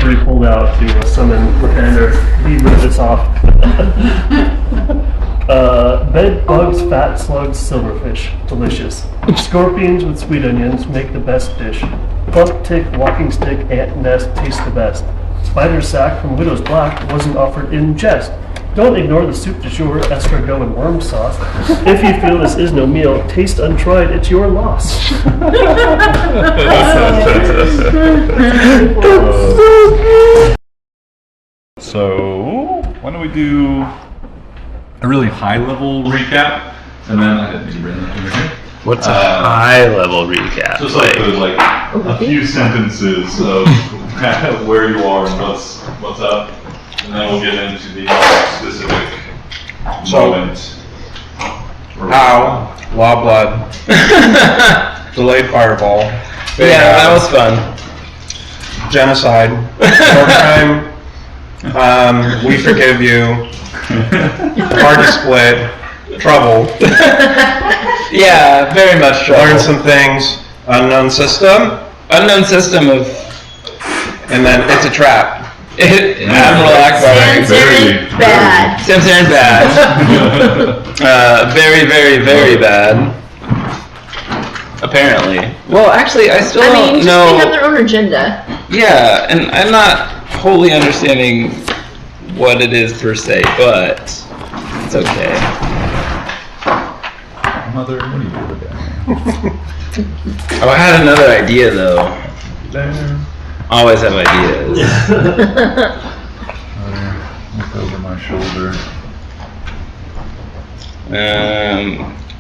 whenever he pulled out to summon Lathander, he ripped this off. Bed bugs, fat slugs, silverfish, delicious. Scorpions with sweet onions make the best dish. Bump, tick, walking stick, ant nest taste the best. Spider sack from Widow's Black wasn't offered in jest. Don't ignore the soup du jour, escargot and worm sauce. If you feel this is no meal, taste untried, it's your loss. So, why don't we do a really high-level recap, and then I didn't need to bring that over here. What's a high-level recap? Just like a few sentences of where you are and what's up, and then we'll get into the specific moment. Ow, Law Blood, Delayed Fireball. Yeah, that was fun. Genocide, War Crime, We Forgive You, Hard to Split, Trouble, Yeah, very much trouble. Learn Some Things, Unknown System, and then It's a Trap. Admiral Akbar. Samson bad. Samson bad. Very, very, very bad. Apparently. Well, actually, I still don't know. They have their own agenda. Yeah, and I'm not wholly understanding what it is per se, but it's okay. Mother, what are you doing there? Oh, I had another idea though. There. Always have ideas. Look over my shoulder.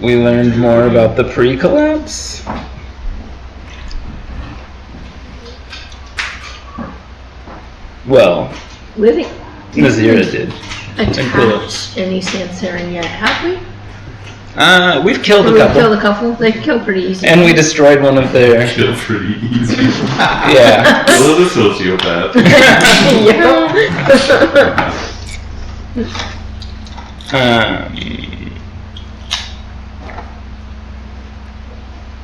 We learned more about the pre-collapse. Well, Living Nazira did. attached any Sansarin yet, have we? We've killed a We've couple. killed a couple. They killed pretty easy. And we destroyed one of their... Feel pretty easy. Yeah. Well, the sociopath.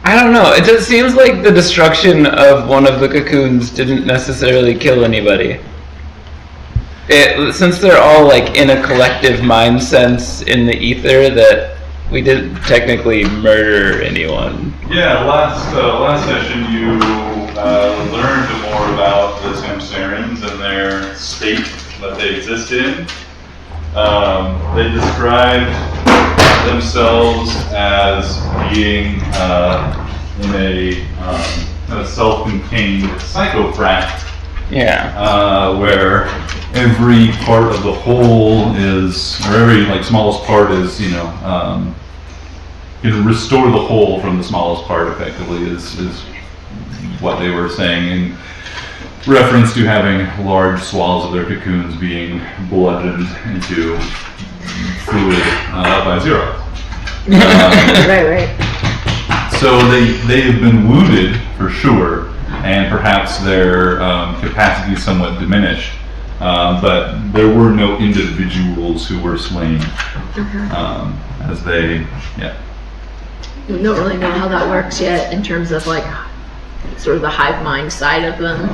I don't know. It just seems like the destruction of one of the cocoons didn't necessarily kill anybody. Since they're all like in a collective mind sense in the ether, that we didn't technically murder anyone. Yeah, last session you learned more about the Samsarins and their state that they exist in. They described themselves as being in a self-contained psychofrat. Yeah. Where every part of the whole is, or every smallest part is, you can restore the whole from the smallest part. Effectively, is what they were saying in reference to having large swallows of their cocoons being bludgeoned into fluid by Zero. Right. So they have been wounded for sure, and perhaps their capacity somewhat diminished. But there were no individuals who were slain, as they, We don't really know how that works yet in terms of sort of the hive mind side of them.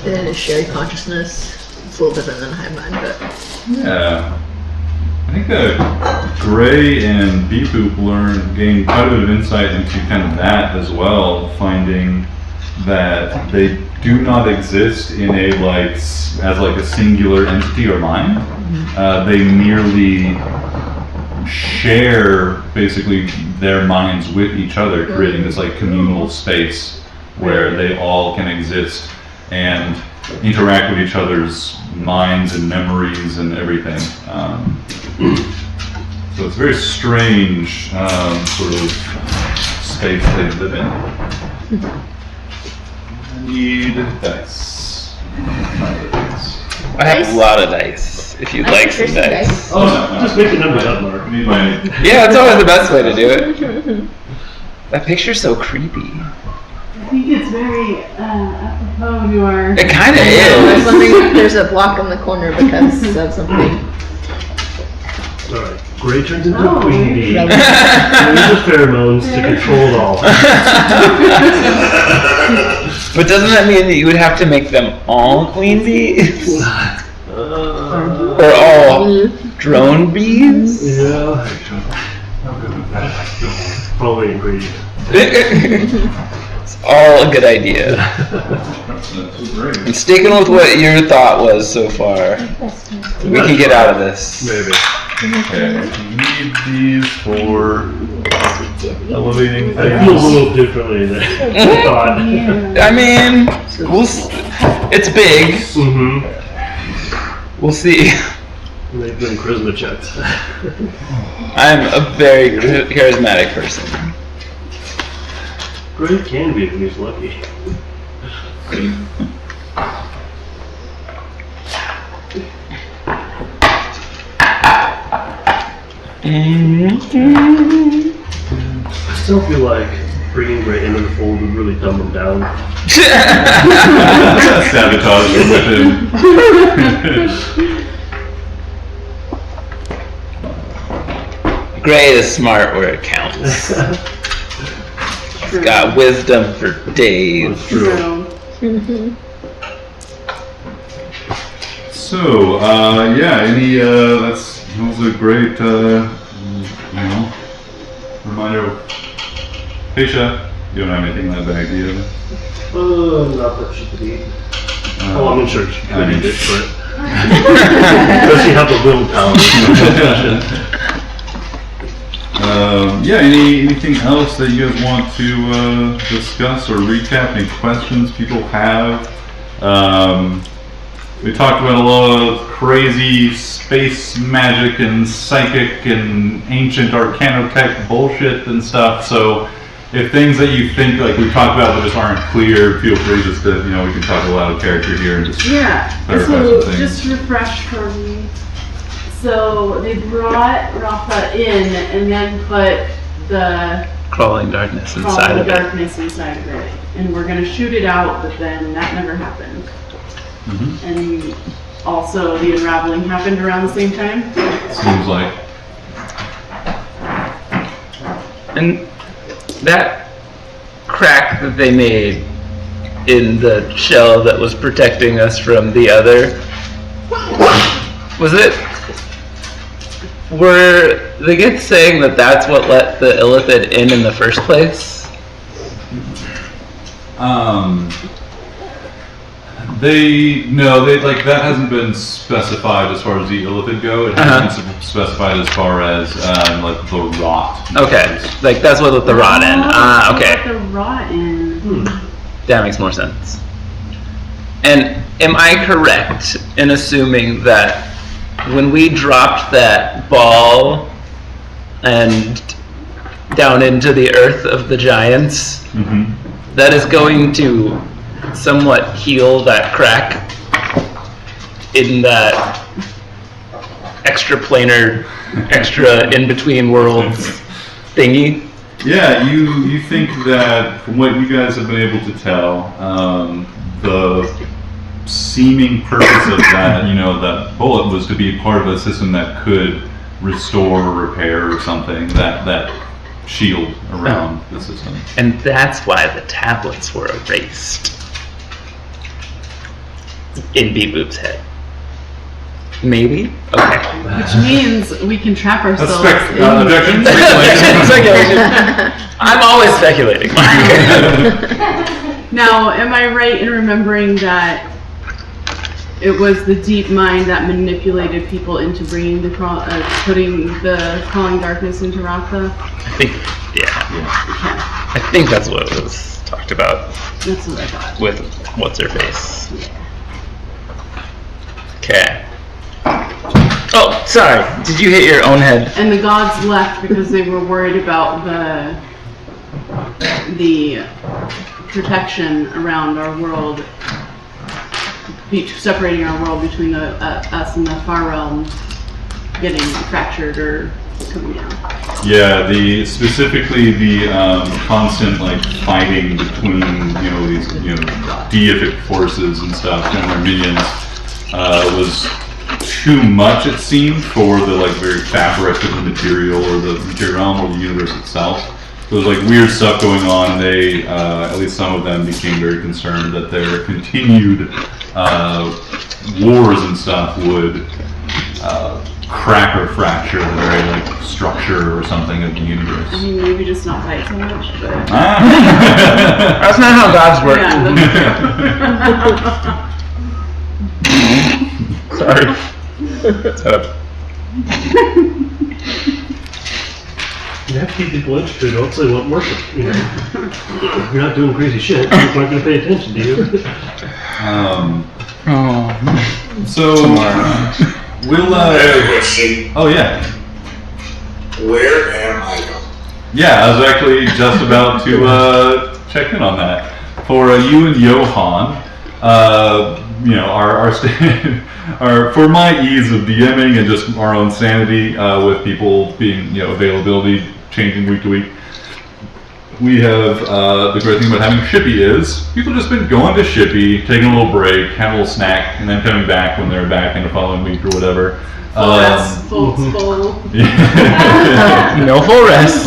The shared consciousness. It's a little different than hive mind, but yeah. I think that Gray and Beepoop gained quite a bit of insight into kind of that as well, finding that they do not exist in as a singular entity or mind. They merely share basically their minds with each other, creating this communal space where they all can exist and interact with each other's minds and memories and everything. So it's a very strange sort of space they live in. I need dice. I have a lot of dice, if you'd like some dice. Oh, no, just make the numbers up, Mark. I need my... Yeah, it's always the best way to do it. That picture's so creepy. I think it's very apropos to our... It kind of I was is. wondering if there's a block on the corner because of something. Alright, Gray turns into a Oh. queen bee. Use the pheromones to control it all. But doesn't that mean that you would have to make them all queen bees? Or all drone bees? Yeah. Probably agree. It's all a good idea. That's great. And sticking with what your thought was so far, we can get out of this. Maybe. Okay, you need these for elevating I feel a things. little differently than I thought. I mean, it's big. Mm-hmm. We'll see. They've been charisma checks. I'm a very charismatic person. Great can be if he's lucky. I still feel like bringing Gray into the fold would really dumb him down. Sabotage from within. Gray is smart where it counts. He's got wisdom for days. That's true. So, yeah, that was a great, reminder of Keisha. You don't have anything in that bag, do you? Not that she could eat. Oh, I'm sure she could eat it, but does she have the willpower? Yeah, anything else that you guys want to discuss or recap? Any questions people have? We talked about a lot of crazy space magic and psychic and ancient arcanotech bullshit and stuff. So if things that you think like we talked about but just aren't clear, feel free just to, we can talk a lot of character here and just clarify So some things. just refresh for me. So they brought Rafa in and then put the Crawling darkness inside crawling of it. darkness inside of it, and we're gonna shoot it out, but then that never happened. Mhm. And also the unraveling happened around the same time. Seems like. And that crack that they made in the shell that was protecting us from the other, was it? Were the kids saying that that's what let the illithid in the first place? That hasn't been specified as far as the illithid go. It hasn't been specified as far as the rot. Okay, like that's what let the rot in. Ah, okay. Let the rot in. That makes more sense. And am I correct in assuming that when we dropped that ball and down into the earth of the giants, that is going to somewhat heal that crack in that extraplanar, extra in-between worlds thingy? Yeah, you think that from what you guys have been able to tell, the seeming purpose of that, that bullet was to be part of a system that could restore or repair or something, that shield around the system. And that's why the tablets were erased in Beep Boop's head. Maybe? Okay. Which means we can trap ourselves Objection. Speculation. I'm always speculating. Now, am I right in remembering that it was the deep mind that manipulated people into putting the crawling darkness into Rafa? I think, yeah. I think that's what was talked about That's what I thought. with what's her face. Okay. Oh, sorry. Did you hit your own head? And the gods left because they were worried about the protection around our world, separating our world between us and the far realm getting fractured or coming down. Yeah, specifically the constant fighting between these deific forces and stuff and their minions was too much, it seemed, for the very fabric of the material or the material realm or the universe itself. there was like weird stuff going on, and they, at least some of them, became very concerned that their continued wars and stuff would crack or fracture the very like structure or something of the universe. I mean, maybe just not fight so much, but. That's not how gods work. Yeah, Sorry. You have to keep people interested, else they won't work it, you know. If you're not doing crazy shit, people aren't gonna pay attention to you. So, we'll, Question, oh yeah. where am I going? Yeah, I was actually just about to check in on that. For you and Johan, you know, for my ease of DMing and just our own sanity with people being, you know, availability changing week to week, we have the great thing about having Shippy is people just been going to Shippy, taking a little break, having a little snack, and then coming back when they're back in the following week or whatever. full. No full rest.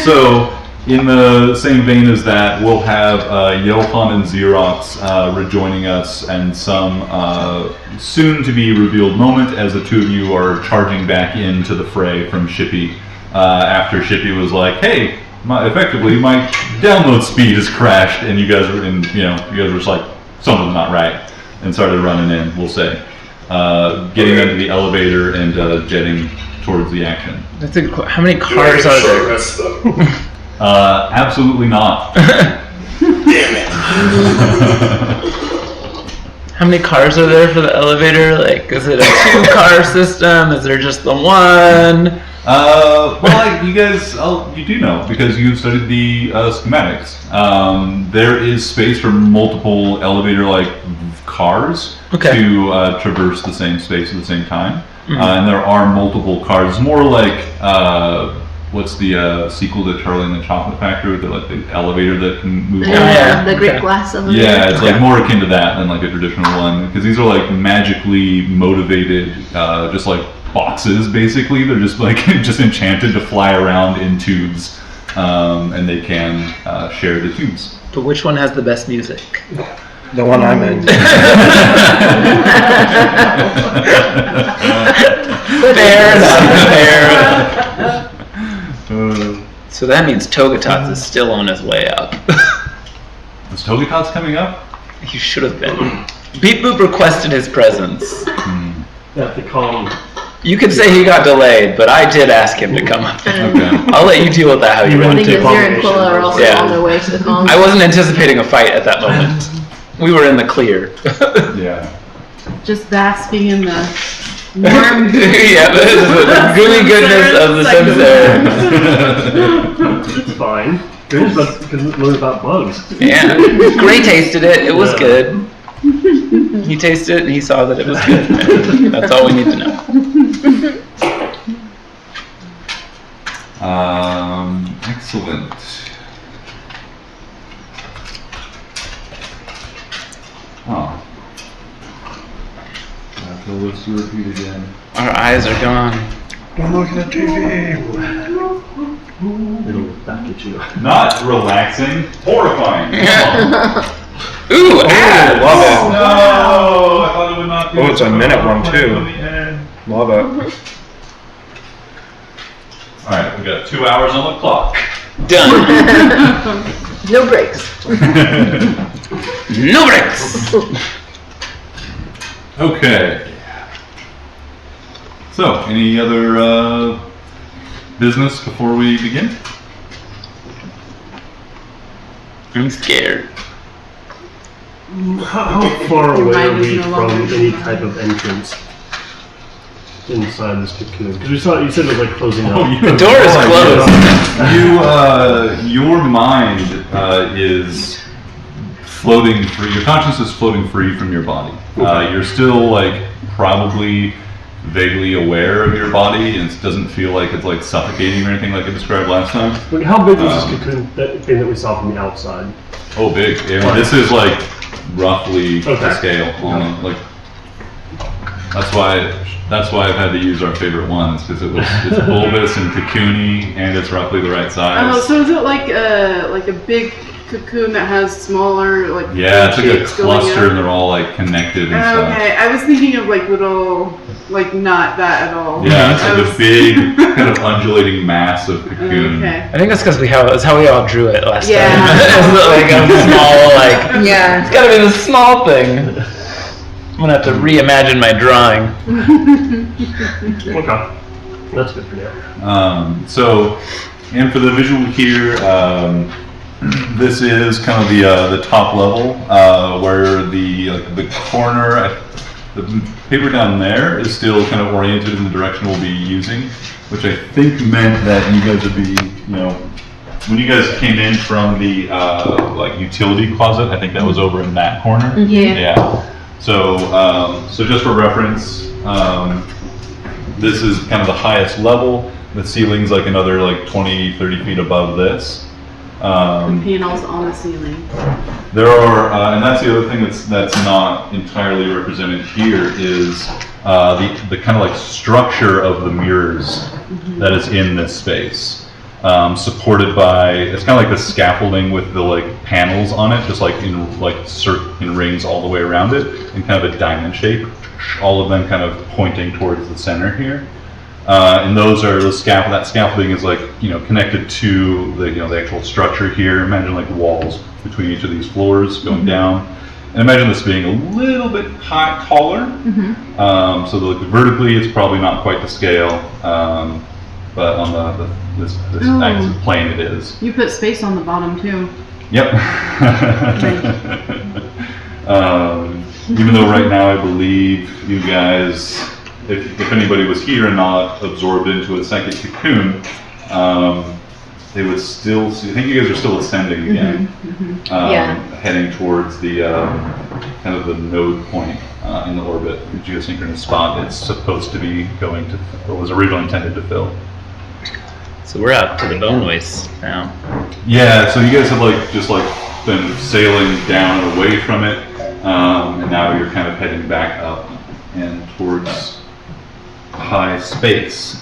So, in the same vein as that, we'll have Johan and Xerox rejoining us, and some soon-to-be-revealed moment as the two of you are charging back into the fray from Shippy. After Shippy was like, "Hey, effectively, my download speed has crashed," and you guys were just like, "Something's not right," and started running in. We'll say, getting into the elevator and jetting towards the action. That's a, how many cars are there? Rest though. Absolutely not. Damn it. How many cars are there for the elevator? Like, is it a 2-car system? Is there just the one? Well, you guys, you do know because you've studied the schematics. There is space for multiple elevator-like cars to traverse the same space at the same time, and there are multiple cars. More like what's the sequel to Charlie and the Chocolate Factory with the elevator that can move around? The Great Glass elevator. Yeah, it's like more akin to that than like a traditional one, because these are like magically motivated, just like boxes basically. They're just like just enchanted to fly around in tubes, and they can share the tubes. But which one has the best music? The one I'm in. Fair enough. So that means Togatats is still on his way up. Is Togatats coming up? He should have been. Beep Boop requested his presence. You have to call him. You could say he got delayed, but I did ask him to come up. Okay. I'll let you deal with that how you You I want think to. Azir and Quilla are also Yeah. on their way to the colony. I wasn't anticipating a fight at that moment. We were in the clear. Yeah. Just basking in the warm. Yeah, the gooey goodness of the sunset. It's fine. You're just about to learn about bugs. Yeah, Gray tasted it. It was Yeah. good. He tasted it and he saw that it was good. That's all we need to know. Excellent. Oh. I have to list to repeat again. Our eyes are gone. Don't look at the TV. It'll back at you. Not relaxing, horrifying. Ooh, ads! Love it. No, I thought it would not be. Oh, it's a minute one, too. On the end. Love it. All right, we got 2 hours on the clock. Done. No breaks. No breaks. Okay. So, any other business before we begin? I'm scared. How far Your away are mind is we no from longer- any type of entrance inside this cocoon? Because you said it was like closing up. The door is closed. Your mind is floating free. Your consciousness is floating free from your body. You're still like probably vaguely aware of your body, and it doesn't feel like it's like suffocating or anything like I described last time. Like, how big was this cocoon thing that we saw from the outside? Oh, big. Yeah, this is like roughly the Okay. scale. Like That's why I've had to use our favorite ones, because it's bulbous and cocoony, and it's roughly the right size. Oh, so is it like a big cocoon that has smaller like? Yeah, it's like a shapes going cluster, up? and they're all like connected and stuff. Okay, I was thinking of like little, like not that at all. Yeah, it's I like was- a big kind of undulating mass of cocoon. Okay. I think that's because that's how we all drew it last Yeah. time. It's like a small, like, Yeah. it's gotta be the small thing. I'm gonna have to reimagine my drawing. Okay. That's good for now. So, and for the visual here, this is kind of the top level where the corner, the paper down there is still kind of oriented in the direction we'll be using, which I think meant that you guys would be, when you guys came in from the like utility closet, I think that was over in that corner. Yeah. Yeah. So, so just for reference, this is kind of the highest level. The ceiling's like another like 20, 30 feet above this. Panels on the ceiling. There are, and that's the other thing that's not entirely represented here is the kind of like structure of the mirrors that is in this space, supported by, it's kind of like the scaffolding with the like panels on it, just like in rings all the way around it, in kind of a diamond shape. All of them kind of pointing towards the center here. And those are the that scaffolding is like, connected to the actual structure here. Imagine like walls between each of these floors going down. And imagine this being a little bit taller. So vertically it's probably not quite to scale, but on this axis plane it is. You put space on the bottom too. Yep. Even though right now I believe you guys, if anybody was here and not absorbed into a second cocoon, they would still see, I think you guys are still ascending again, heading towards the kind of the node point in the orbit, the geosynchronous spot it's supposed to be going to, or was originally intended to fill. So we're out to the bone waste now. Yeah, so you guys have just been sailing down and away from it, and now you're kind of heading back up and towards high space.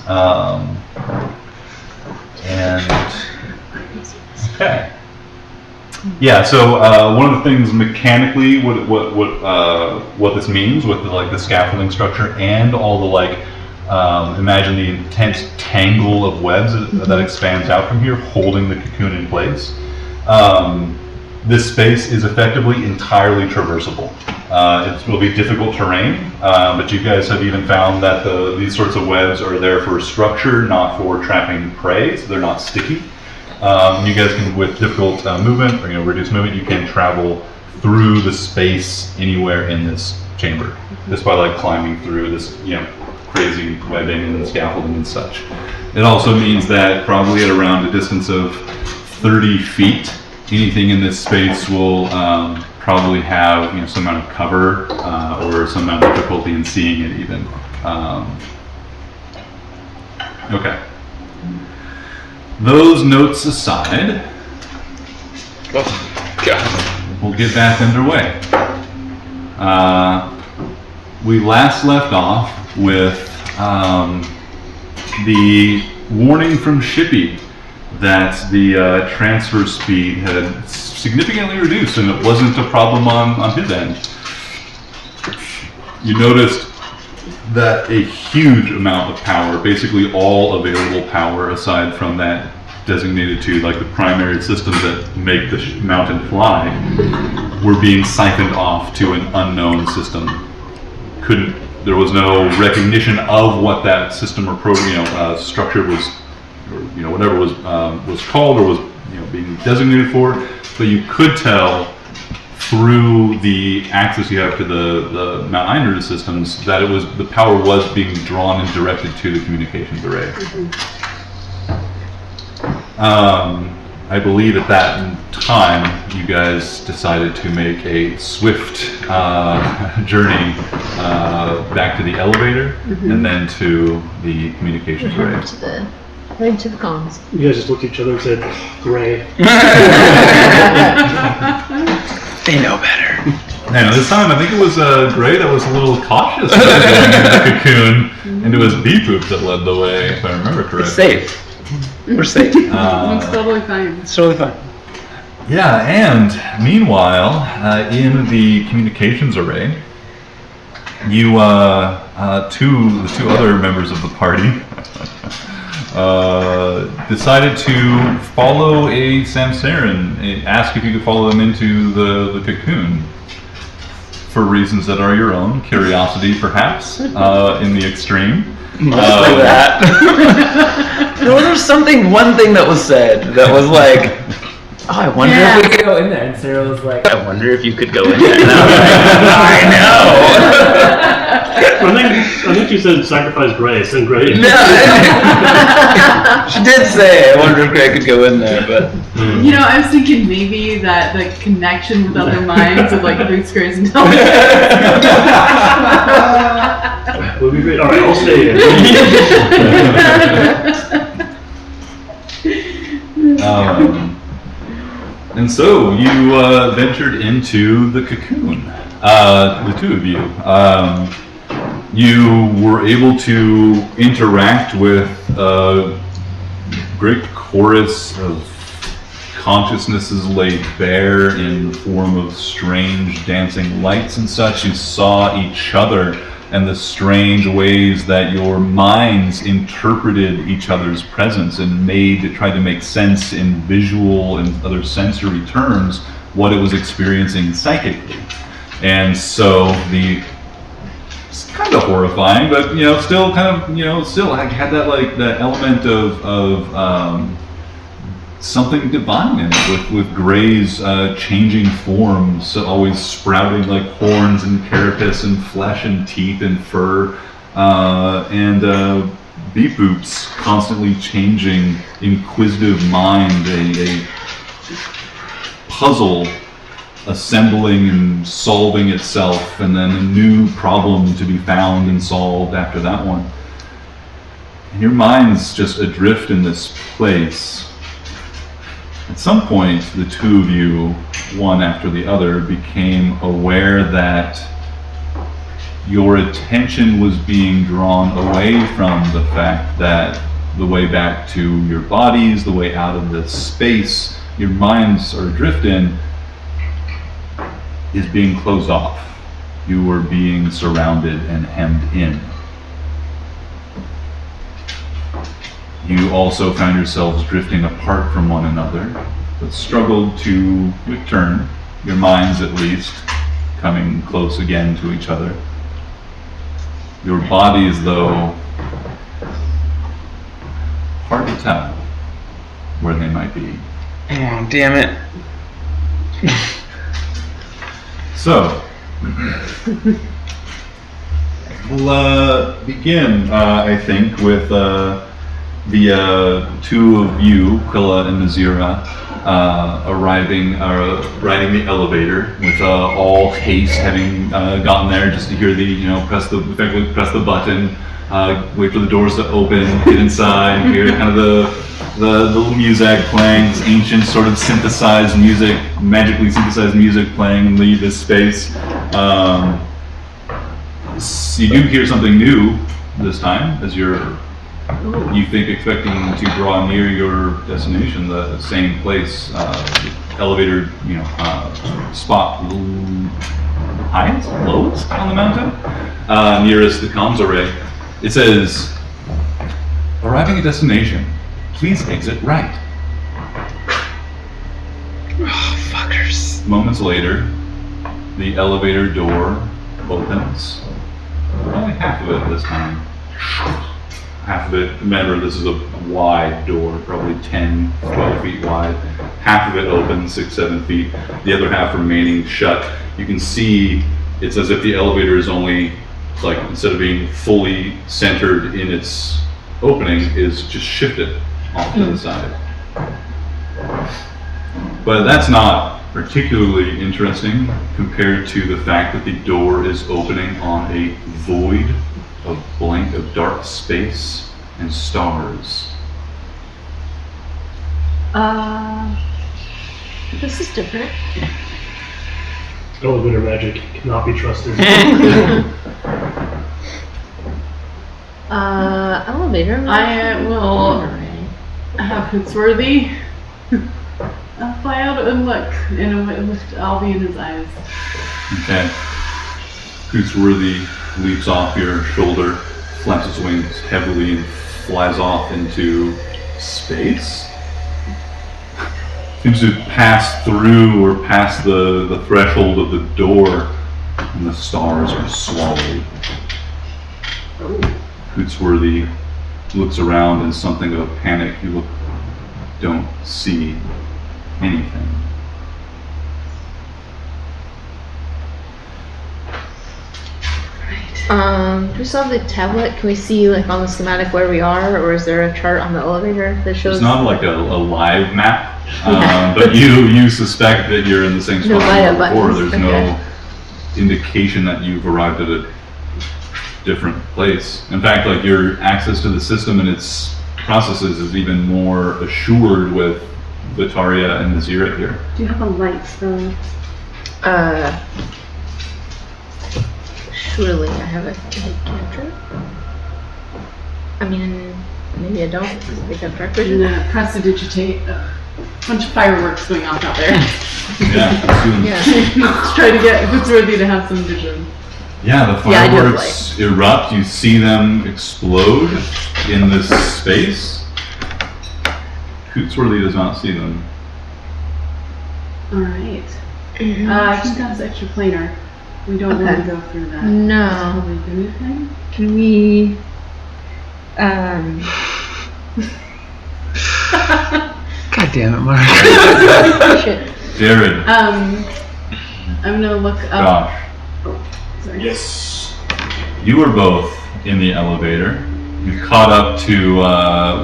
Okay. Yeah. So one of the things mechanically, what this means with the scaffolding structure and all the imagine the intense tangle of webs that expands out from here, holding the cocoon in place. This space is effectively entirely traversable. It will be difficult terrain, but you guys have even found that these sorts of webs are there for structure, not for trapping prey, so they're not sticky. You guys can, with difficult movement, or reduced movement, you can travel through the space anywhere in this chamber, just by climbing through this, crazy webbing and scaffolding and such. It also means that probably at around a distance of 30 feet, anything in this space will probably have some amount of cover or some amount of difficulty in seeing it even. Okay. Those notes aside, we'll get back underway. We last left off with the warning from Shippy that the transfer speed had significantly reduced and it wasn't a problem on his end. You noticed that a huge amount of power, basically all available power aside from that designated to the primary systems that make the mountain fly, were being siphoned off to an unknown system. There was no recognition of what that system or program structure was, or whatever was called or was being designated for, but you could tell through the access you have to the Mount Einrud systems that the power was being drawn and directed to the communications array. I believe at that time you guys decided to make a swift journey back to the elevator and then to the communications array. Right to the comms. You guys just looked at each other and said, "Gray." They know better. Now, this time I think it was Gray that was a little cautious about going into the cocoon, and it was Bee Poop that led the way, if I remember correctly. It's safe. We're safe. It's totally fine. It's totally fine. Yeah, and meanwhile, in the communications array, you, the two other members of the party, decided to follow a Samsarin, ask if you could follow them into the cocoon. For reasons that are your own, curiosity perhaps, in the extreme. Mostly that. There was one thing that was said that was like, oh, I wonder if we could go in there. And Sarah was like, I wonder if you could go in there. And I was like, I I think you said sacrifice Grace, and Grace. know. She did say, I wonder if Gray could go in there, but. You know, I was thinking maybe that the connection with other minds would like boost Gray's intelligence. Would be great. All right, I'll stay in. And so you ventured into the cocoon, the two of you. You were able to interact with a great chorus of consciousnesses laid bare in the form of strange dancing lights and such. You saw each other and the strange ways that your minds interpreted each other's presence and tried to make sense in visual and other sensory terms what it was experiencing psychically. And so it's kind of horrifying, but still kind of still had that element of something divine in it, with Gray's changing forms, always sprouting like horns and carapace and flesh and teeth and fur, and Bee Poop's constantly changing, inquisitive mind, a puzzle assembling and solving itself, and then a new problem to be found and solved after that one. And your mind's just adrift in this place. At some point, the two of you, one after the other, became aware that your attention was being drawn away from the fact that the way back to your bodies, the way out of this space your minds are adrift in, is being closed off. You were being surrounded and hemmed in. You also found yourselves drifting apart from one another, but struggled to return, your minds at least, coming close again to each other. Your bodies, though, hard to tell where they might be. Oh, damn it. So, we'll begin, I think, with the two of you, Quilla and Nazira, riding the elevator with all haste, having gotten there just to hear press the button, wait for the doors to open, get inside, and hear kind of the little music playing, this ancient sort of synthesized music, magically synthesized music playing and leave this space. You do hear something new this time as you think expecting to draw near your destination, the same place, elevator, spot highest, lowest on the mountain, nearest the comms array. It says, arriving at destination, please exit right. Oh, fuckers. Moments later, the elevator door opens. Only half of it this time. Half of it, remember this is a wide door, probably 10, 12 feet wide. Half of it open, 6, 7 feet. The other half remaining shut. You can see it's as if the elevator is only, like, instead of being fully centered in its opening, is just shifted off to the side. But that's not particularly interesting compared to the fact that the door is opening on a void of blank, of dark space and stars. This is different. Elevator magic cannot be trusted. Elevator. I will have Hootsworthy fly out and look, and I'll be in his eyes. Okay. Hootsworthy leaps off your shoulder, flaps its wings heavily, and flies off into space. Seems to pass through or past the threshold of the door, and the stars are swallowed. Hootsworthy looks around in something of a panic. You don't see anything. Do we still have the tablet? Can we see like on the schematic where we are, or is there a chart on the elevator that shows? It's not like a live map, but you suspect that you're in the same spot light as up before. buttons. There's Okay. no indication that you've arrived at a different place. In fact, like your access to the system and its processes is even more assured with Vitaria and Nazira here. Do you have a light spell? Surely I have a cantrip. I mean, maybe I don't. I think I've dark And vision. prestidigitate a bunch of fireworks going off out there. Yeah, assume. Yeah. Let's try to get Hootsworthy to have some vision. Yeah, the Yeah, I do have fireworks erupt. You see them explode in this space. Hootsworthy does not see them. Alright. I think that's extra planar. We don't want to go through that. No. Probably a good thing. Can we, God damn it, Mark. Shit. Jared, I'm gonna look up. Josh, Sorry. Yes. you are both in the elevator. You've caught up to,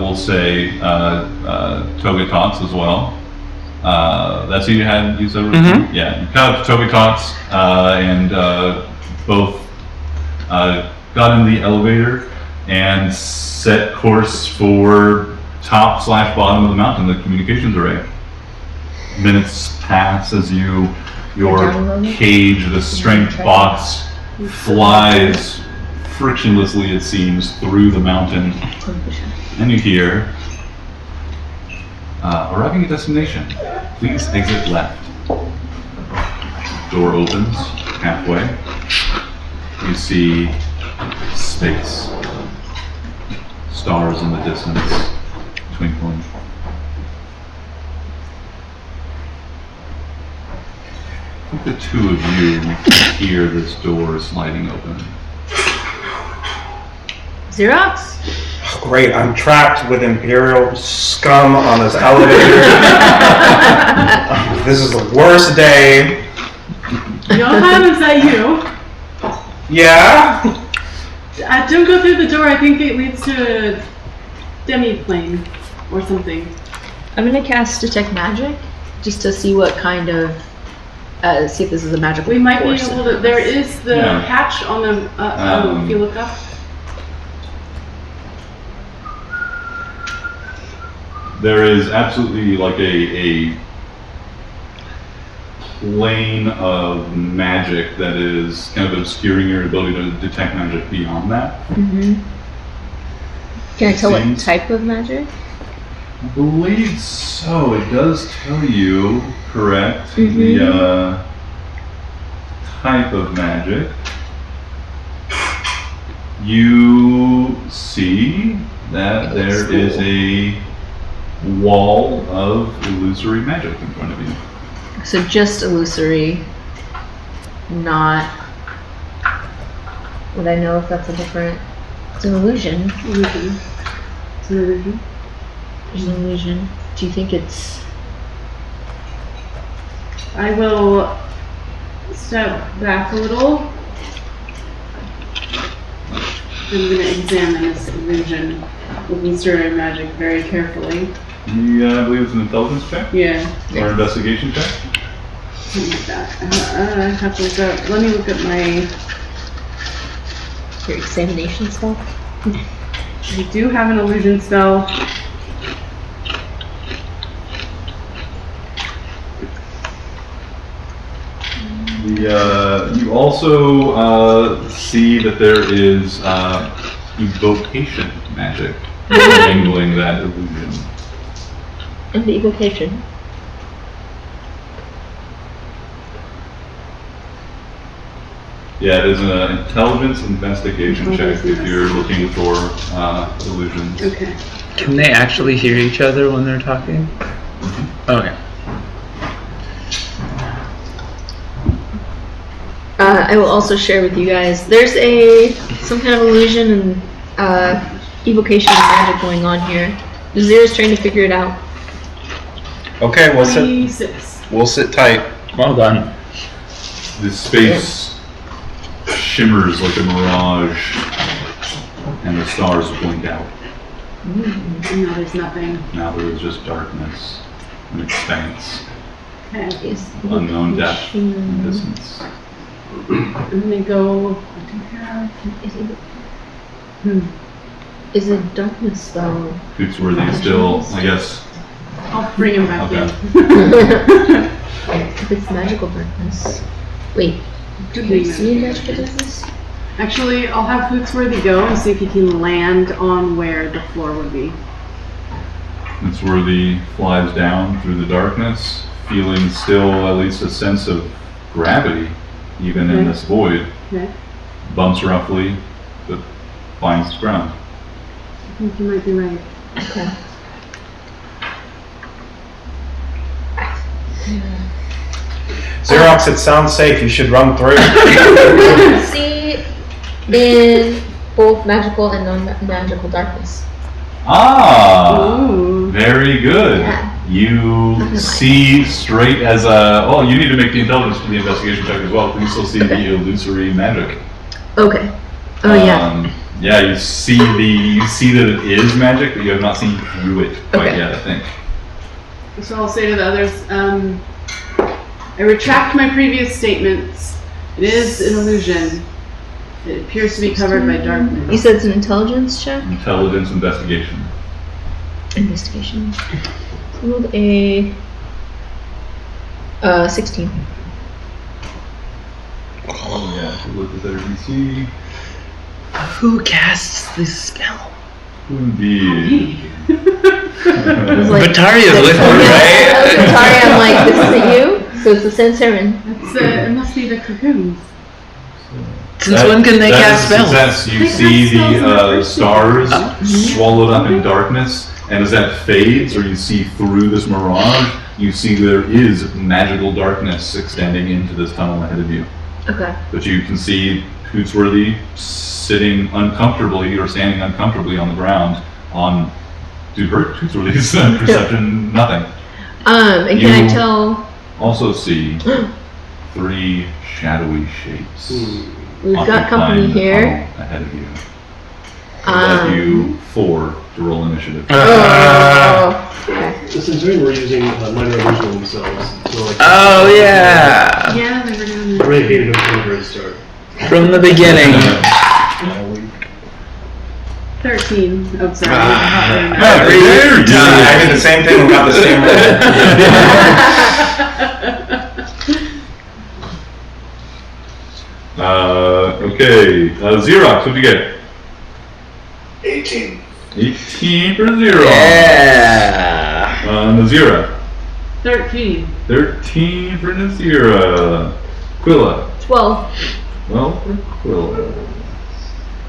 we'll say, Togatots as well. That's who you had, you said? Mhm. Yeah, you caught up to Togatots, and both got in the elevator and set course for top/bottom of the mountain, the communications array. Minutes pass as your cage, the strength box, flies frictionlessly, it seems, through the mountain, and you hear, arriving at destination, please exit left. Door opens halfway. You see space, stars in the distance, twinkling. I think the two of you hear this door sliding open. Xerox? Great, I'm trapped with Imperial scum on this elevator. This is the worst day. Johan, is that you? Yeah? Don't go through the door. I think it leads to a demi-plane or something. I'm gonna cast Detect Magic just to see what kind of, see if this is a magical We might be force. able to. There is the Yeah. hatch on the. If you look up. There is absolutely like a plane of magic that is kind of obscuring your ability to detect magic beyond that. Mm-hmm. Can I tell what Seems- type of magic? I believe so. It does tell you, correct, Mhm. the type of magic. You see that there is a wall of illusory magic in front of you. So just illusory, not. Would I know if that's a different? It's an illusion. Illusion. It's an illusion. There's an illusion. Do you think it's? I will step back a little. I'm going to examine this illusion with mystery magic very carefully. Yeah, I believe it's an intelligence check Yeah, or investigation check. something like that. I have to look up. Let me look at my. Your examination stuff? I do have an illusion spell. You also see that there is evocation magic mingling that illusion. And the evocation. Yeah, it is an intelligence investigation check if you're looking for illusions. Okay. Can they actually hear each other when they're talking? Okay. I will also share with you guys. There's some kind of illusion and evocation of magic going on here. Zera's trying to figure it out. Okay, we'll sit. 26. We'll sit tight. Well done. This space shimmers like a mirage, and the stars blink out. No, there's nothing. Now there is just darkness, an expanse, Okay. Is unknown depth and evocation- distance. I'm gonna go. Is it darkness though? Hootsworthy is still, I guess. I'll bring him back Okay. in. If it's magical darkness. Wait, do Could be you see magical magical darkness? Actually, I'll have Hootsworthy go and see if he can land on where the floor would be. Hootsworthy flies down through the darkness, feeling still at least a sense of gravity, even in Okay. this void. Okay. Bumps roughly, but finds its ground. I think you might be right. Okay. Xerox, it sounds safe. You should run through. See in both magical and non-magical darkness. Ah! Ooh. Very good. Yeah. You see straight as a. Oh, you need to make the intelligence for the investigation check as well. But you still see the illusory magic. Okay. Oh yeah. Yeah, you see that it is magic, but you have not seen through it quite Okay. yet. I think. So I'll say to the others, I retract my previous statements. It is an illusion. It appears to be covered by You darkness. said it's an intelligence check? Intelligence investigation. Investigation. Rolled a 16. Oh yeah. Look at their DC. Who casts this spell? Indeed. I was like, Bataria's with her, I was right? Sorry, I'm like, this isn't you? So it's a Sansarin. That's it must be the cocoons. Since when can they That cast is a spells? success. You They see cast spells in the the first stars swallowed up in darkness, and as that fades, or you see through this mirage, you see there is magical darkness extending into this tunnel ahead of you. Okay. But you can see Hootsworthy sitting uncomfortably or standing uncomfortably on the ground on, to hurt Hootsworthy's perception, nothing. And can I You- tell Also see 3 shadowy shapes. we've got occupying company the here? tunnel ahead of you. I'd like you 4 to roll initiative. Oh, okay. The Centurion were using minor illusion themselves. So like, Oh yeah, Yeah, they were doing I that. really hated them from the very start. from the beginning. 13. Oh, sorry. Every There you time. I did the same thing and got the same Okay, Xerox, what'd you get? 18. 18 for Xerox. Yeah. Nazira, 13. 13 for Nazira. Quilla, 12. 12 for Quilla.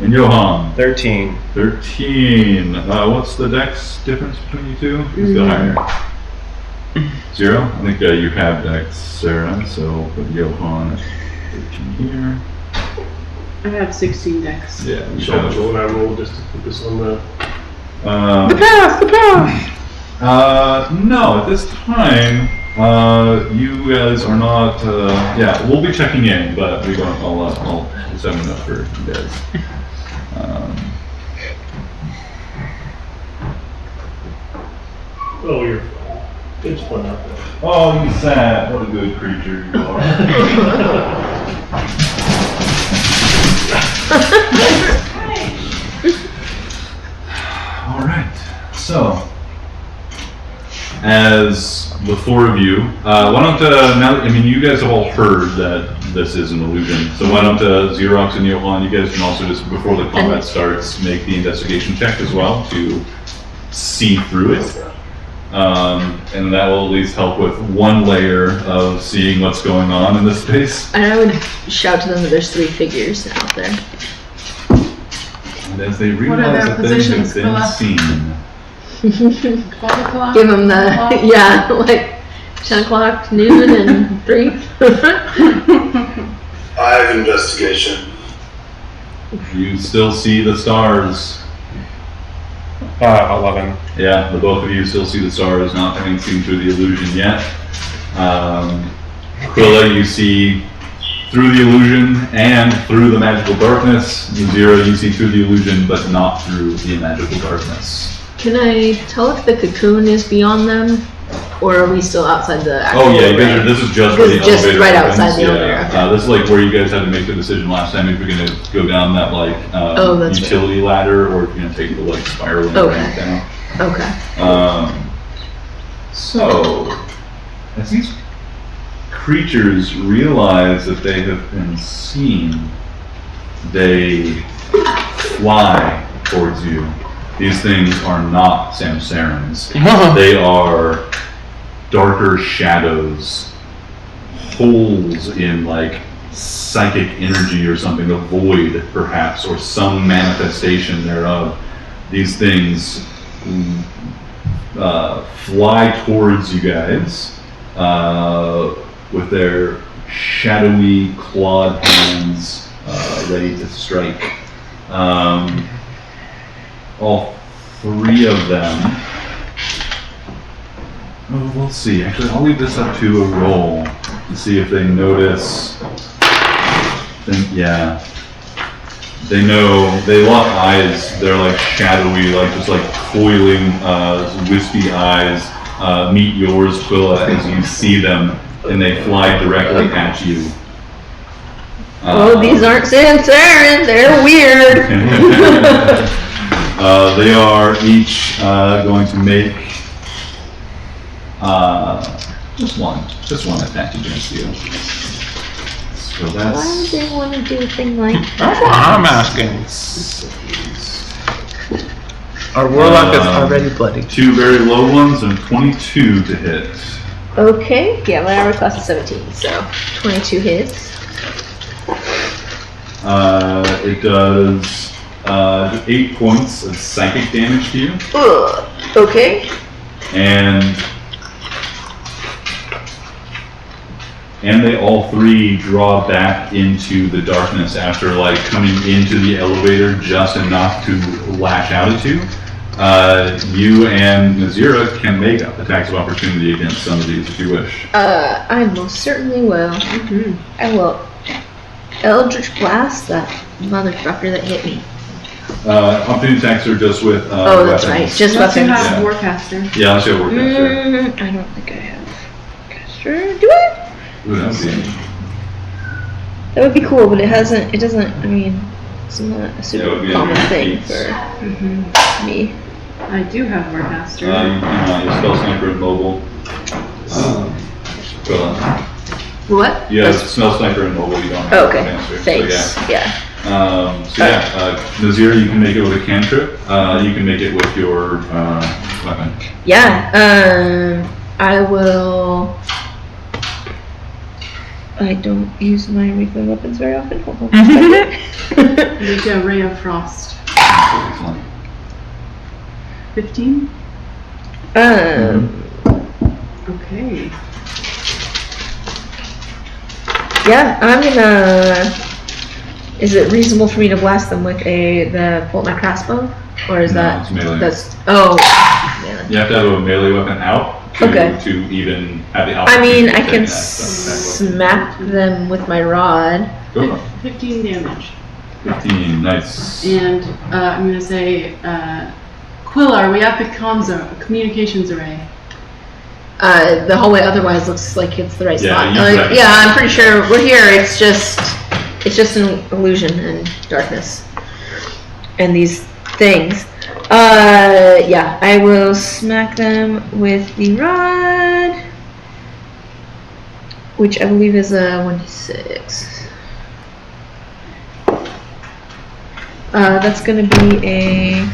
And Johan, 13. 13. What's the dex difference between you two? Who's got higher? 0? I think you have dex, Sarah, so put Johan at 13 here. I have 16 decks. Yeah, we So have. what I rolled just to focus on the. The path. No, at this time, you guys are not. Yeah, we'll be checking in, but we don't. I'll set it up for you guys. Oh, you're fine. It's fun out there. Oh, you sad. What a good creature you are. All right. So, as the four of you, why don't, now, I mean, you guys have all heard that this is an illusion, so why don't Xerox and Johan, you guys can also just, before the combat starts, make the investigation check as well to see through it. And that will at least help with one layer of seeing what's going on in this space. And I would shout to them that there's 3 figures out there. And as they What are realize their that they have positions, been Philip? seen, 12 o'clock? Give them the, yeah, like 10 o'clock, noon, and 3. I have investigation. you still see the stars. 11. Yeah, the both of you still see the stars, not having seen through the illusion yet. Quilla, you see through the illusion and through the magical darkness. Zero, you see through the illusion, but not through the magical darkness. Can I tell if the cocoon is beyond them? Or are we still outside the actual Oh yeah, you guys array? are, this is just This where the is just elevator right opens. outside the Yeah. elevator, okay. This is like where you guys had to make the decision last time if you're gonna go down that like Oh, that's right. utility ladder or if you're gonna take the like spiraling Okay. ramp down. Okay. So, as these creatures realize that they have been seen, they fly towards you. These things are not Samsarans. They are darker shadows, holes in like psychic energy or something, a void perhaps, or some manifestation thereof. These things fly towards you guys with their shadowy clawed hands ready to strike. All 3 of them. Oh, we'll see. Actually, I'll leave this up to a roll to see if they notice. Yeah. They know, they lock eyes, they're like shadowy, like just like coiling, wispy eyes, meet yours, Quilla, as you see them, and they fly directly at you. Oh, these aren't Samsarans, they're weird. They are each going to make just one attack against you. So Why would that's they want to do a thing like That's what I'm asking. 6. Our warlock is already bloody. 2 very low ones and 22 to hit. Okay, yeah, my armor class is 17, so 22 hits. It does 8 points of psychic damage to you, Ugh. Okay. and they all 3 draw back into the darkness after like coming into the elevator just enough to lash out at you. You and Nazira can make attacks of opportunity against some of these if you wish. I most certainly will. I will Eldritch Blast that motherfucker that hit me. Opportunity attacks are just with Oh, that's weapons. right, just Unless you weapons. have Yeah. Warcaster. Yeah, let's go work that. I don't think I have. Caster, do I? Ooh, that would be That would be cool, but it doesn't, I mean, it's not a Yeah, it super would be common under thing feats. for me. I do have Warcaster. you can your spell sniper and mobile. Well, What? you have spell sniper and mobile. You don't have Oh, okay, master. thanks, So yeah. Nazira, you can make it with a cantrip. You can make it with your weapon. Yeah, I will. I don't use my refilling weapons very often. Hold on a second. Make a Ray of Frost. Excellent. 15? Okay. Yeah, I'm gonna. Is it reasonable for me to blast them with the bolt my crossbow, or is No, that it's melee. that's melee. You have to have a melee weapon out to, Okay. to even have the I opportunity mean, to I take can that weapon. smack them with my rod. Go for it. 15 damage. 15, nice. And I'm going to say, Quilla, are we at the communications array? The hallway otherwise looks like it's the right Yeah, spot. you recognize Yeah, I'm it. pretty sure we're here. It's just an illusion and darkness. And these things. Yeah, I will smack them with the rod. which I believe is a 1d6. That's going to be a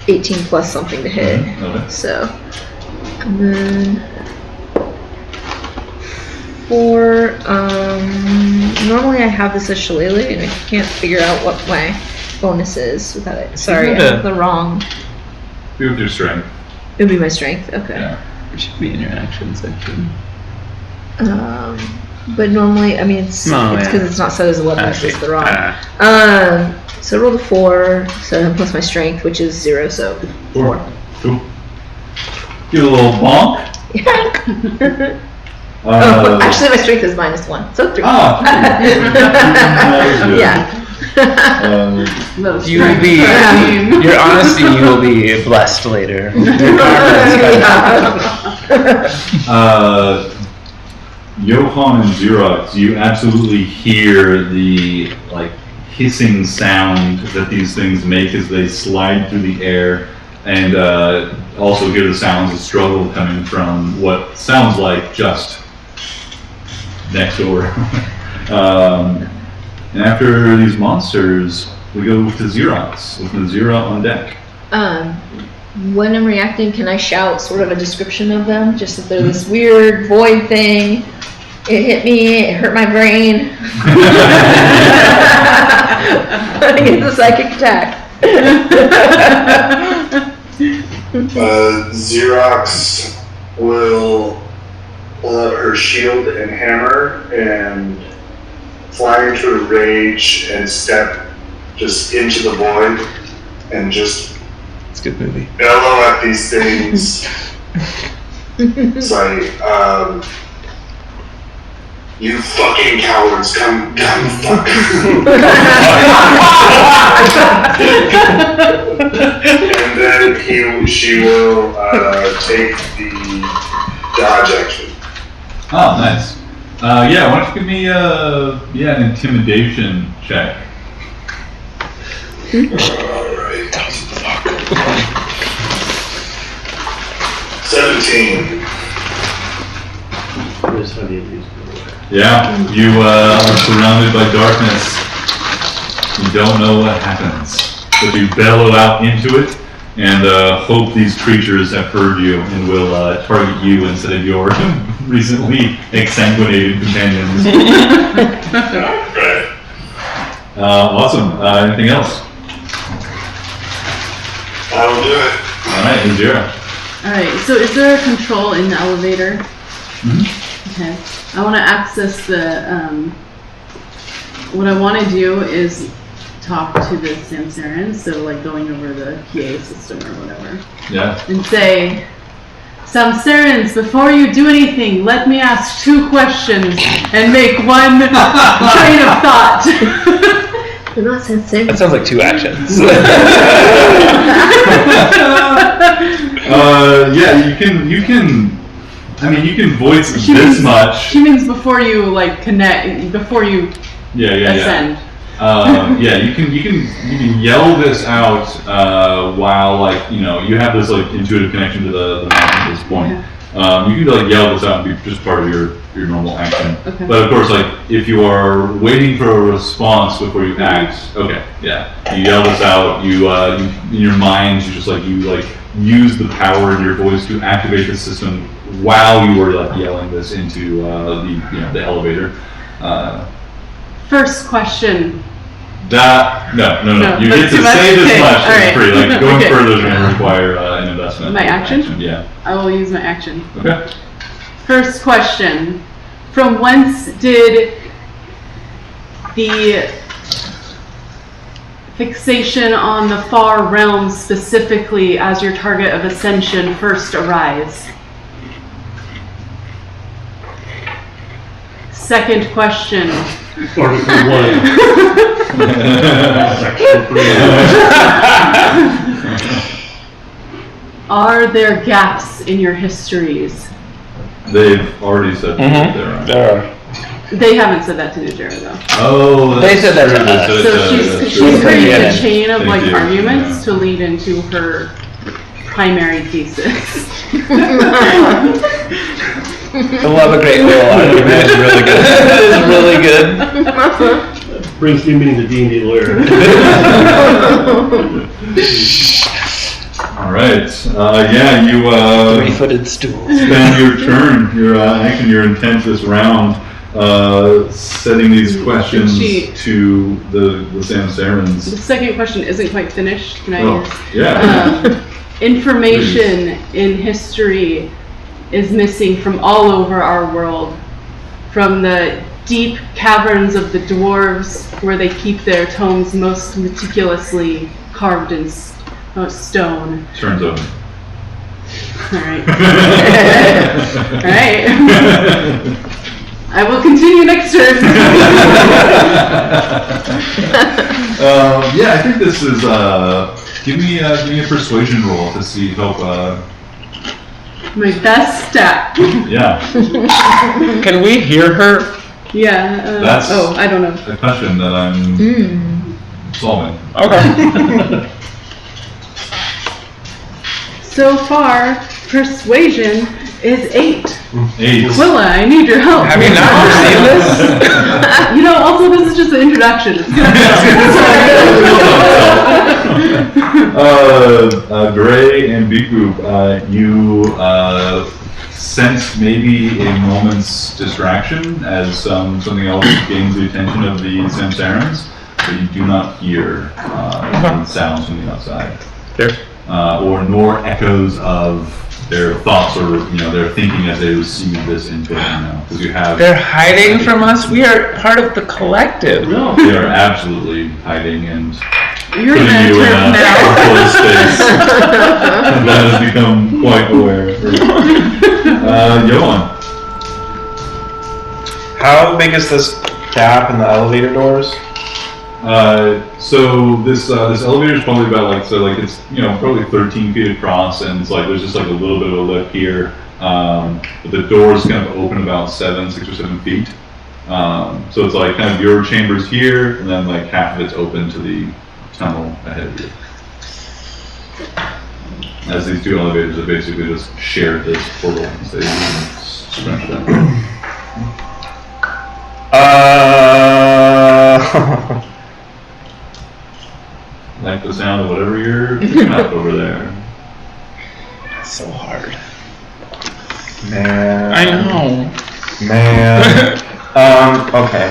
18 plus something to hit. Okay. So, and then 4. Normally I have this as shillelagh, and I can't figure out what my bonus is without it. Sorry, I have the wrong. Be with your strength. It would be my strength. Okay. Yeah. It should be in your action section. But normally, I mean, it's because it's not set as a weapon. It's just the wrong. So I rolled a 4, so then plus my strength, which is 0, so 4. Cool. Give it a little bonk. Actually, my strength is -1, so 3. Yeah. You will be, your honesty, you will be blessed later. Your Johann and Xerox, you absolutely hear the hissing sound that these things make as they slide through the air, and also hear the sounds of struggle coming from what sounds like just next door. And after these monsters, we go to Xerox with Nazira on deck. When I'm reacting, can I shout sort of a description of them? Just that they're this weird void thing. It hit me, it hurt my brain. I think it's a psychic attack. Xerox will pull out her shield and hammer and fly into a rage and step just into the void and just It's a good movie. bellow at these things. It's like, you fucking cowards, come fuck. And then she will take the dodge action. Oh, nice. Yeah, why don't you give me an intimidation check. Alright. 17. Yeah, you are surrounded by darkness. You don't know what happens, but you bellow out into it and hope these creatures have heard you and will target you instead of your recently exsanguinated companions. Right. Awesome. Anything else? That'll do it. Alright, Nazira. Alright, so is there a control in the elevator? Mm-hmm. Okay. I want to access the, what I want to do is talk to the Samsarans, so like going over the PA system or whatever, Yeah. and say, Samsarans, before you do anything, let me ask 2 questions and make one train of thought. They're not sensing. That sounds like 2 actions. Yeah, you can. I mean, you can voice this much. She means before you like connect, before you ascend. Yeah, you can yell this out while you have this intuitive connection to the mountain at this point. You can yell this out and be just part of your normal action. Okay. But of course, if you are waiting for a response before you act, okay, yeah, you yell this out. You in your mind, you just use the power in your voice to activate the system while you were yelling this into the elevator. First question. No. You get to say this much. It's free. Going further is going to require an investment. My action? Yeah. I will use my action. Okay. First question. From whence did the fixation on the far realms specifically as your target of ascension first arise? Second question. Article 1. Section 3. Are there gaps in your histories? They've already said that there are. They haven't said that to Najera though. Oh, They said that to us. So she's true. created a chain of Thank you. arguments to lead into her primary thesis. I love a great little argument. It's really good. It is really good. Brings me meaning to D&D lawyer. All right. Yeah, you Three-footed stool. spend your turn, your action, your intent this round, setting these questions Cheat. to the Samsarans. The second question isn't quite finished. Can I Oh, use? yeah. Information in history is missing from all over our world. From the deep caverns of the dwarves, where they keep their tomes most meticulously carved in stone. Turns over. Alright. Alright. I will continue next turn. Yeah, I think this is. Give me a persuasion roll to see help. My best stat. Yeah, Can we hear her? Yeah. That's- oh, I don't know. a question that I'm solving. Okay. So far, persuasion is 8. 8. Willa, I need your help. Have you not seen this? You know, also this is just an introduction. It's gonna Gray and Biku, you sense maybe a moment's distraction as something else gains the attention of the Samsarans, but you do not hear any sounds from the outside. Fair. Or nor echoes of their thoughts or their thinking as they receive this input now, because you have. They're hiding from us. We are part of the collective. No. They are absolutely hiding and You're putting gonna you in turn a now. closed space. That has become quite aware. Johan. How big is this gap in the elevator doors? So this elevator is probably about it's probably 13 feet across, and it's there's just a little bit of a lip here. But the doors kind of open about 6 or 7 feet. So it's kind of your chambers here, and then half of it's open to the tunnel ahead of you. As these two elevators have basically just shared this portal, so you can scrunch that. Like the sound of whatever you're picking up over there. That's so hard. Man. I know. Man. Okay.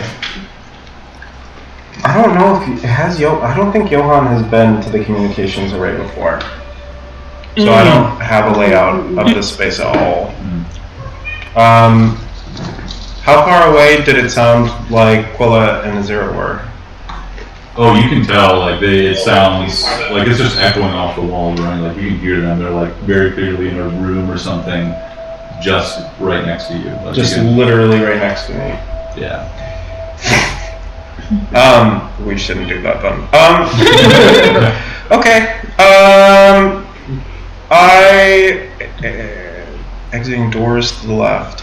I don't know if I don't think Johan has been to the communications array before. So I don't have a layout of this space at all. How far away did it sound like Quilla and Azira were? Oh, you can tell, it sounds like it's just echoing off the walls, right? You can hear them. They're very clearly in a room or something, just right next to you. Just literally right next to me. Yeah. We shouldn't do that then. Okay. Exiting doors to the left.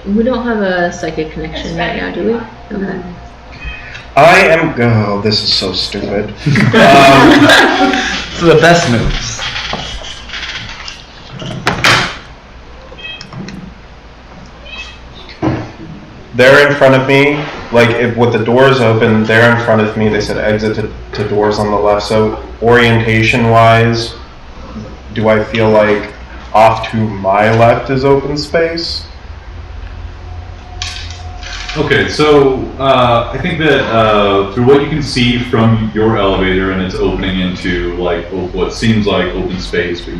We don't have a psychic connection right now, do we? Okay. I am. Oh, this is so stupid. So the best moves. They're in front of me, with the doors open, they're in front of me. They said exit to doors on the left. So orientation-wise, do I feel like off to my left is open space? Okay, so I think that through what you can see from your elevator, and it's opening into what seems like open space, but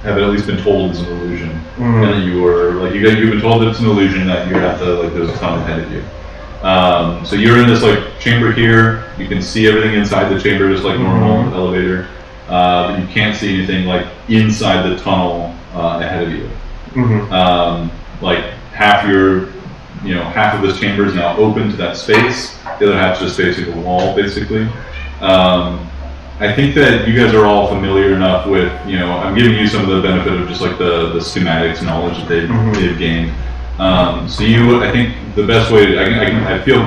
have at least been told it's an illusion, and that you've been told that it's an illusion, that you're at there's a tunnel ahead of you. So you're in this chamber here. You can see everything inside the chamber just like normal elevator, but you can't see anything inside the tunnel ahead of you. Half of this chamber is now open to that space. The other half is just basically a wall, basically. I think that you guys are all familiar enough with, I'm giving you some of the benefit of just the schematics knowledge that they've gained. So you, I think the best way, I feel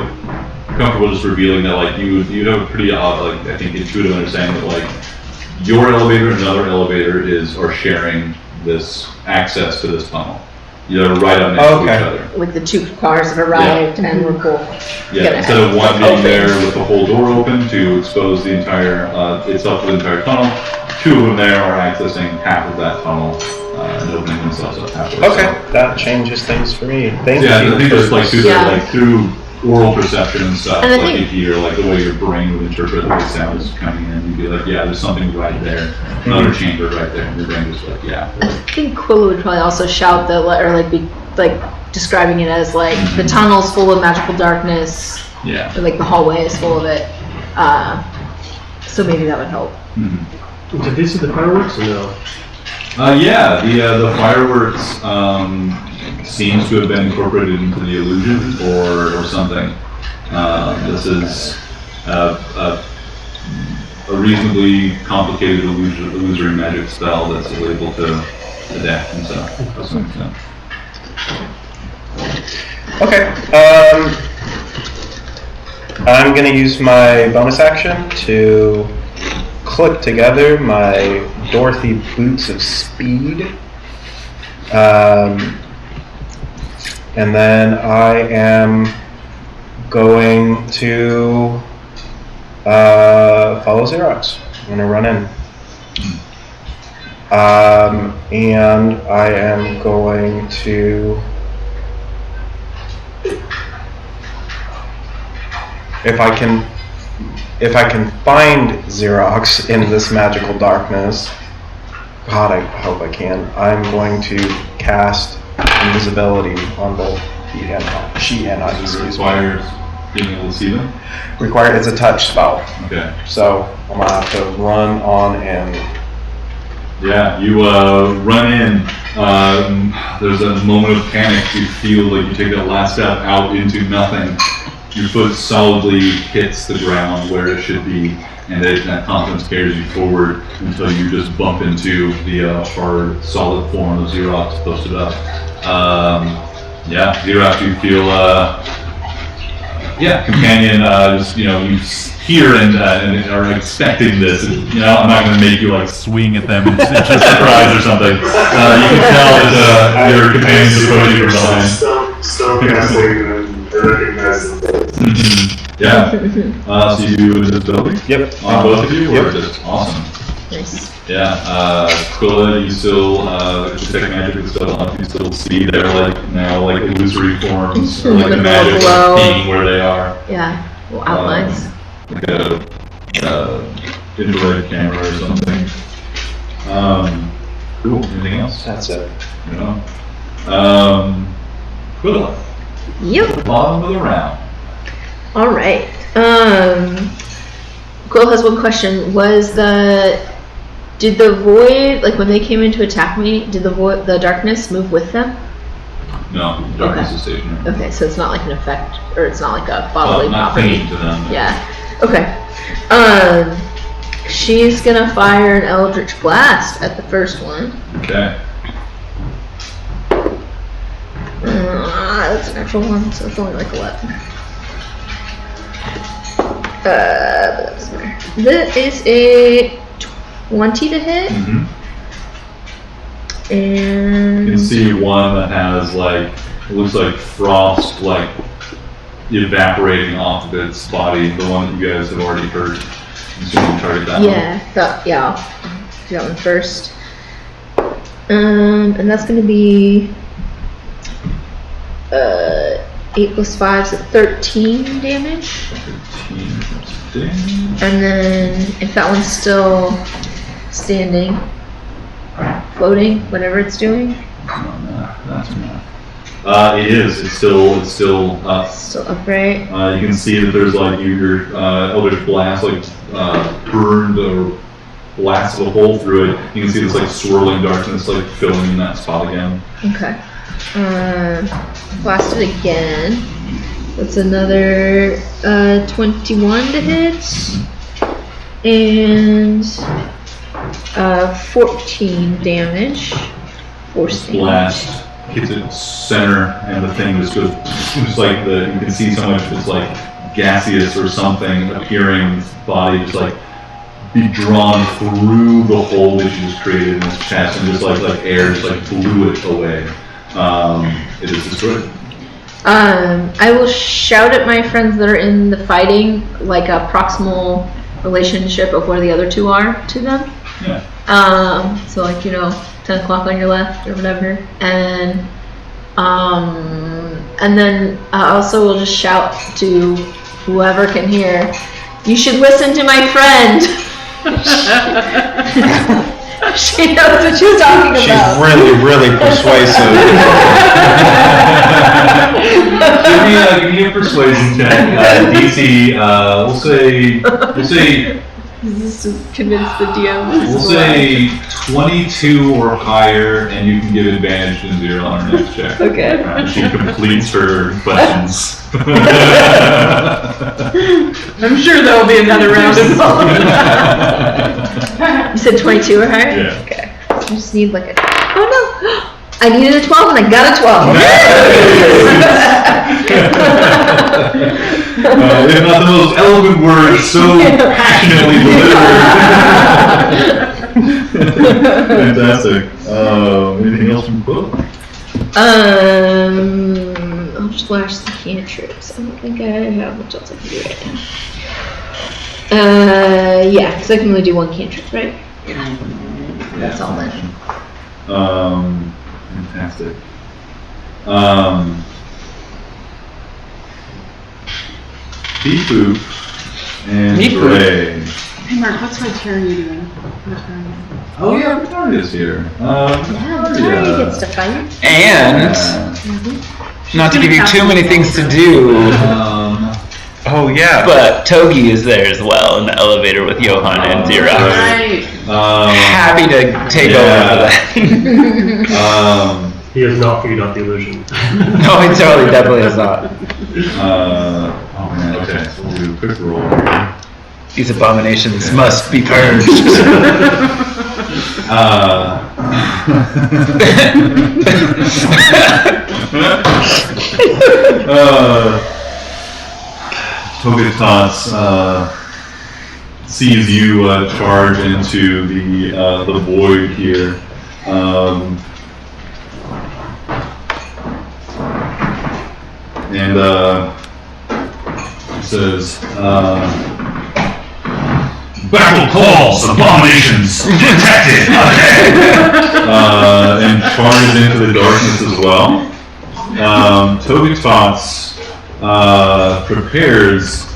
comfortable just revealing that like you have a pretty like I think intuitive understanding that like your elevator and another elevator are sharing this access to this tunnel. They're right up next to each other. Like the two cars have arrived and we're both. Yeah, instead of one being there with the whole door open to expose the entire itself to the entire tunnel, two of them there are accessing half of that tunnel and opening themselves up halfway. Okay, that changes things for me. Thank you. Yeah, I think just like Yeah. through oral perception and stuff, And I like think- you hear like the way your brain would interpret the way sound is coming in, you'd be like, yeah, there's something right there, another chamber right there, and your brain was like, yeah. I think Quilla would probably also shout that, or like be like describing it as like the tunnel's full of magical darkness, Yeah. or like the hallway is full of it. So maybe that would help. Did they see the fireworks or no? Yeah, the fireworks seems to have been incorporated into the illusion or something. This is a reasonably complicated illusory magic spell that's able to adapt himself to some extent. Okay. I'm gonna use my bonus action to click together my Dorothy Boots of Speed. And then I am going to follow Xerox. I'm gonna run in. And I am going to, if I can find Xerox in this magical darkness, God, I hope I can, I'm going to cast invisibility on both she and I. Requires being able to see them? Required, it's a touch spell. Okay. So I'm gonna have to run on in. Yeah, you run in. There's a moment of panic. You feel like you take that last step out into nothing. Your foot solidly hits the ground where it should be, and that confidence carries you forward until you just bump into the hard, solid form of Xerox posted up. Yeah, Xerox, you feel, companion, just, you hear and are expecting this. And, I'm not going to make you like swing at them and it's just surprise or something. You can tell that your companion's approaching from behind. Still casting and recognize them. Yeah. So you do invisibility? Yep. On both of you? Or Yep. just awesome. Nice. Yeah. Quilla, you still, detect magic is still up. You still see their now illusory forms, or like the magic Glow. being where they are. Yeah. Well, outlines. Like a infrared camera or something. Cool. Anything else? That's it. Quilla, Yep. bottom of the round. All right. Quill has one question. Did the void, like when they came in to attack me, did the darkness move with them? No, darkness is stationary. Okay, so it's not like an effect, or it's not like a bodily Not property. clinging to them. Yeah. Okay. She's gonna fire an Eldritch Blast at the first one. Okay. That's an actual one, so it's only like 11. But that doesn't matter. That is a 20 to hit. Mm-hmm. And You can see one that has it looks like frost evaporating off of its body, the one that you guys have already hurt. You can target that one. I'll do that one first. And that's gonna be 8 plus 5, so 13 damage. 13 damage. And then if that one's still standing, floating, whatever it's doing, That's enough. It is. It's still up. still upright. You can see that there's your Eldritch Blast burned or blasted a hole through it. You can see this swirling darkness filling in that spot again. Okay. Blast it again. That's another 21 to hit. And 14 damage. Force damage. Blast hits its center, and the thing just goes. It's like you can see so much of its like gaseous or something appearing in its body, just like be drawn through the hole that you just created in its chest, and just like air just like blew it away. It is destroyed. I will shout at my friends that are in the fighting, like a proximal relationship of where the other two are to them. Yeah. So like, 10 o'clock on your left or whatever. And then I also will just shout to whoever can hear, you should listen to my friend. She knows what she's talking about. She's really, really persuasive. Give me a persuasion check. DC, we'll say. Is this to convince the DM? We'll say 22 or higher, and you can give advantage to 0 on her next check. Okay. She completes her questions. I'm sure there'll be another round involved. You said 22 or higher? Yeah. Okay. So you just need like a. Oh no! I needed a 12 and I got a 12. If not the most eloquent words, so passionately delivered. Fantastic. Anything else from Quill? I'll just flash the cantrips. I don't think I have much else I can do right now. Yeah, because I can only do one cantrip, right? Yeah. That's all then. Fantastic. Beep-boop and Beep-boop. Ray. Hey Mark, what's Victoria doing? Oh yeah, Victoria's here. Victoria gets to fight. And not to give you too many things to do, Oh yeah. but Togi is there as well in the elevator with Johan and Zira. Right. Happy to take over for that. He has not figured out the illusion. No, he totally, definitely is not. Oh man, okay, so we'll do a quick roll. These abominations must be purged. Togetas sees you charge into the void here. And he says, battle calls, abominations detected, and charges into the darkness as well. Togetas prepares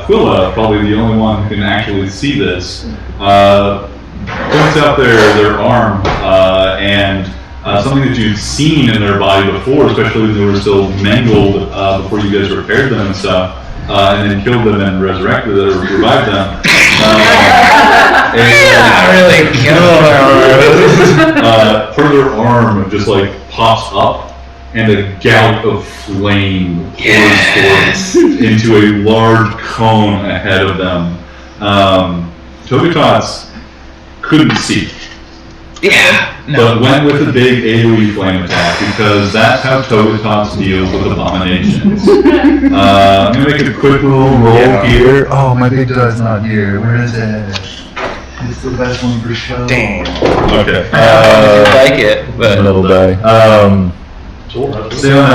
Quilla, probably the only one who can actually see this, points out their arm and something that you've seen in their body before, especially when they were still mangled before you guys repaired them and stuff, and then killed them and resurrected them or revived them. Really killed Part of their arm just like pops up, and a gout of flame pours forth into a large cone ahead of them. Togetas couldn't see, but went with a big AoE flame attack because that's how Togetas deals with abominations. I'm gonna make a quick little roll here. Oh, my big die's not here. Where is it? It's the best one for show. Damn. Okay. I like it, but Little die. Say on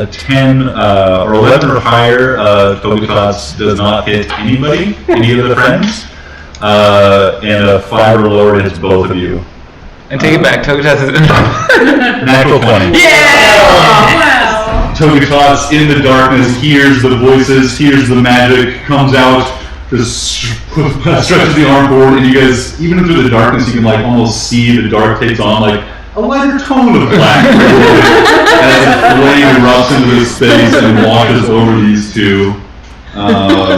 a 10 or 11 or higher, Togetas does not hit anybody, any of the friends, and a 5 or lower hits both of you. I take it back. Togetas is Natural 20. Yeah! Togetas in the darkness hears the voices, hears the magic, comes out, just stretches the arm forward, and you guys, even through the darkness, you can like almost see the dark takes on like a lighter tone of black as the flame erupts into this space and washes over these two.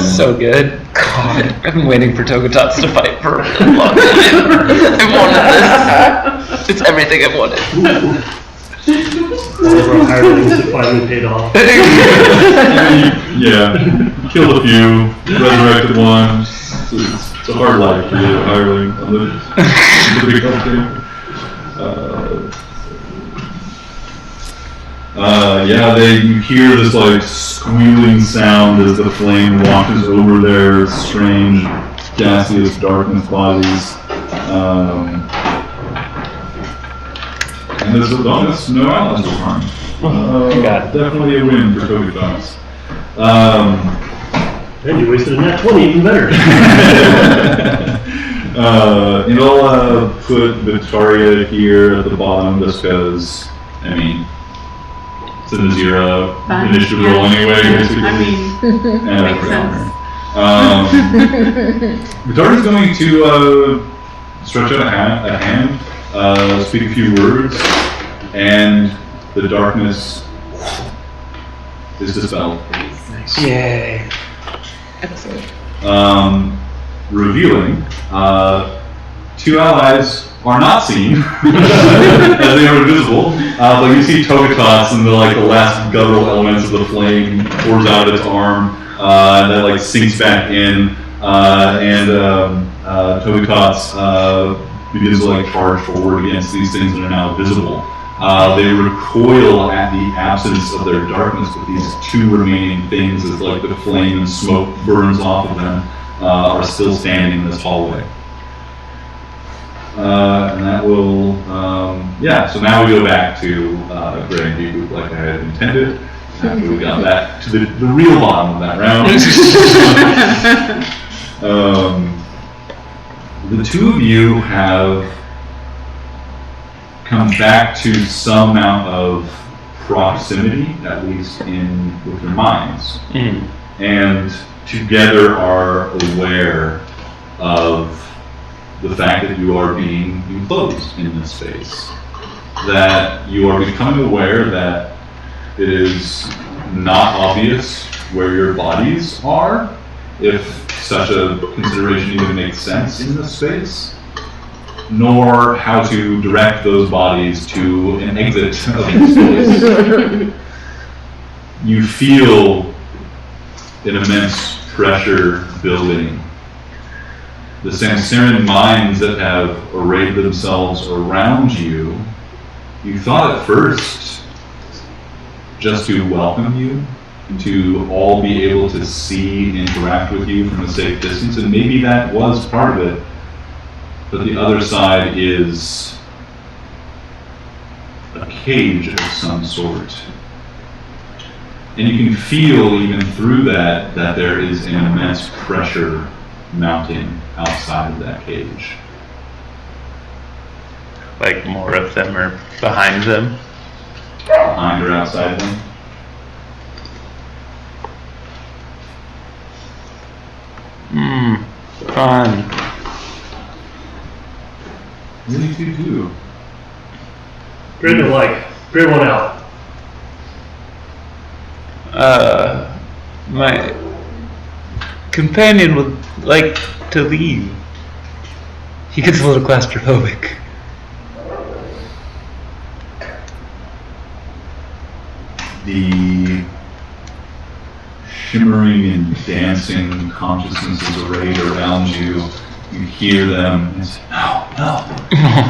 so good. God, I've been waiting for Togetas to fight for a really long time. I wanted this. It's everything I wanted. All of our hirelings have finally paid off. Yeah, killed a few, resurrected one. It's a hard life for you, hireling. On the big company. You hear this like squealing sound as the flame washes over their strange gaseous darkness bodies. And there's a bonus, no allies were harmed. Definitely a win for Toby Fox. And you wasted a nat 20, even better. I'll put Victoria here at the bottom just because, I mean, it's in the 0 initiative roll anyway, basically. I mean, And I makes forgot sense. her. Victoria's going to stretch out a hand, speak a few words, and the darkness is dispelled. Yay. Excellent. Revealing 2 allies are not seen as they are invisible. But you see Togatos and the last guttural elements of the flame pours out of its arm, and then sinks back in, and Togatos begins to charge forward against these things that are now visible. They recoil at the absence of their darkness, but these 2 remaining things, as the flame and smoke burns off of them, are still standing in this hallway. And that will, so now we go back to Gray and Deep like I had intended, after we got back to the real bottom of that round. The 2 of you have come back to some amount of proximity, at least with your minds, and together are aware of the fact that you are being enclosed in this space. That you are becoming aware that it is not obvious where your bodies are, if such a consideration even makes sense in this space, nor how to direct those bodies to an exit of this space. You feel an immense pressure building. The Samsaran minds that have arrayed themselves around you, you thought at first just to welcome you, to all be able to see and interact with you from a safe distance, and maybe that was part of it. But the other side is a cage of some sort. And you can feel even through that there is an immense pressure mounting outside of that cage. More of them are behind them? Behind or outside them? Fun. What did you do? Grade one out. My companion would like to leave. He gets a little claustrophobic. The shimmering and dancing consciousnesses arrayed around you, you hear them and say, no,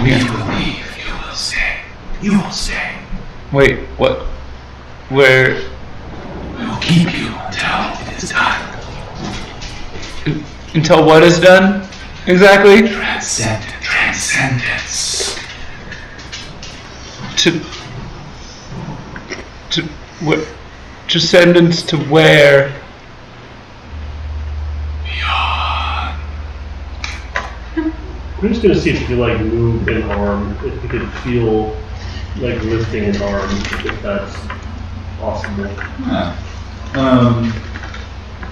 we will leave, you will stay, you will stay. Wait, what? Where? We will keep you until it is done. Until what is done? Exactly? Transcendence. To what? Transcendence to where? Beyond. We're just gonna see if you could move an arm, if you could feel lifting an arm, if that's possible.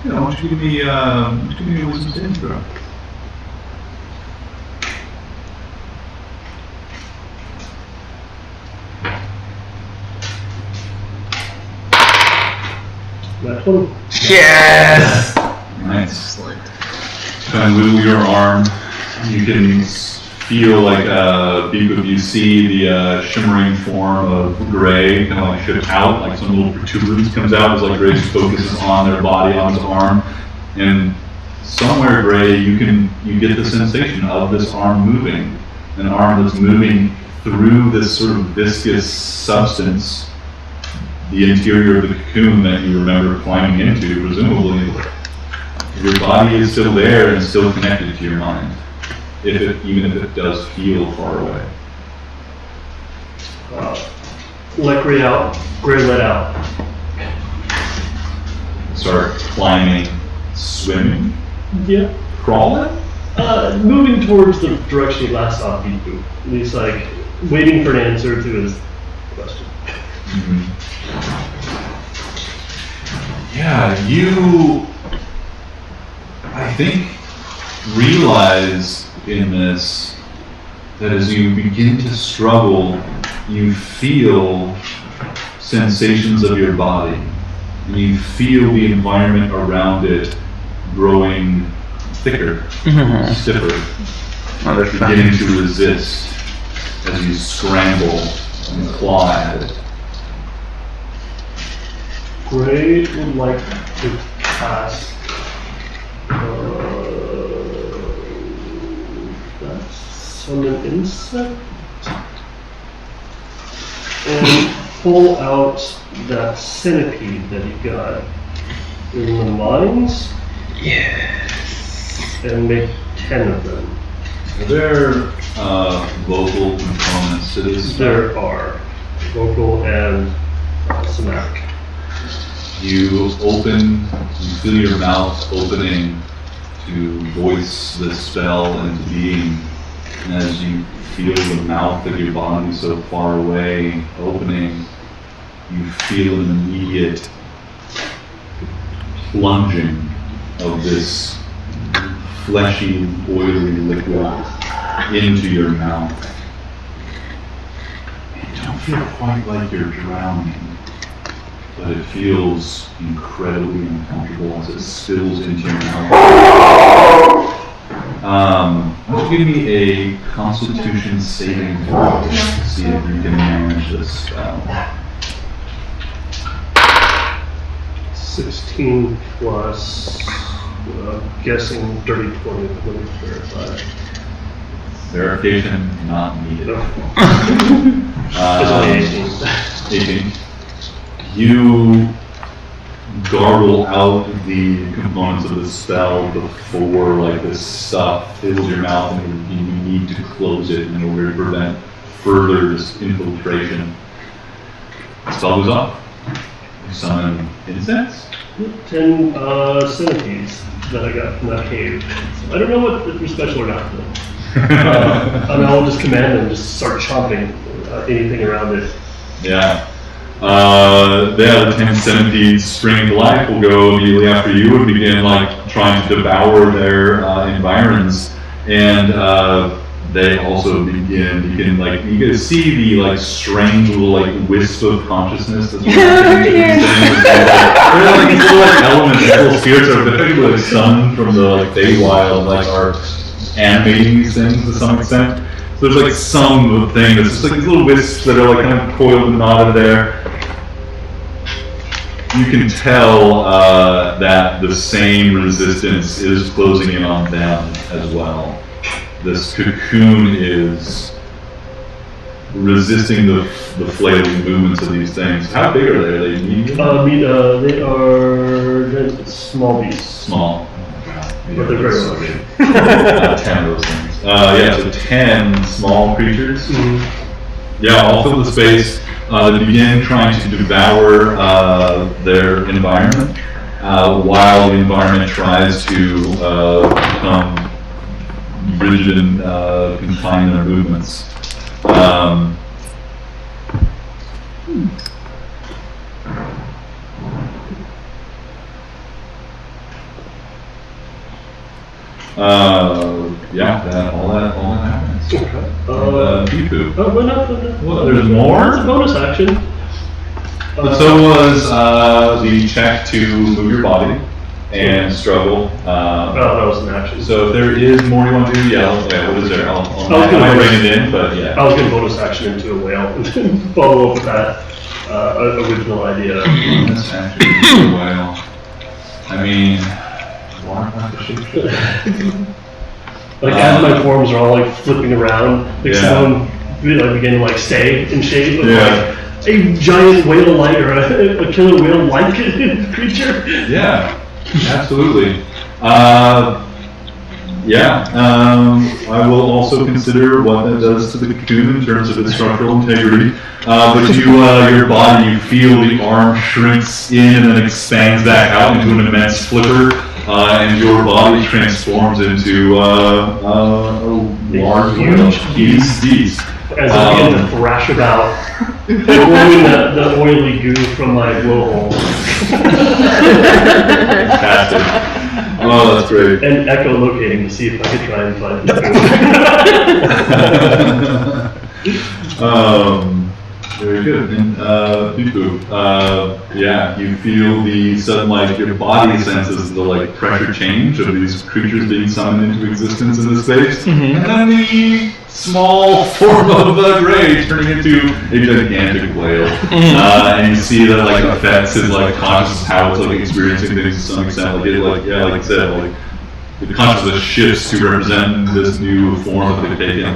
Why don't you give me a wisdom saving throw? That one. Yes! Nice. Kind of wiggle your arm. You can feel you see the shimmering form of Gray kind of shift out, some little protuberance comes out as Gray just focuses on their body, on his arm, and somewhere Gray you get the sensation of this arm moving, an arm that's moving through this sort of viscous substance the interior of the cocoon that you remember climbing into, presumably, your body is still there and still connected to your mind, even if it does feel far away. Let Gray out. Gray let out. Start climbing, swimming, Yeah. crawling. Moving towards the direction he last saw Bipu. And he's like waiting for an answer to his question. Yeah, you, I think, realize in this that as you begin to struggle, you feel sensations of your body, and you feel the environment around it growing thicker, stiffer, beginning to resist as you scramble and claw at it. Gray would like to cast. That's summon insect. And pull out that centipede that he got in the mines. Yes. And make 10 of them. Are there local components to this? There are vocal and somatic. You feel your mouth opening to voice the spell into being, and as you feel the mouth of your body so far away opening, you feel an immediate plunging of this fleshy, oily liquid into your mouth. You don't feel quite like you're drowning, but it feels incredibly uncomfortable as it spills into your mouth. Why don't you give me a Constitution saving throw to see if you can manage this spell. 16 plus, I'm guessing dirty 20, let me verify. Verification not needed. It's only 18. 18. You gargle out the components of the spell before like this stuff fills your mouth, and you need to close it in order to prevent further infiltration. The spell goes off. You summon insects. 10 centipedes that I got from that cave. So I don't know if they're special or not. I mean, I'll just command them, just start chomping anything around it. Yeah. The 10 centipedes spring to life will go immediately after you and begin like trying to devour their environs, and they also begin. You can see the like strange little like wisp of consciousness that's they're like these little like elements, little spirits are effectively like sun from the like Feywild, like are animating these things to some extent. So there's like some thing that's just like these little wisps that are like kind of coiled and knotted there. You can tell that the same resistance is closing in on them as well. This cocoon is resisting the flailing movements of these things. How big are they? Are they medium? They are small beasts. Small. But they're very large. 10 of those things. So 10 small creatures. Mm-hmm. Yeah, all fill the space. They begin trying to devour their environment, while the environment tries to become rigid and confine their movements. All that happens. Bipu. Well, there's more? It's a bonus action. But so was the check to move your body and struggle. That was an action. So if there is more you want to do, what is there? I'll bring it in, but yeah. I was going to bonus action into a whale and then follow up with that original idea. Bonus action into a whale. I mean, like as my forms are all like flipping around, like some of them begin to like stay in shape. Like, a giant whale-like or a killer whale-like creature? Yeah, absolutely. I will also consider what that does to the cocoon in terms of its structural integrity. But your body, you feel the arm shrinks in and then expands back out into an immense flipper, and your body transforms into a large huge beast. As I begin to thrash about, removing the oily goo from my blowhole. Fantastic. Oh, that's great. And echolocating to see if I could try and find the Very good. And Bipu, you feel the sudden, your body senses the pressure change of these creatures being summoned into existence in this space, and then the small form of Gray turning into a gigantic whale, and you see that affects his consciousness, how it's experiencing things to some extent. Like I said, the consciousness shifts to represent this new form that they've taken.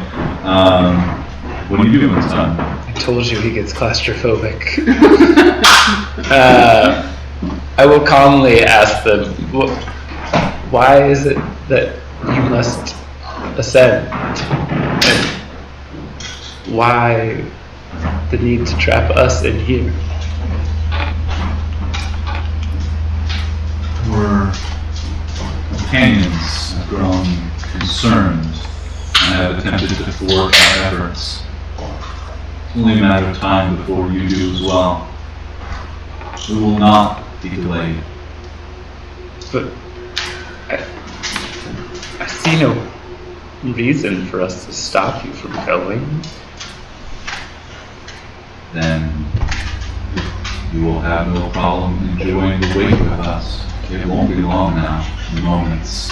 What do you do when it's done? I told you he gets claustrophobic. I will calmly ask them, why is it that you must ascend? And why the need to trap us in here? Your companions have grown concerned and have attempted to thwart our efforts. It's only a matter of time before you do as well. We will not be delayed. But I see no reason for us to stop you from going. Then you will have no problem enjoying the wait with us. It won't be long now, moments.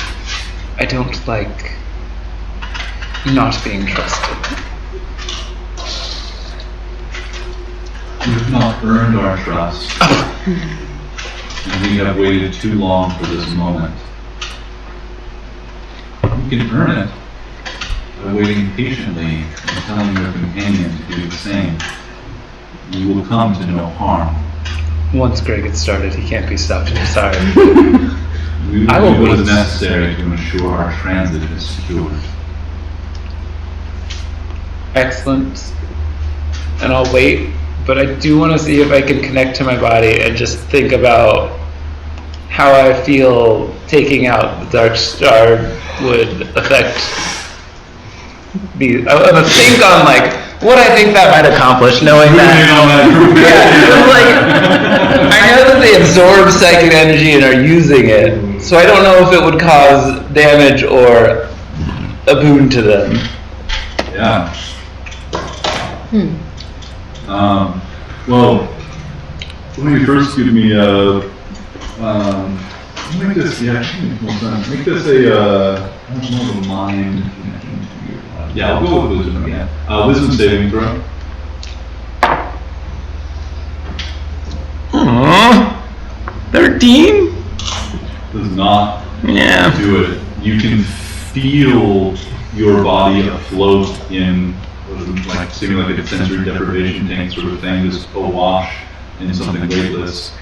I don't like not being trusted. You have not earned our trust, and we have waited too long for this moment. You can earn it by waiting patiently and telling your companion to do the same. You will come to no harm. Once Greg gets started, he can't be stopped. I'm sorry. We I will will do what wait. is necessary to ensure our transit is secured. Excellent. And I'll wait, but I do want to see if I can connect to my body and just think about how I feel taking out the Dark Star would affect me. I want to think on what I think that might accomplish, knowing that. I know that they absorb psychic energy and are using it, so I don't know if it would cause damage or a boon to them. Yeah. Well, let me first give me make this, make this more of a mind connection. Yeah, I'll go with wisdom again. Wisdom saving throw. 13? Does not Yeah. do it. You can feel your body afloat in seeming like a sensory deprivation tank sort of thing, just awash in something weightless.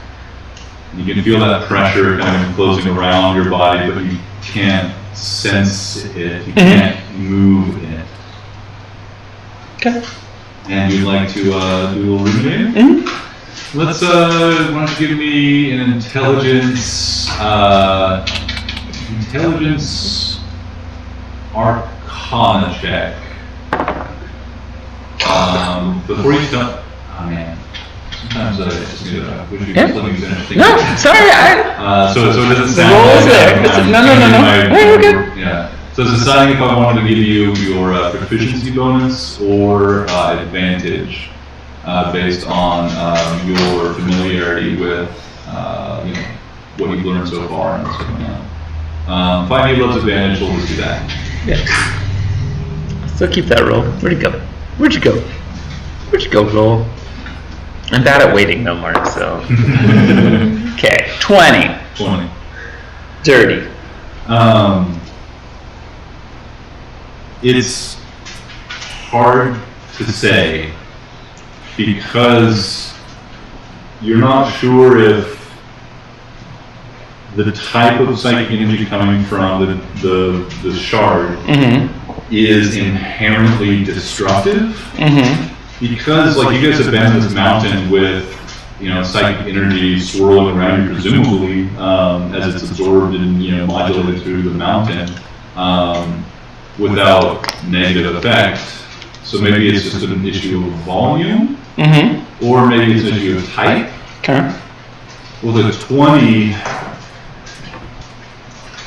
You can feel that pressure kind of closing around your body, but you can't sense it. You can't move it. Okay. And you'd like to do a little ruminating? Let's, why don't you give me an intelligence arcana check. Before you start, oh man, sometimes I just do that. Would you just let me finish thinking? No, sorry, so it doesn't the sound roll is like there. No. Hey, we're good. Yeah. So it's deciding if I wanted to give you your proficiency bonus or advantage based on your familiarity with what you've learned so far and what's going on. Finding loves advantage, we'll just do that. Yeah. Still keep that roll. Where'd it go? Where'd you go, roll? I'm bad at waiting though, Mark, so. Okay, 20. 20. Dirty. It's hard to say because you're not sure if the type of psychic energy coming from the shard is inherently destructive. Because like you guys have been in this mountain with psychic energy swirling around you, presumably as it's absorbed and modulated through the mountain without negative effect. So maybe it's just an issue of volume, or maybe it's an issue of type. Okay. Well, the 20,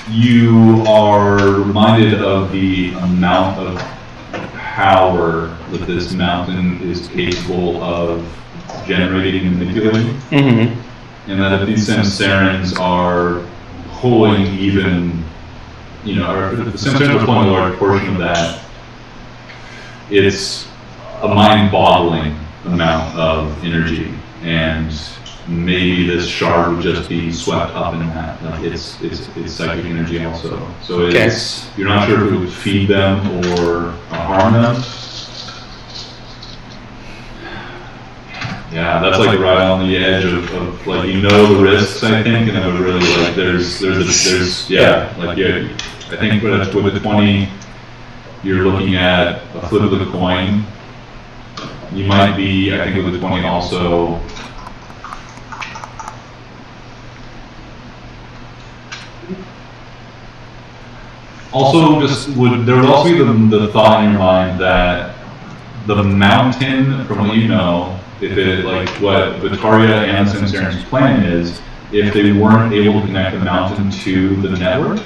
you are reminded of the amount of power that this mountain is capable of generating and manipulating. And that if these Samsarans are pulling even, or if the Samsarans are pulling a large portion of that, it's a mind-boggling amount of energy, and maybe this shard would just be swept up in that. Like it's psychic energy also. So it's you're not sure if it would feed them or harm them. Yeah, that's like right on the edge of like the risks, I think, and it would really like there's I think with the 20 you're looking at a flip of the coin. You might be, I think with the 20 also there would also be the thought in your mind that the mountain, from what you know, if it, like what Vitaria and the Samsaran's plan is, if they weren't able to connect the mountain to the network,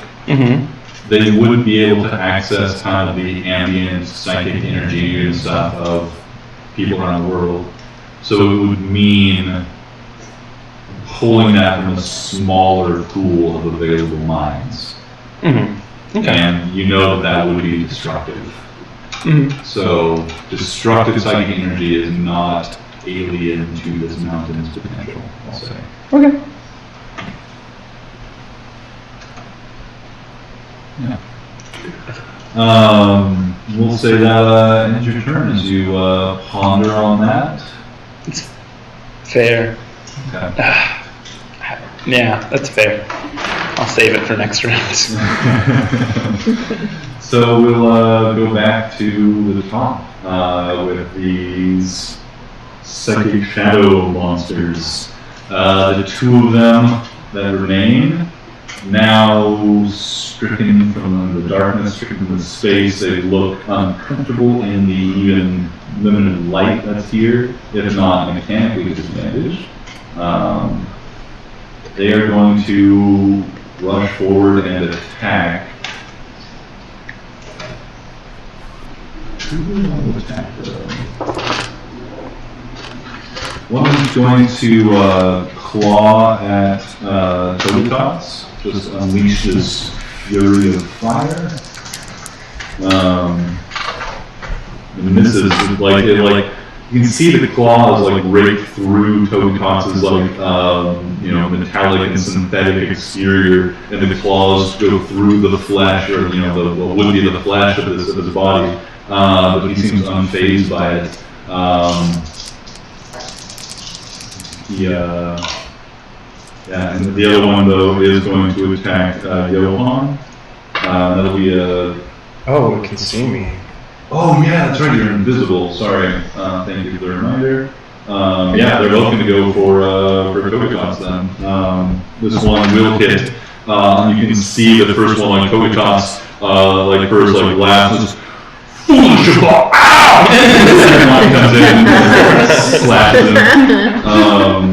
they wouldn't be able to access kind of the ambient psychic energy and stuff of people around the world. So it would mean pulling that from a smaller pool of available minds. And that would be destructive. So destructive psychic energy is not alien to this mountain's potential, I'll say. Okay. Yeah. We'll say that ends your turn as you ponder on that. Fair. Okay. Yeah, that's fair. I'll save it for next round. So we'll go back to the top with these psychic shadow monsters. The two of them that remain, now stricken from the darkness, stricken from the space, they look uncomfortable in the even limited light that's here, if not mechanically disadvantaged. They are going to rush forward and attack. One is going to claw at Tobitas, just unleash this fury of fire. It misses, you can see the claws rake through Tobitas' metallic and synthetic exterior, and the claws go through the flesh, or what would be the flesh of his body. But he seems unfazed by it. And the other one though is going to attack Johan. That'll be a. Oh, it can see me. Oh yeah, that's right. You're invisible. Sorry. Thank you for the reminder. They're both going to go for Tobitas then. This one will hit. You can see the first one, Tobitas, first laughs. Foolish of all! Ow! Comes in, slashes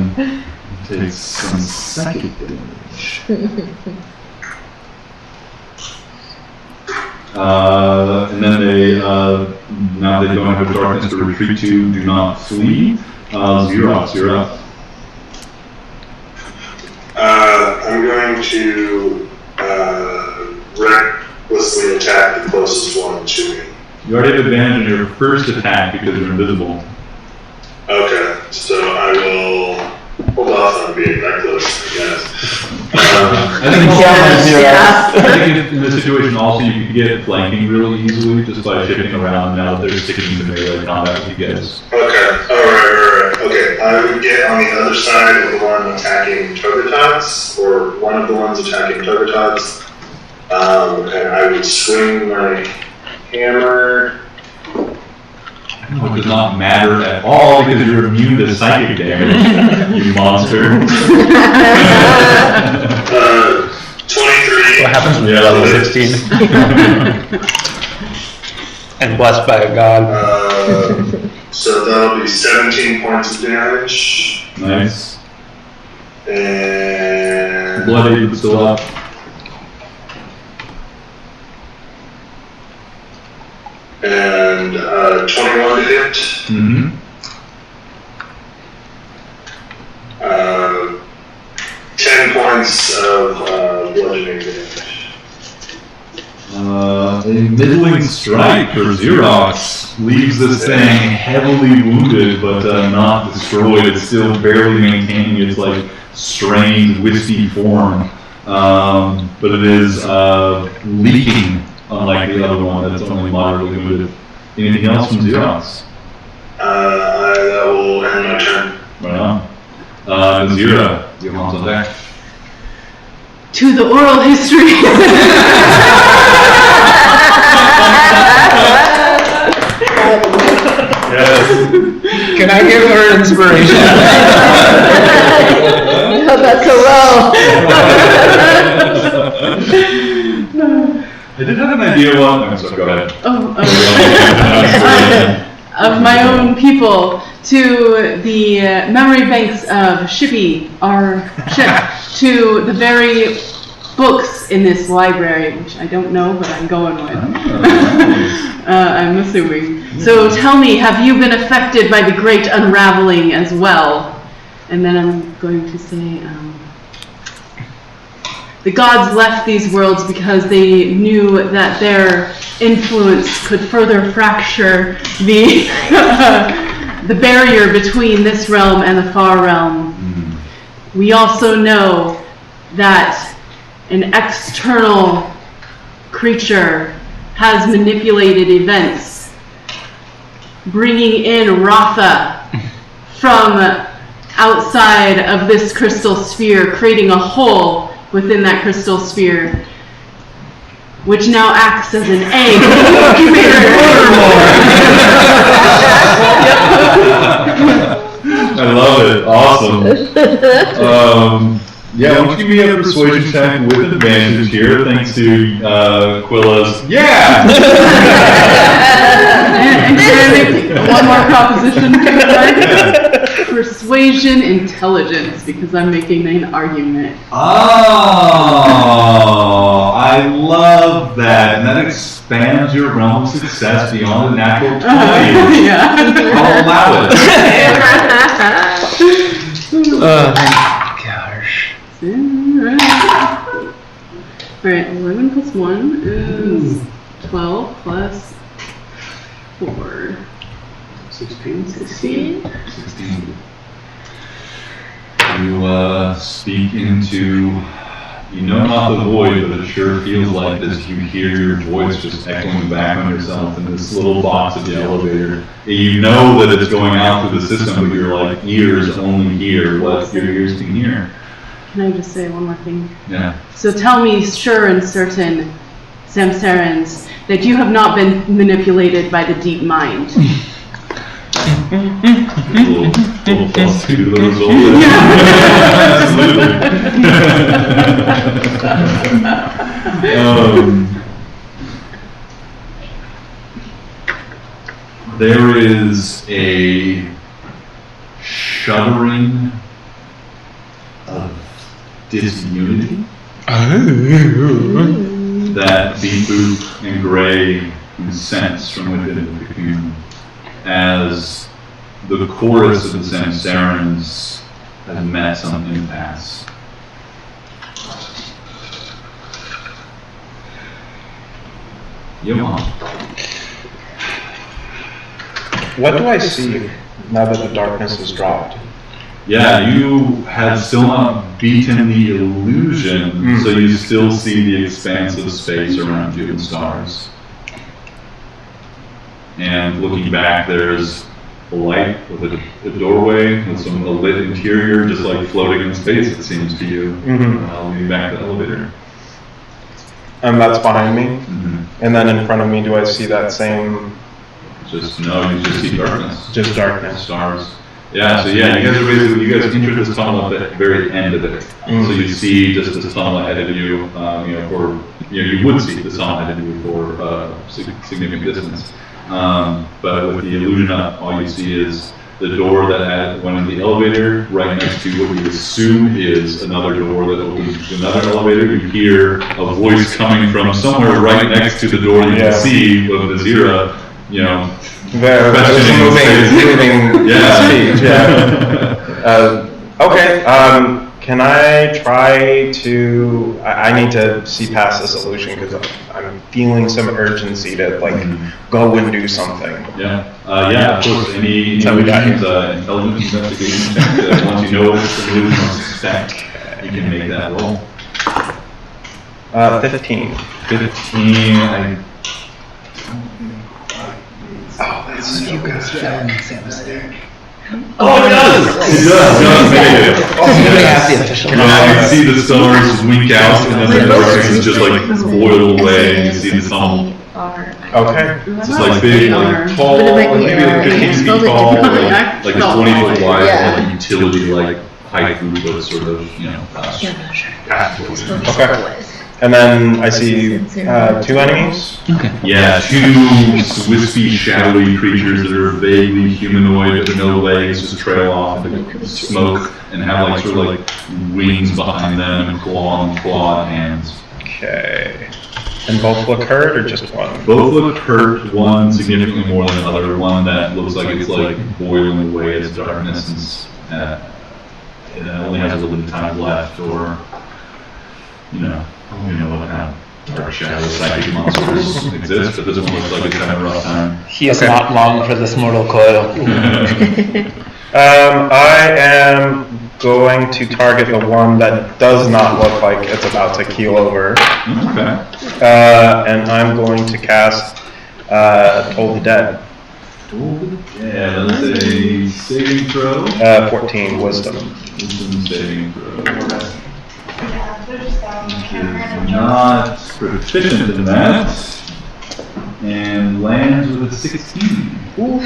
him. Takes some psychic damage. And then they, now they don't have darkness to retreat to, do not flee. Xerox, you're up. I'm going to recklessly attack the closest one to me. You already have advantage on your first attack because you're invisible. Okay, so I will hold off on being reckless, I guess. I think Yeah. I think in this situation also you could get flanking really easily just by shifting around now that they're sticking to melee combat with you guys. Okay, alright. Okay, I would get on the other side of the one attacking Togotats, or one of the ones attacking Togotats. And I would swing my hammer. It does not matter at all because you're immune to psychic damage, you monster. 23. What happens when you're level 16? And blessed by a god. So that'll be 17 points of damage. Nice. And Bloody, but still up. And 21 to hit. Mm-hmm. 10 points of bludgeoning damage. A middling strike for Xerox leaves this thing heavily wounded, but not destroyed. It's still barely maintaining its like strained, wispy form, but it is leaking, unlike the other one that's only moderately wounded. Anything else from Xerox? That will end my turn. Right on. Zero, you have on deck. To the oral history. Yes. Can I give her inspiration? No, that's so well. I did have an idea one. I'm sorry, go ahead. Of my own people to the memory banks of Shippy, our ship, to the very books in this library, which I don't know, but I'm going with. I'm assuming. So tell me, have you been affected by the great unraveling as well? And then I'm going to say, the gods left these worlds because they knew that their influence could further fracture the the barrier between this realm and the far realm. We also know that an external creature has manipulated events, bringing in Ratha from outside of this crystal sphere, creating a hole within that crystal sphere, which now acts as an egg. I love it. Awesome. Yeah, why don't you give me a persuasion check with advantage here, thanks to Quilla's. Yeah! And can I make one more proposition? Persuasion intelligence, because I'm making an argument. Oh, I love that. And that expands your realm of success beyond the natural 20. Yeah. I'll allow it. Gosh. Alright, 11 plus 1 is 12 plus 4. 16. 16. You speak into, you know not the void, but it sure feels like this. You hear your voice just echoing back on yourself in this little box of the elevator. You know that it's going out through the system, but your like ears only hear what your ears can hear. Can I just say one more thing? Yeah. So tell me, sure and certain, Samsarans, that you have not been manipulated by the deep mind. Little plus 2 to the result. There is a shuddering of disunity that Beep Boop and Gray can sense from within the cocoon as the chorus of the Samsarans has met some impasse. Johan. What do I see now that the darkness has dropped? Yeah, you have still not beaten the illusion, so you still see the expanse of space around you and stars. And looking back, there's a light with a doorway with a lit interior, just like floating in space, it seems to you. Leading back to the elevator. And that's behind me? Mm-hmm. And then in front of me, do I see that same... Just, no, you just see darkness. Just darkness. Stars. Yeah, so yeah, you guys are basically, you guys enter this tunnel at the very end of it. So you see just the tunnel ahead of you, you would see the tunnel ahead of you for significant distance. But with the illusion up, all you see is the door that went into the elevator, right next to what you assume is another door that opens to another elevator. You hear a voice coming from somewhere right next to the door you can see of the Zira, moving speed. Okay. Can I try to? I need to see past this illusion because I'm feeling some urgency to go and do something. Of course. Any illusions, intelligence investigation check. Once you know it's an illusion or suspect, you can make that roll. 15. 15. You guys there. Oh, it does! It does make it. You see the stars wink out, and then the darkness just boil away, and you see the tunnel. Okay. It's big, tall, maybe 15 feet tall, like a 20-foot wide, utility, high throughput sort of, Okay. And then I see 2 enemies. Okay. Yeah, 2 wispy, shadowy creatures that are vaguely humanoid, but no legs, just trail off into smoke and have wings behind them and clawed hands. Okay. And both look hurt or just one? Both look hurt, one significantly more than the other, one that looks like it's boiling away as darkness and it only has a little time left, or what kind of dark shadow psychic monsters exist, but this one looks like it's having a rough time. He is not long for this mortal coil. I am going to target the one that does not look like it's about to keel over. Okay. And I'm going to cast Toll the Dead. Yeah, that's a saving throw. 14 Wisdom. Wisdom saving throw. Is not proficient in that, and lands with a 16. Oof.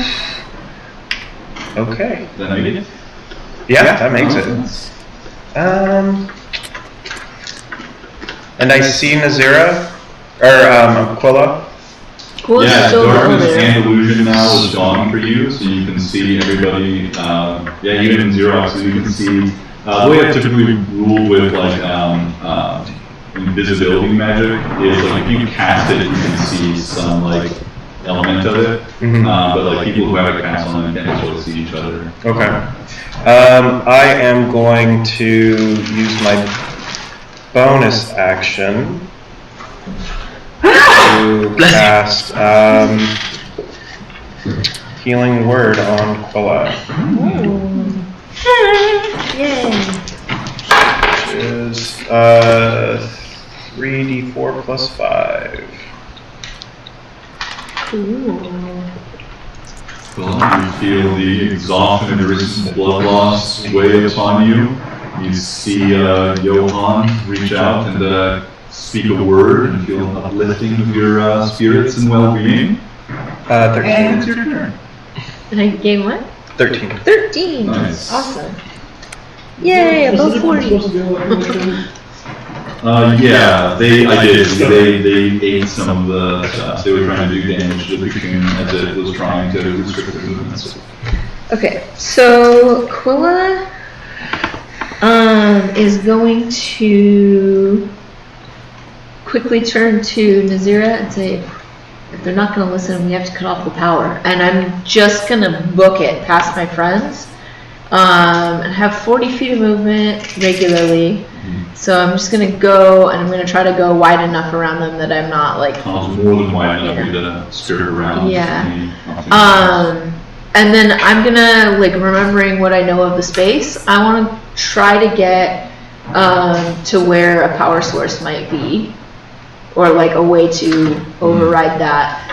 Okay. Does that make it? Yeah, that makes it. And I see Nazira, or Quilla. Yeah, darkness and illusion now is gone for you, so you can see everybody. Even Xerox, so you can see. The way I typically rule with invisibility magic is if you cast it, you can see some element of it. But people who have it cast on it can't sort of see each other. Okay. I am going to use my bonus action to cast Healing Word on Quilla. Yay! Which is 3d4 plus 5. Cool. You feel the exhaustion and recent blood loss weigh upon you. You see Johan reach out and speak a word and feel an uplifting of your spirits and well-being. 13. And it's your turn. And I gain what? 13. 13! Nice. Awesome. Yay, above 40. They ate some of the stuff. They were trying to do damage to the cocoon as it was trying to restrict their movements. Okay, so Quilla is going to quickly turn to Nazira and say, if they're not going to listen, we have to cut off the power. And I'm just going to book it past my friends and have 40 feet of movement regularly. So I'm just going to go, and I'm going to try to go wide enough around them that I'm not More than wide enough for you to skirt around. Yeah. and then I'm gonna, like, remembering what I know of the space, I want to try to get to where a power source might be, or like a way to override that.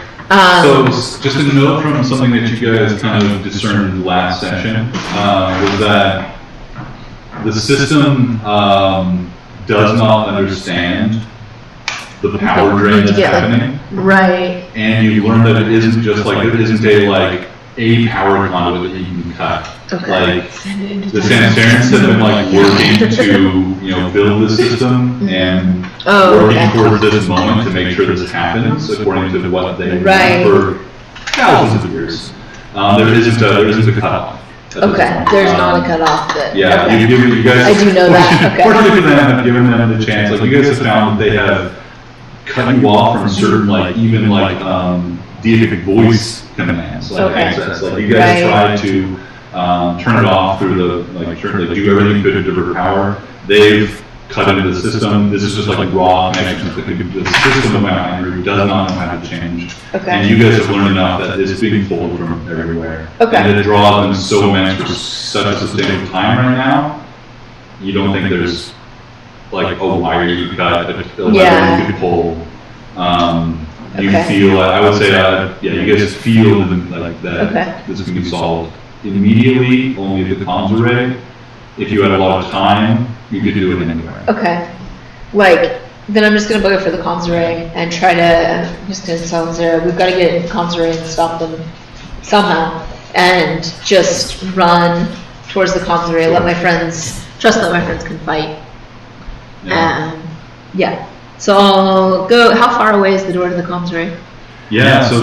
So just a note from something that you guys kind of discerned last session was that the system does not understand the power drain that's happening. Right. And you learn that it isn't just like, it isn't a power conduit that you can cut. Okay. Like, the Sanitarians have been like working to, build the system and working towards this moment to make sure this happens according to what they want for thousands of years. There isn't a cutoff. Okay, there's not a cutoff that. Yeah, okay. you guys. I do know that. Okay. Fortunately for them, have given them the chance. Like, you guys have found that they have cut you off from certain, deific voice commands, access. Like, you guys tried to turn it off through do everything you could to divert power. They've cut into the system. This is just like raw connections. The system of Mount Andrew does not know how to change. Okay. And you guys have learned enough that it's being pulled from everywhere. Okay. And it draws them so much for such a sustainable time right now. You don't think there's like a wire you cut, a lever you could pull. You feel, I would say, you guys feel that this can be solved immediately, only the comms array. If you had a lot of time, you could do it anywhere. Okay. Like, then I'm just going to book it for the comms array and try to, I'm just going to tell them, we've got to get in the comms array and stop them somehow. And just run towards the comms array, trust that my friends can fight. So I'll go, how far away is the door to the comms array? Yeah, so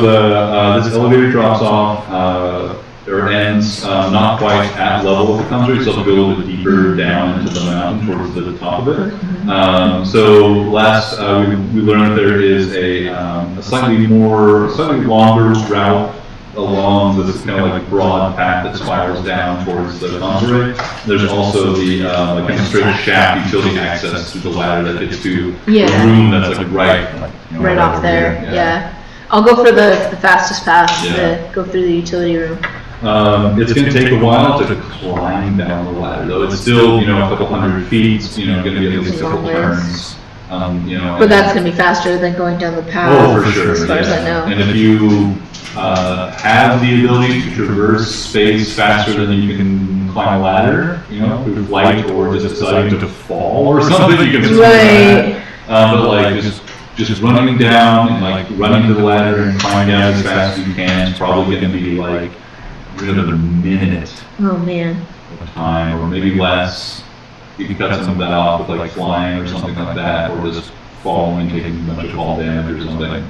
this elevator drops off, or ends not quite at level of the comms array, so it'll go a little bit deeper down into the mountain towards the top of it. So last, we learned that there is a slightly longer route along this kind of like broad path that spirals down towards the comms array. There's also the kind of straight shaft utility access to the ladder that gets to the room that's like right off there. Yeah. I'll go for the fastest path to go through the utility room. It's going to take a while to climb down the ladder, though. It's still, a couple hundred feet. It's, going to be at least a couple turns. But that's going to be faster than going down the path. Oh, for sure. As far as I know. And if you have the ability to traverse space faster than you can climb a ladder, through flight or just deciding to fall or something, you can swing that. But just running down and running to the ladder and climbing down as fast as you can is probably going to be another minute. Oh man. Of time, or maybe less. You can cut some of that off with flying or something like that, or just falling, taking a bunch of fall damage or something.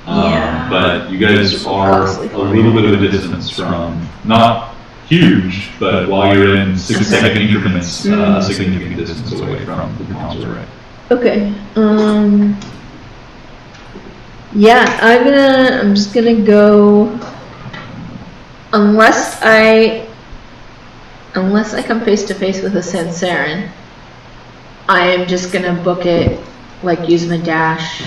But you guys are a little bit of a distance from, not huge, but while you're in 6-second increments, a significant distance away from the comms array. Okay. I'm just gonna go, unless I come face to face with a Sansarin, I am just gonna book it, use my dash,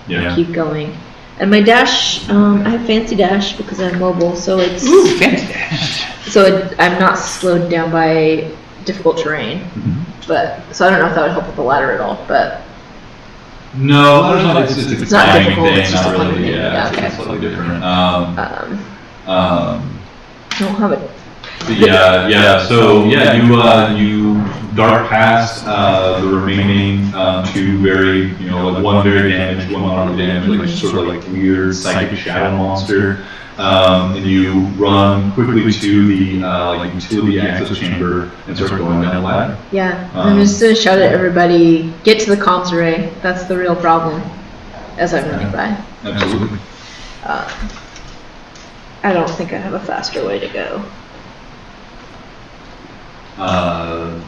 keep going. And my dash, I have fancy dash because I'm mobile, so it's... Ooh, fancy dash! So I'm not slowed down by difficult terrain, so I don't know if that would help with the ladder at all, but... No, it's not climbing difficult, thing, it's just not a climbing really, thing, okay. it's slightly different. I don't have it. You dart past the remaining two very, one very damaged, one moderately damaged, sort of weird psychic shadow monster. And you run quickly to the utility access chamber and start going down the ladder. Yeah, I'm just gonna shout at everybody, get to the comms array. That's the real problem, as I'm running by. Absolutely. I don't think I have a faster way to go.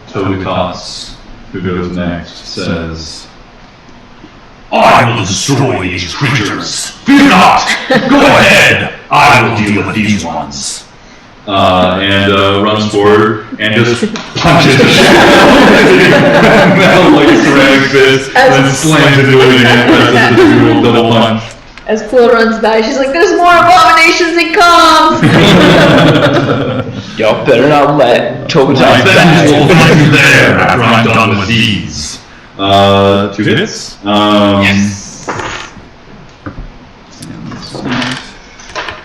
Tobikas, who goes next, says, I will destroy these creatures. Fear not! Go ahead! I will deal with these ones. And runs forward and just punches the shit metal ceramic fist, and then slams into it again, presses the double punch. As Quill runs by, she's like, "There's more abominations in comms!" Y'all better not let Tobitas My vengeance will die. find you there after I'm done with these. 2 hits. Yes.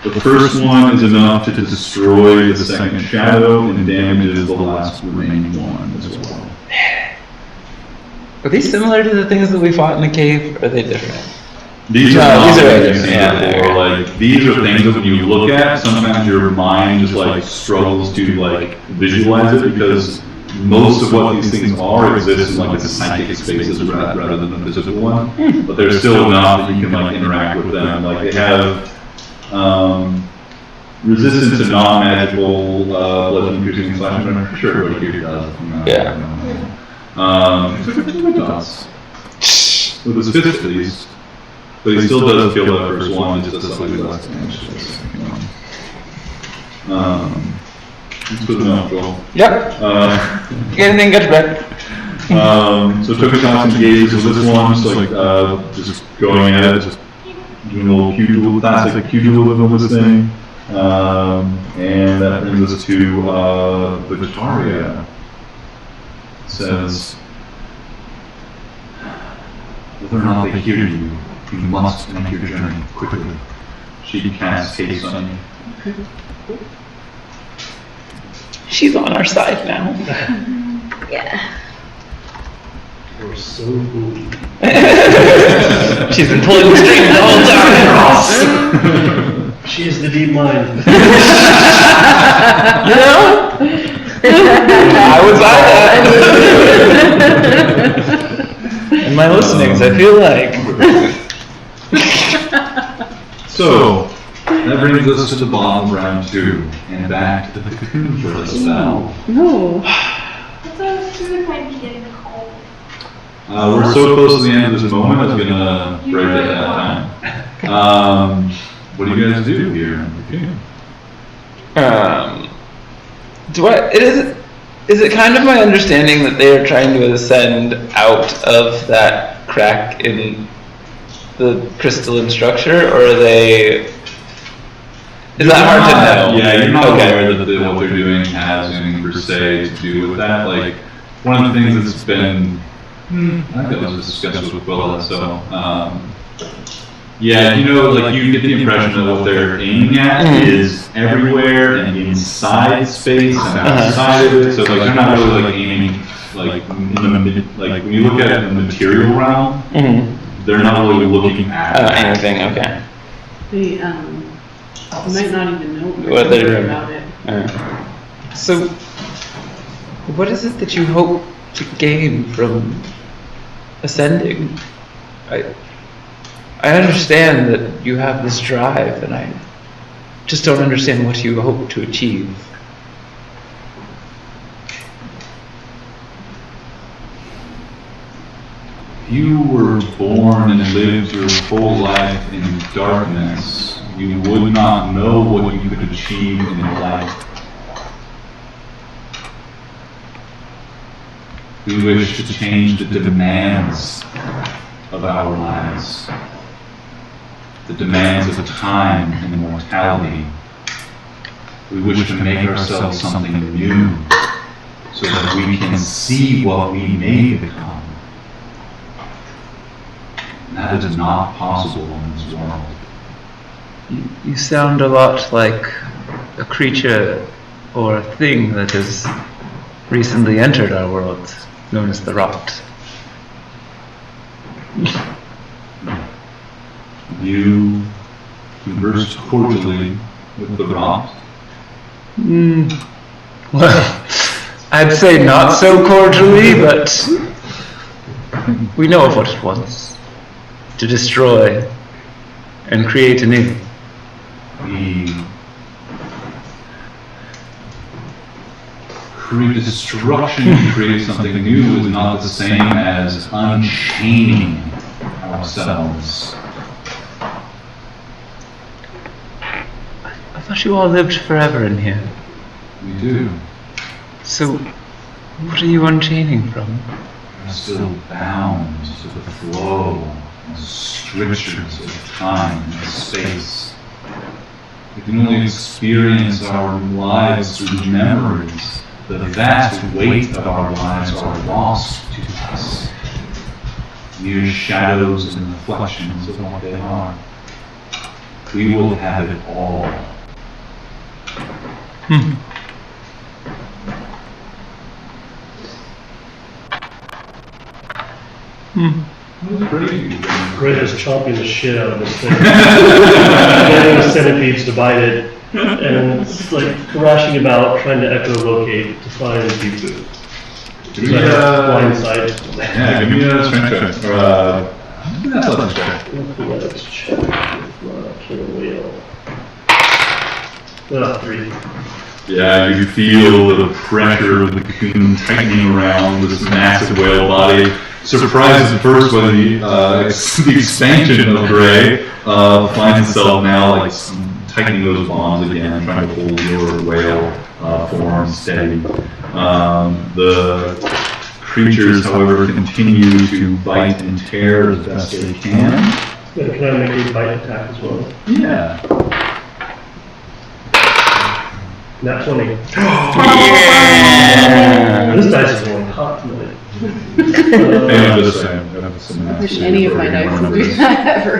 The first one is enough to destroy the second shadow and damages the last remaining one as well. Are these similar to the things that we fought in the cave, or are they different? These No, are these not are things you've seen yeah, before. Like, these are things that when you look at, sometimes your mind just like struggles to like visualize it because most of what these things are exists in like the psychic spaces rather than the physical one. But there's still enough that you can like interact with them. Like they have resistance to non-magical bludgeoning, piercing, slashing. I'm sure everybody here does. It does. With his fist at least. But he still does kill that first one, it just does slightly less damage to the second one. That's good enough, Joel. Yep. Get anything, get back. So Tokutas engages with this one, just like just going at it, just doing a little pugil, classic pugilism with this thing. And that brings us to Victoria. It says, whether or not they hear you, you must make your journey quickly. She casts haste on you. She's on our side now. Yeah. We're so cool. She's been pulling the string the whole time. She is the deep mind. You know? I would buy that. In my listenings, I feel like. So, that brings us to the bottom of round 2, and back to the cocoon for the spell. No. We're so close to the end of this moment, I was gonna break it at that time. What do you guys do here? Is it kind of my understanding that they are trying to ascend out of that crack in the crystalline structure, or are they? Is that hard to know? Yeah, you're not Okay. aware that what they're doing has anything per se to do with that. Like, one of the things that's been, I think that was discussed with Willa, so, yeah, you know, like, you get the impression that what they're aiming at is everywhere and inside space and outside of it, so, like, they're not really, like, aiming, like, in the, like, when you look at it in the material realm, they're not really looking at Anything, okay. They might not even know What they're doing. about it. So, what is it that you hope to gain from ascending? I understand that you have this drive, and I just don't understand what you hope to achieve. If you were born and lived your whole life in darkness, you would not know what you could achieve in life. We wish to change the demands of our lives, the demands of time and mortality. We wish to make ourselves something new, so that we can see what we may become. That is not possible in this world. You sound a lot like a creature or a thing that has recently entered our world, known as the Rot. You conversed cordially with the Rot. Well, I'd say not so cordially, but we know of what it wants. To destroy and create anew. Destruction to create something new is not the same as unchaining ourselves. I thought you all lived forever in here. We do. So, what are you unchaining from? We're still bound to the flow strictures of time and space. We can only experience our lives through memories. The vast weight of our lives are lost to us. Mere shadows and reflections of what they are. We will have it all. Gray is chomping the shit out of this thing. Getting the centipedes divided, and it's like thrashing about, trying to echolocate to find Bifu. Give me a blind side. Yeah, give me a strength check. Or an athletics check. Athletics check. Killer wheel. 3. Yeah, you feel the pressure of the cocoon tightening around this massive whale body. Surprised at first by the expansion of Gray, finds itself now like tightening those bonds again, trying to hold your whale form steady. The creatures, however, continue to bite and tear as best they can. Can I make a bite attack as well? Yeah. Nat 20. This dice is going hot tonight. I'm just saying. I wish any of my dice would do that ever.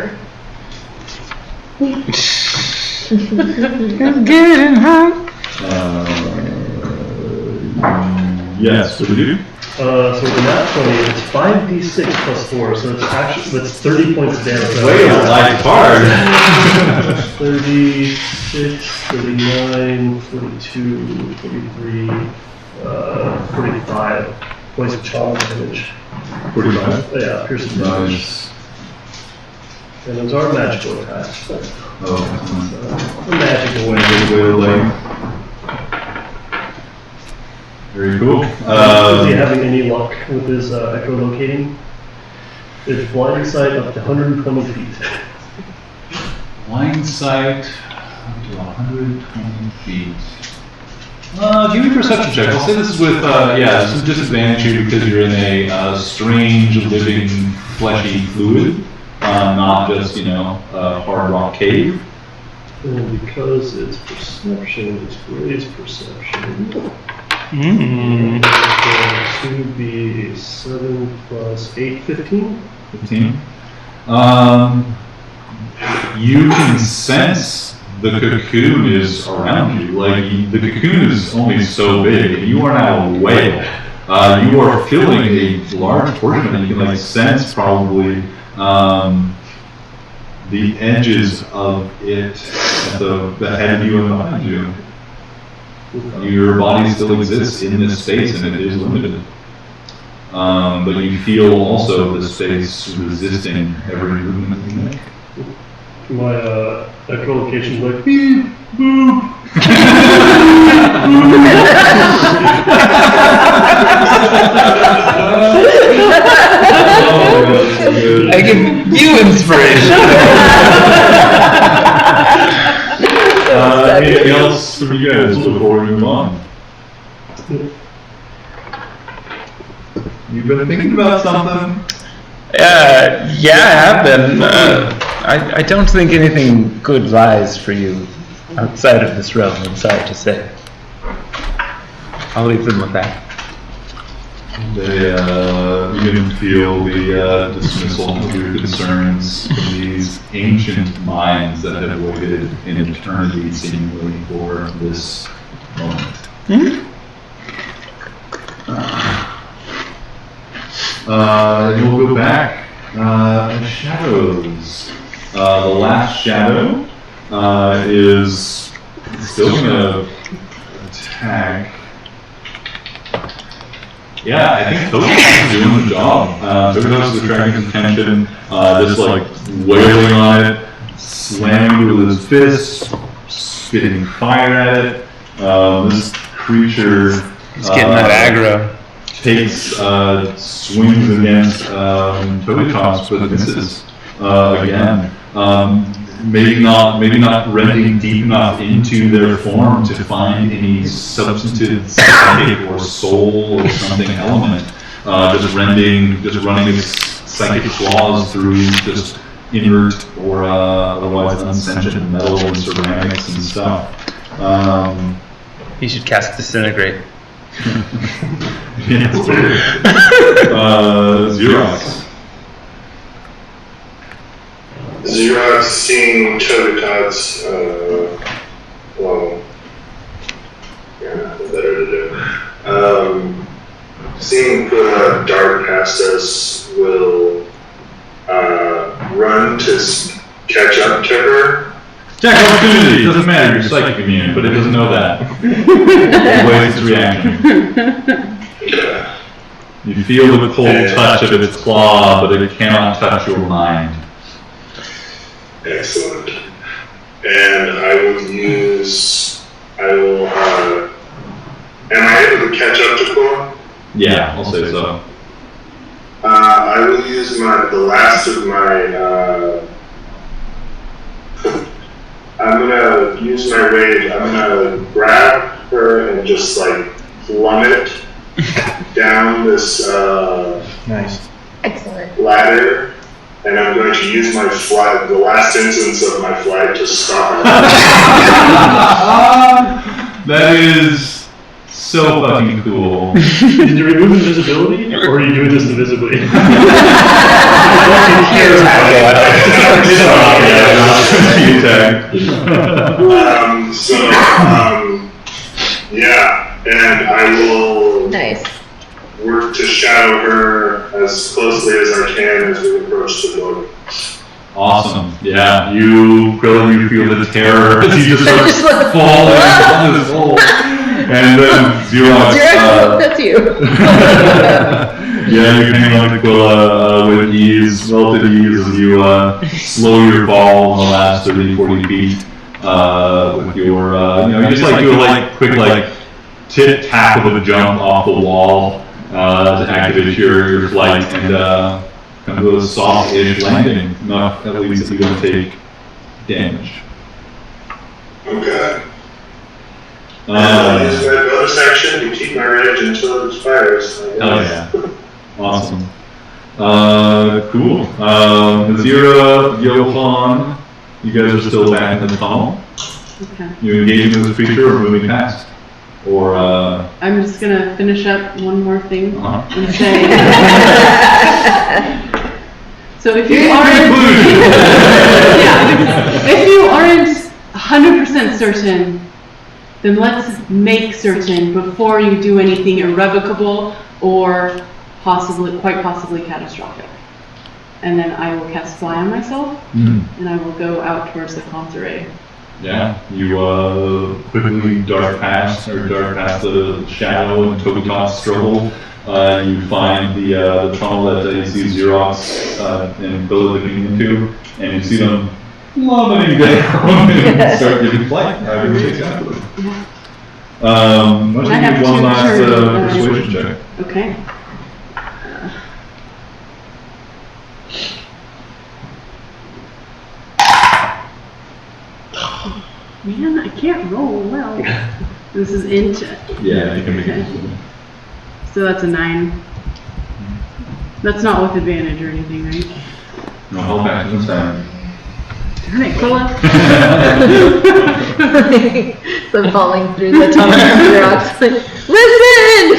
Yes, what do you do? So the nat 20, it's 5d6 plus 4, so it's actually, that's 30 points of damage. Way a light card. 36, 39, 42, 43, 45 points of charm damage. 45? Yeah, piercing damage. Nice. And those are magical attacks. Oh, Magical way. very cool. Is he having any luck with his echolocating? It's blind sight up to 120 feet. Line sight up to 120 feet. Give me a perception check. I'll say this is with, this is disadvantage you because you're in a strange, living, fleshy fluid, not just, a hard rock cave. And because it's perception, it's Gray's perception. It's going to be 7 plus 8, 15. 15. You can sense the cocoon is around you. Like, the cocoon is only so big, and you are now a whale. You are filling a large portion of it. You can, sense probably the edges of it at the ahead of you and behind you. Your body still exists in this space, and it is limited. But you feel also the space resisting every movement you make. My echolocation is like, beep, boop. I give you inspiration. Anything else from you guys before we move on? You've been thinking about something? Yeah, I have been. I don't think anything good lies for you outside of this realm, I'm sorry to say. I'll leave them with that. You can feel the dismissal of your concerns from these ancient minds that have waited in eternity seemingly for this moment. You'll go back. The shadows. The last shadow is still going to attack. Yeah, I think Tokus is doing the job. Tokus is attracting attention, just wailing on it, slamming with his fists, spitting fire at it. This creature He's getting that aggro. takes swings against Tokus, but misses again. Maybe not rending deep enough into their form to find any substantive psychic or soul or something element. Just running its psychic claws through just inert or otherwise unsentient metal and ceramics and stuff. You should cast Disintegrate. Xerox. Xerox seeing Togadot's, well, yeah, nothing better to do. Seeing Pula dart past us will run to catch up to her. Attack opportunity! It doesn't matter, you're psychic immune, but it doesn't know that. It wastes its reaction. Yeah. You feel the cold touch of its claw, but it cannot touch your mind. Excellent. And I will am I able to catch up to Pula? Yeah, I'll say so. I will use the last of my, I'm gonna use my rage. I'm gonna grab her and just like plummet down this Nice. Excellent. ladder, and I'm going to use my flight, the last instance of my flight, to stop her. That is so fucking cool. Did you remove invisibility, or are you doing this invisibly? Yeah, and I will Nice. work to shadow her as closely as I can as we approach the door. Awesome. Yeah, you feel the terror as you just like fall into this hole. And then Xerox. That's you. Yeah, you hang on to Quilla with ease, relative ease, as you slow your fall in the last 30, 40 feet with your, you just like do a quick tit tap of a jump off the wall to activate your flight and kind of a soft-ish landing, enough at least that you don't take damage. Okay. I'll use my bonus action to keep my rage until it expires. Oh yeah. Awesome. Cool. Nazira, Johan, you guys are still back in the tunnel. Okay. You engaging with the creature or moving past? Or, I'm just gonna finish up one more thing Uh-huh. and say. So if you aren't, if you aren't 100% certain, then let's make certain before you do anything irrevocable or quite possibly catastrophic. And then I will cast Fly on myself, and I will go out towards the comms array. yeah, you quickly dart past the shadow and Togatot's struggle. You find the tunnel that you see Xerox and Bill looking into, and you see them plummeting down and start giving flight. Why don't you give one last persuasion check? Okay. Man, I can't roll well. This is into. Yeah, you can make it. So that's a 9. That's not with advantage or anything, right? No, hold back this time. Darn it, Quilla. So falling through the tunnel of rocks. Listen!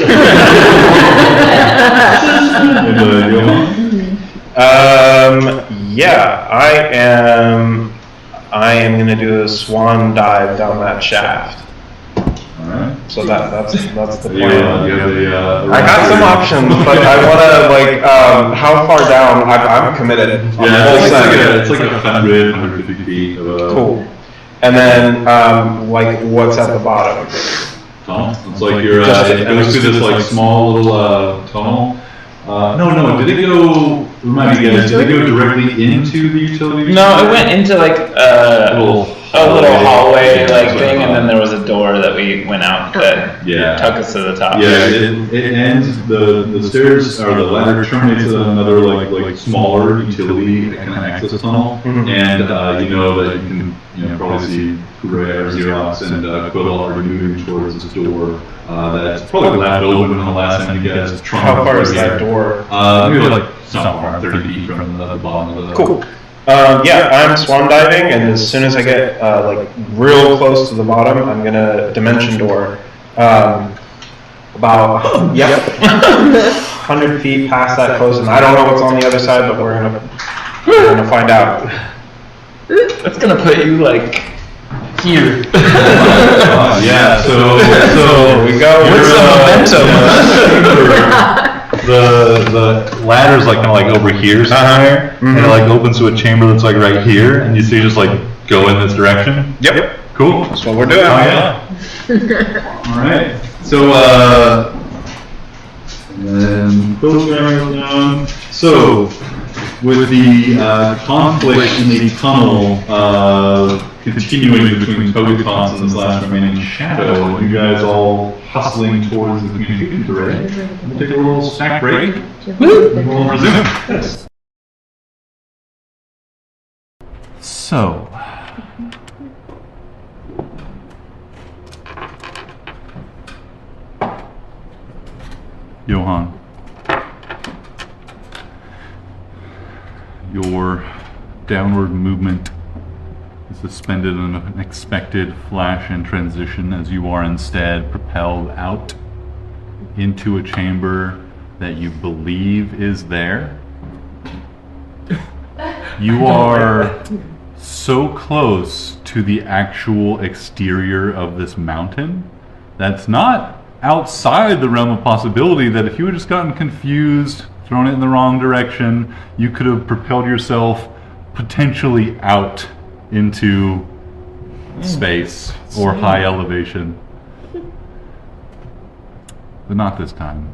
Yeah, I am gonna do a swan dive down that shaft. Alright. So that's the You plan. have the, I got some options, but I wanna how far down? I'm committed. Yeah, it's like 150 feet of Cool. And then what's at the bottom? tunnel. It's like you're it goes through this like small little tunnel. No, did it go? Remind me again. Did it go directly into the utility? No, it went into like a little hallway like thing, and then there was a door that that we went out that Yeah. took us to the top. Yeah, it ends, the stairs, or the ladder terminates at another like smaller utility kind of access tunnel. And you know that you can probably see Kurea, Xerox, and Quill already moving towards this door. That's probably left open in the last time you guys trumped. How far is that door? Maybe like not far, 30 feet from the bottom of the... Cool. Yeah, I'm swan diving, and as soon as I get like real close to the bottom, I'm gonna dimension door. About 100 feet past that close, and I don't know what's on the other side, but we're gonna find out. That's gonna put you like here. Yeah, so Here we go. With some momentum. The ladder's like kind of like over here somewhere, and it like opens to a chamber that's like right here, and you see just like go in this direction. Yep. Cool. That's what we're doing. Oh yeah. All right. So and Quill's going down. So with the conflict in the tunnel continuing between Togepots and this last remaining shadow, you guys all hustling towards the communications array. We'll take a little snack break. We'll resume. So, Johan, your downward movement is suspended in an unexpected flash and transition as you are instead propelled out into a chamber that you believe is there. You are so close to the actual exterior of this mountain that's not outside the realm of possibility that if you had just gotten confused, thrown it in the wrong direction, you could have propelled yourself potentially out into space or high elevation. But not this time.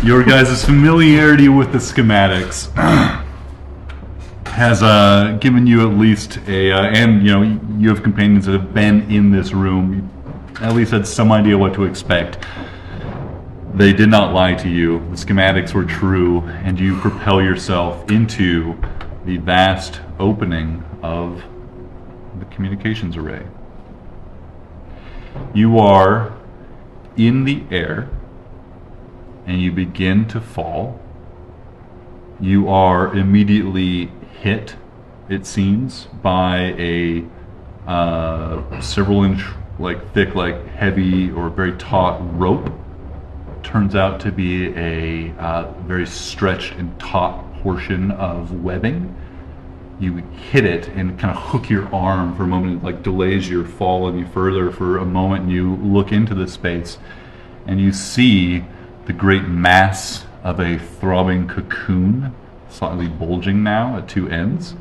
Your guys' familiarity with the schematics has given you at least a, and you have companions that have been in this room, you at least had some idea what to expect. They did not lie to you. The schematics were true, and you propel yourself into the vast opening of the communications array. You are in the air, and you begin to fall. You are immediately hit, it seems, by a several inch, thick, heavy or very taut rope. Turns out to be a very stretched and taut portion of webbing. You hit it and kind of hook your arm for a moment. It delays your fall any further for a moment. And you look into the space, and you see the great mass of a throbbing cocoon, slightly bulging now at two ends,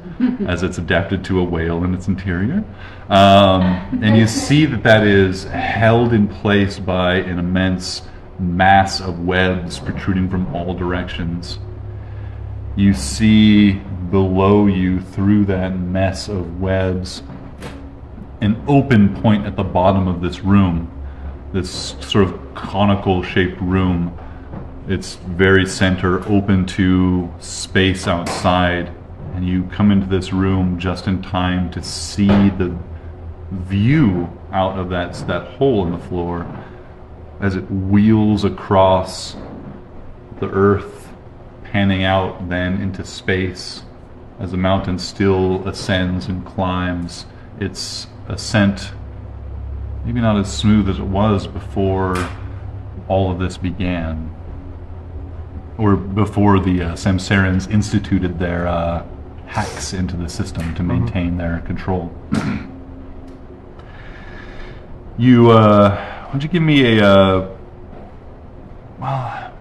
as it's adapted to a whale in its interior. And you see that is held in place by an immense mass of webs protruding from all directions. You see below you, through that mess of webs, an open point at the bottom of this room, this sort of conical shaped room. Its very center open to space outside, and you come into this room just in time to see the view out of that hole in the floor as it wheels across the earth, panning out then into space as the mountain still ascends and climbs. Its ascent maybe not as smooth as it was before all of this began, or before the Samsarans instituted their hacks into the system to maintain their control. Why don't you give me a, well,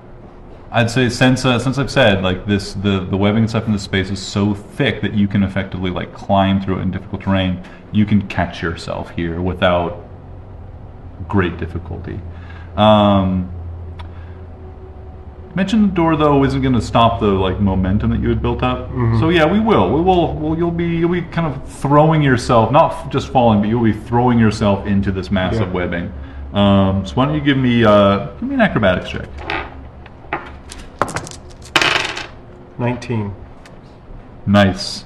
I'd say since I've said the webbing and stuff in the space is so thick that you can effectively climb through it in difficult terrain, you can catch yourself here without great difficulty. Mention the door though isn't going to stop the like momentum that you had built up. So yeah, we will. You'll be kind of throwing yourself, not just falling, but you'll be throwing yourself into this mass of webbing. So why don't you give me an acrobatics check? 19. Nice.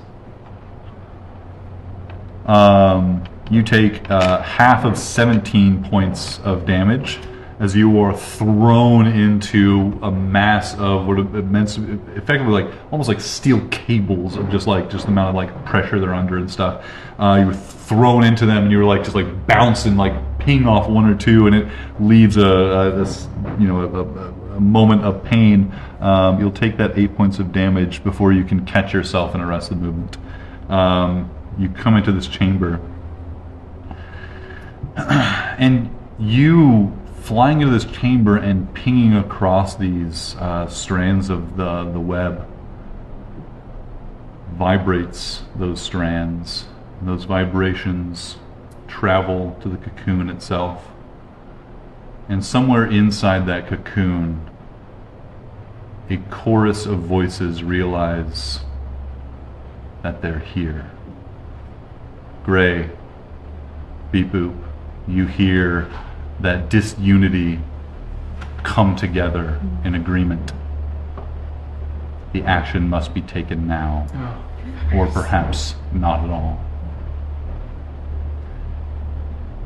You take half of 17 points of damage as you are thrown into a mass of what immense, effectively like almost like steel cables of just the amount of like pressure they're under and stuff. You were thrown into them, and you were like just like bouncing, like ping off one or two, and it leaves a moment of pain. You'll take that 8 points of damage before you can catch yourself and arrest the movement. You come into this chamber, and you flying into this chamber and pinging across these strands of the web vibrates those strands. And those vibrations travel to the cocoon itself. And somewhere inside that cocoon, a chorus of voices realize that they're here. Gray, beep boop, you hear that disunity come together in agreement. The action must be taken now, or perhaps not at all.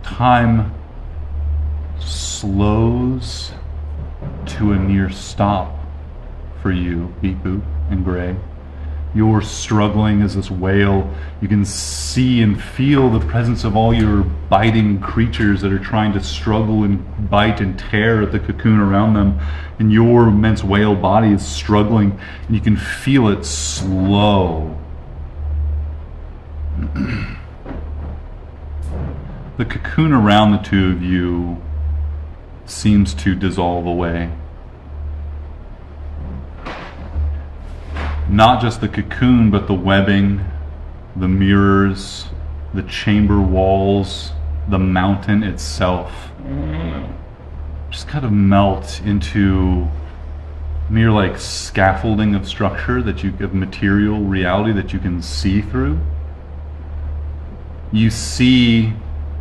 Time slows to a near stop for you, Beep Boop and Gray. You're struggling as this whale. You can see and feel the presence of all your biting creatures that are trying to struggle and bite and tear at the cocoon around them. And your immense whale body is struggling, and you can feel it slow. The cocoon around the two of you seems to dissolve away. Not just the cocoon, but the webbing, the mirrors, the chamber walls, the mountain itself. Just kind of melt into mere like scaffolding of structure of material reality that you can see through. You see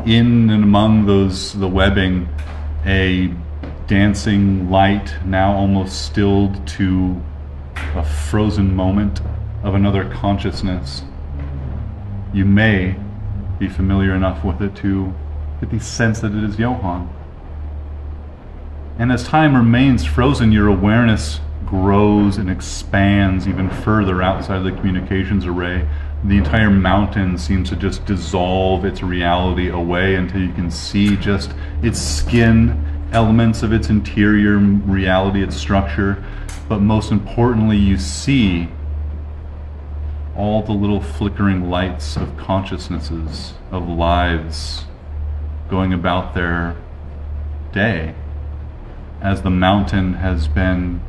in and among the webbing a dancing light, now almost stilled to a frozen moment of another consciousness. You may be familiar enough with it to get the sense that it is Johann. And as time remains frozen, your awareness grows and expands even further outside the communications array. The entire mountain seems to just dissolve its reality away until you can see just its skin, elements of its interior reality, its structure. But most importantly, you see all the little flickering lights of consciousnesses, of lives going about their day, as the mountain has been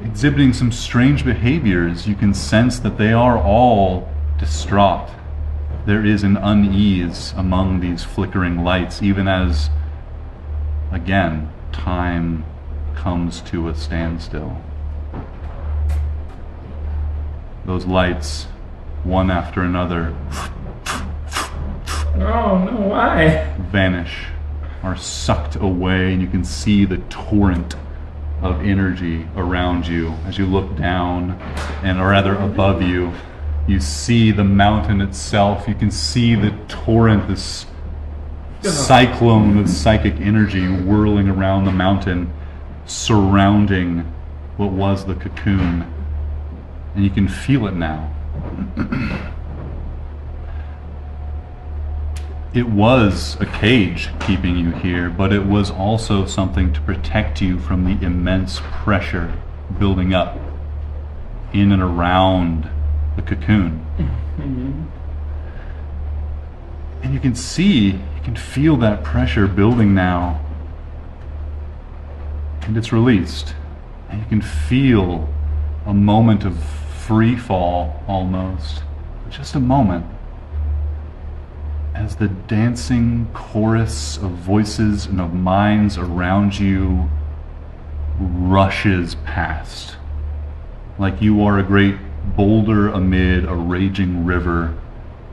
exhibiting some strange behaviors. You can sense that they are all distraught. There is an unease among these flickering lights, even as, again, time comes to a standstill. Those lights, one after another, Oh, no, why? vanish, are sucked away, and you can see the torrent of energy around you. As you look down, and or rather above you, you see the mountain itself. You can see the torrent, this cyclone of psychic energy whirling around the mountain, surrounding what was the cocoon. And you can feel it now. It was a cage keeping you here, but it was also something to protect you from the immense pressure building up in and around the cocoon. And you can see, you can feel that pressure building now. And it's released. And you can feel a moment of free fall almost. Just a moment. As the dancing chorus of voices and of minds around you rushes past. Like you are a great boulder amid a raging river.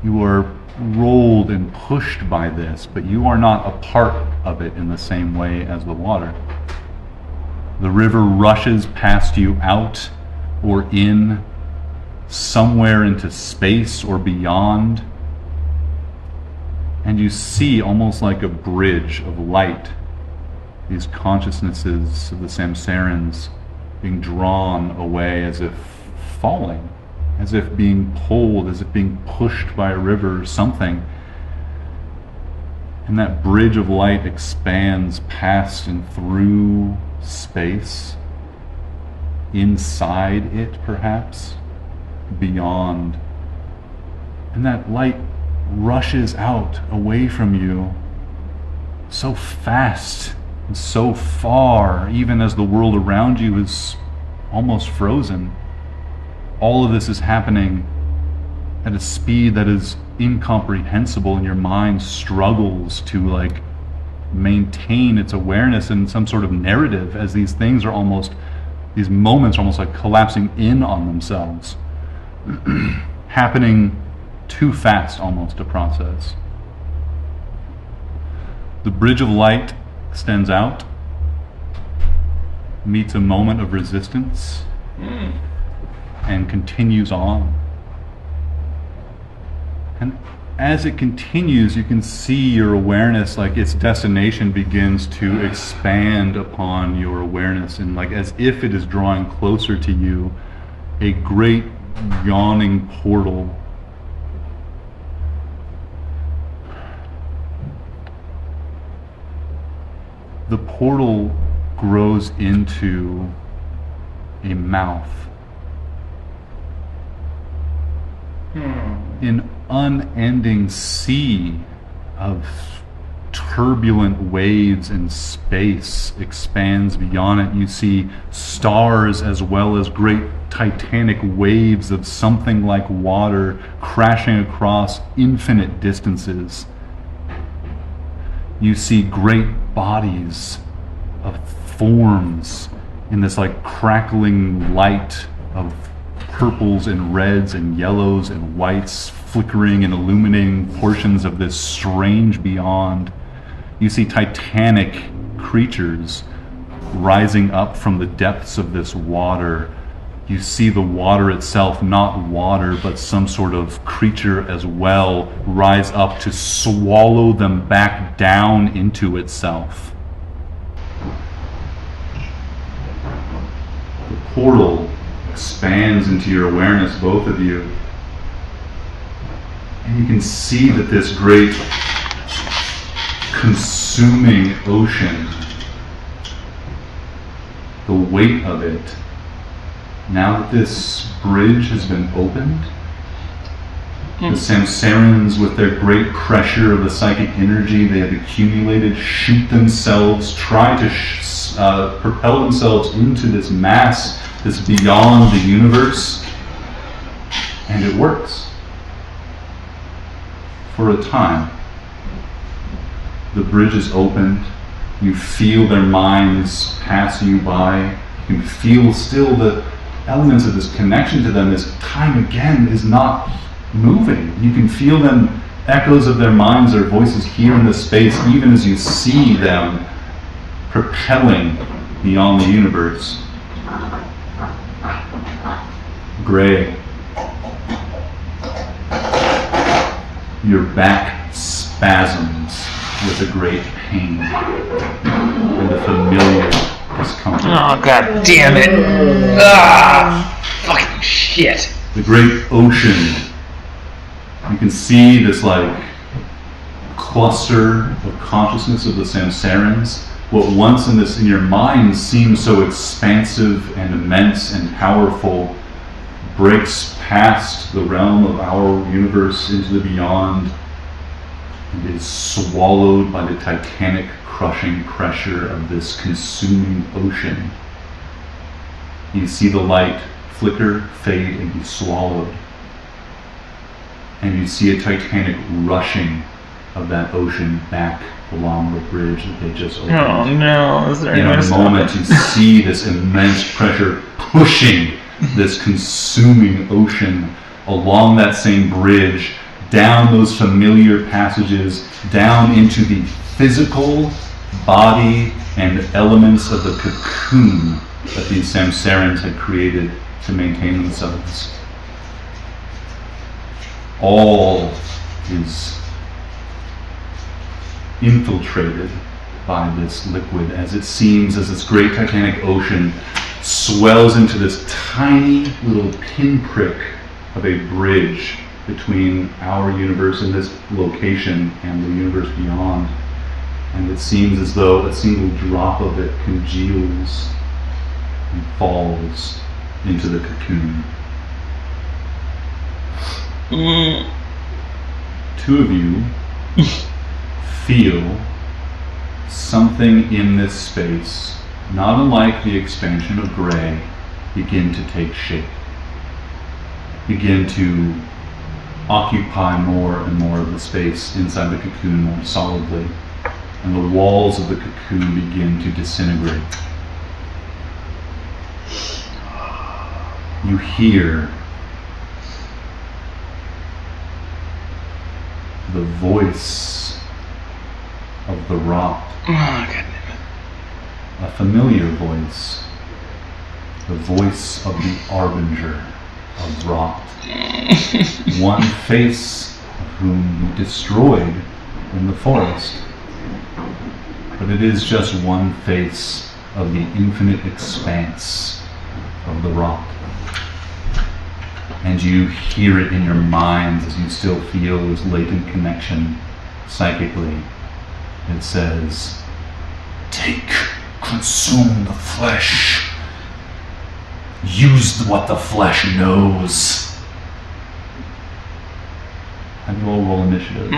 You are rolled and pushed by this, but you are not a part of it in the same way as the water. The river rushes past you out or in, somewhere into space or beyond, and you see almost like a bridge of light, these consciousnesses of the Samsarans being drawn away as if falling, as if being pulled, as if being pushed by a river or something. And that bridge of light expands past and through space, inside it perhaps, beyond. And that light rushes out away from you so fast and so far, even as the world around you is almost frozen. All of this is happening at a speed that is incomprehensible, and your mind struggles to like maintain its awareness in some sort of narrative as these things are almost, these moments are almost like collapsing in on themselves. Happening too fast almost to process. The bridge of light extends out, meets a moment of resistance, and continues on. And as it continues, you can see your awareness, like its destination begins to expand upon your awareness, and like as if it is drawing closer to you, a great yawning portal. The portal grows into a mouth. An unending sea of turbulent waves in space expands beyond it. You see stars as well as great titanic waves of something like water crashing across infinite distances. You see great bodies of forms in this like crackling light of purples and reds and yellows and whites flickering and illuminating portions of this strange beyond. You see titanic creatures rising up from the depths of this water. You see the water itself, not water, but some sort of creature as well, rise up to swallow them back down into itself. The portal expands into your awareness, both of you. And you can see that this great consuming ocean, the weight of it, now that this bridge has been opened, the Samsarans, with their great pressure of the psychic energy they have accumulated, shoot themselves, try to propel themselves into this mass, this beyond the universe, and it works. For a time, the bridge is opened. You feel their minds pass you by. You can feel still the elements of this connection to them as time again is not moving. You can feel them, echoes of their minds, their voices here in this space, even as you see them propelling beyond the universe. Gray, your back spasms with a great pain and a familiar discomfort. Oh, god damn it. Ah, fucking shit. The great ocean. You can see this like cluster of consciousness of the Samsarans. What once in your mind seemed so expansive and immense and powerful breaks past the realm of our universe into the beyond and is swallowed by the titanic crushing pressure of this consuming ocean. You see the light flicker, fade, and be swallowed. And you see a titanic rushing of that ocean back along the bridge that they just opened. Oh no, is there In any a moment, you see this immense pressure pushing this consuming ocean along that same bridge, down those familiar passages, down into the physical body and elements of the cocoon that these Samsarans had created to maintain themselves. All is infiltrated by this liquid, as it seems as this great titanic ocean swells into this tiny little pinprick of a bridge between our universe and this location and the universe beyond. And it seems as though a single drop of it congeals and falls into the cocoon. Two of you feel something in this space, not unlike the expansion of gray, begin to take shape, begin to occupy more and more of the space inside the cocoon more solidly, and the walls of the cocoon begin to disintegrate. You hear the voice of the rot. Oh, God. A familiar voice. The voice of the Arbinger of Rot. One face of whom you destroyed in the forest. But it is just one face of the infinite expanse of the Rot. And you hear it in your minds as you still feel this latent connection psychically. It says, "Take, consume the flesh. Use what the flesh knows." Have you all roll initiative?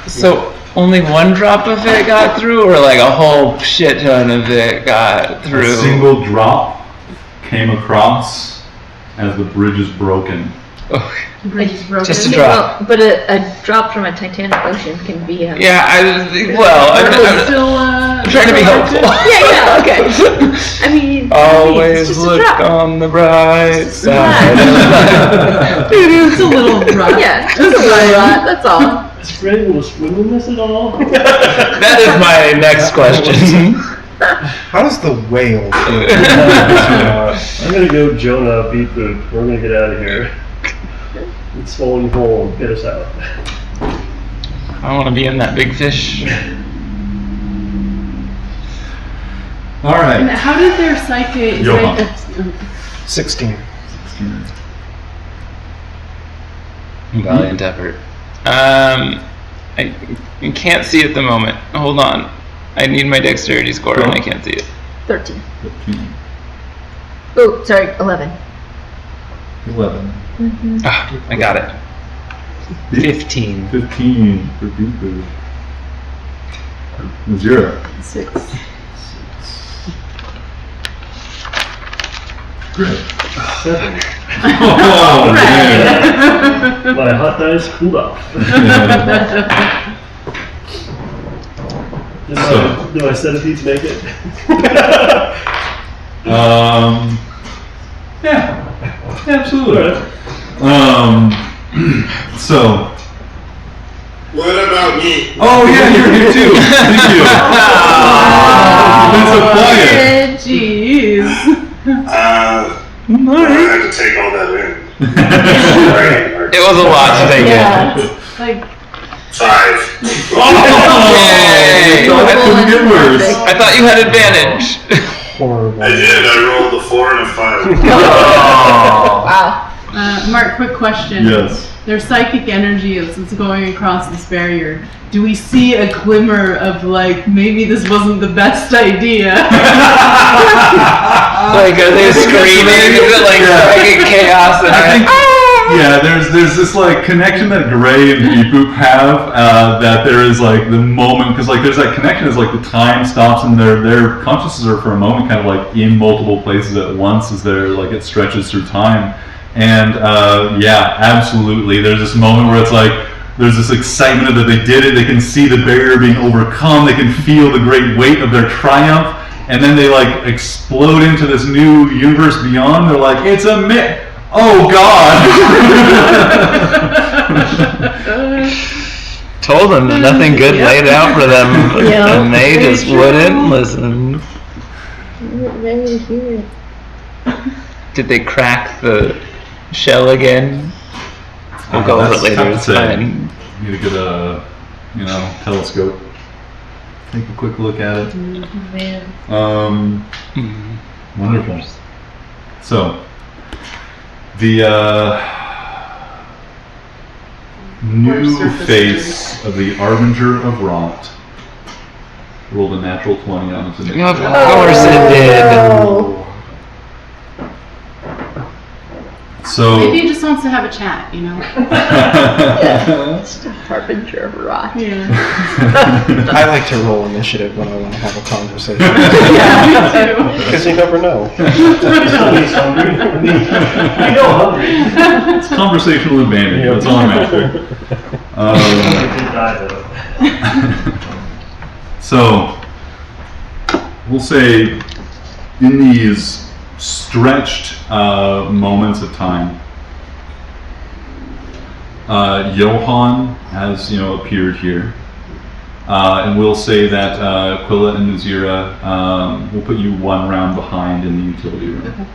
So only one drop of it got through, or like a whole shit ton of it got through? A single drop came across as the bridge is broken. Oh, Bridge is broken. just a drop. Well, but a drop from a Titanic ocean can be a... Yeah, I'm trying to be hopeful. Yeah, okay. I mean, it's Always just a look drop. on the bright side. It's a little rough. Yeah, just a little rot, that's all. Is Fred able to swim in this at all? That is my next question. How does the whale feel? I'm gonna go Jonah beat boop. We're gonna get out of here. It's swollen hole. Get us out. I want to be in that big fish. All And right. how did their psyche... Johan. 16. Valiant effort. I can't see at the moment. Hold on. I need my dexterity score and I can't see it. 13. 15, Oh, sorry, 11. 11. Ah, I got it. 15. 15 for Beeper. 0. 6. Great. 7. Oh, man. My hot dice cooled off. Do my centipedes make it? Yeah, absolutely. Alright. So, What about me? oh yeah, you're here too. Thank you. You've been so quiet. Jeez. I had to take all that in. It was a lot to take Yeah. in. Like, 5. Yay! That couldn't get worse. I thought you had advantage. Horrible. I did. I rolled a 4 and a 5. Wow. Mark, quick question. Yes. Their psychic energy is going across this barrier. Do we see a glimmer of like, maybe this wasn't the best idea? Like, are they screaming? Is it like psychic chaos? And I think Yeah, there's this like connection that Gray and Beep Boop have, that there is like the moment, because like there's that connection is like the time stops and their consciousnesses are for a moment kind of like in multiple places at once as they're like it stretches through time. And yeah, absolutely. There's this moment where it's like there's this excitement that they did it, they can see the barrier being overcome, they can feel the great weight of their triumph, and then they like explode into this new universe beyond. They're like, it's a myth. Oh God! Told them that nothing good laid out for them, Yeah. and they just wouldn't listen. Ready to hear it. Did they crack the shell again? We'll go over it That's later. tough to It's say. fine. Need to get a telescope. Take a quick look at it. Man. Wonderful. So, the new surface face of the Arbinger of Rot rolled a natural 20 on its Of initiative. course it did. So, Maybe he just wants to have a chat, you know? It's a harbinger of rot. Yeah. I like to roll initiative when I want to have a conversation. Yeah, me too. Because you never know. He's hungry. We know hungry. it's conversational advantage. That's all I'm after. Hungry did die though. So, we'll say in these stretched moments of time, Johan has appeared here, and we'll say that Quilla and Nazira will put you one round behind in the utility room.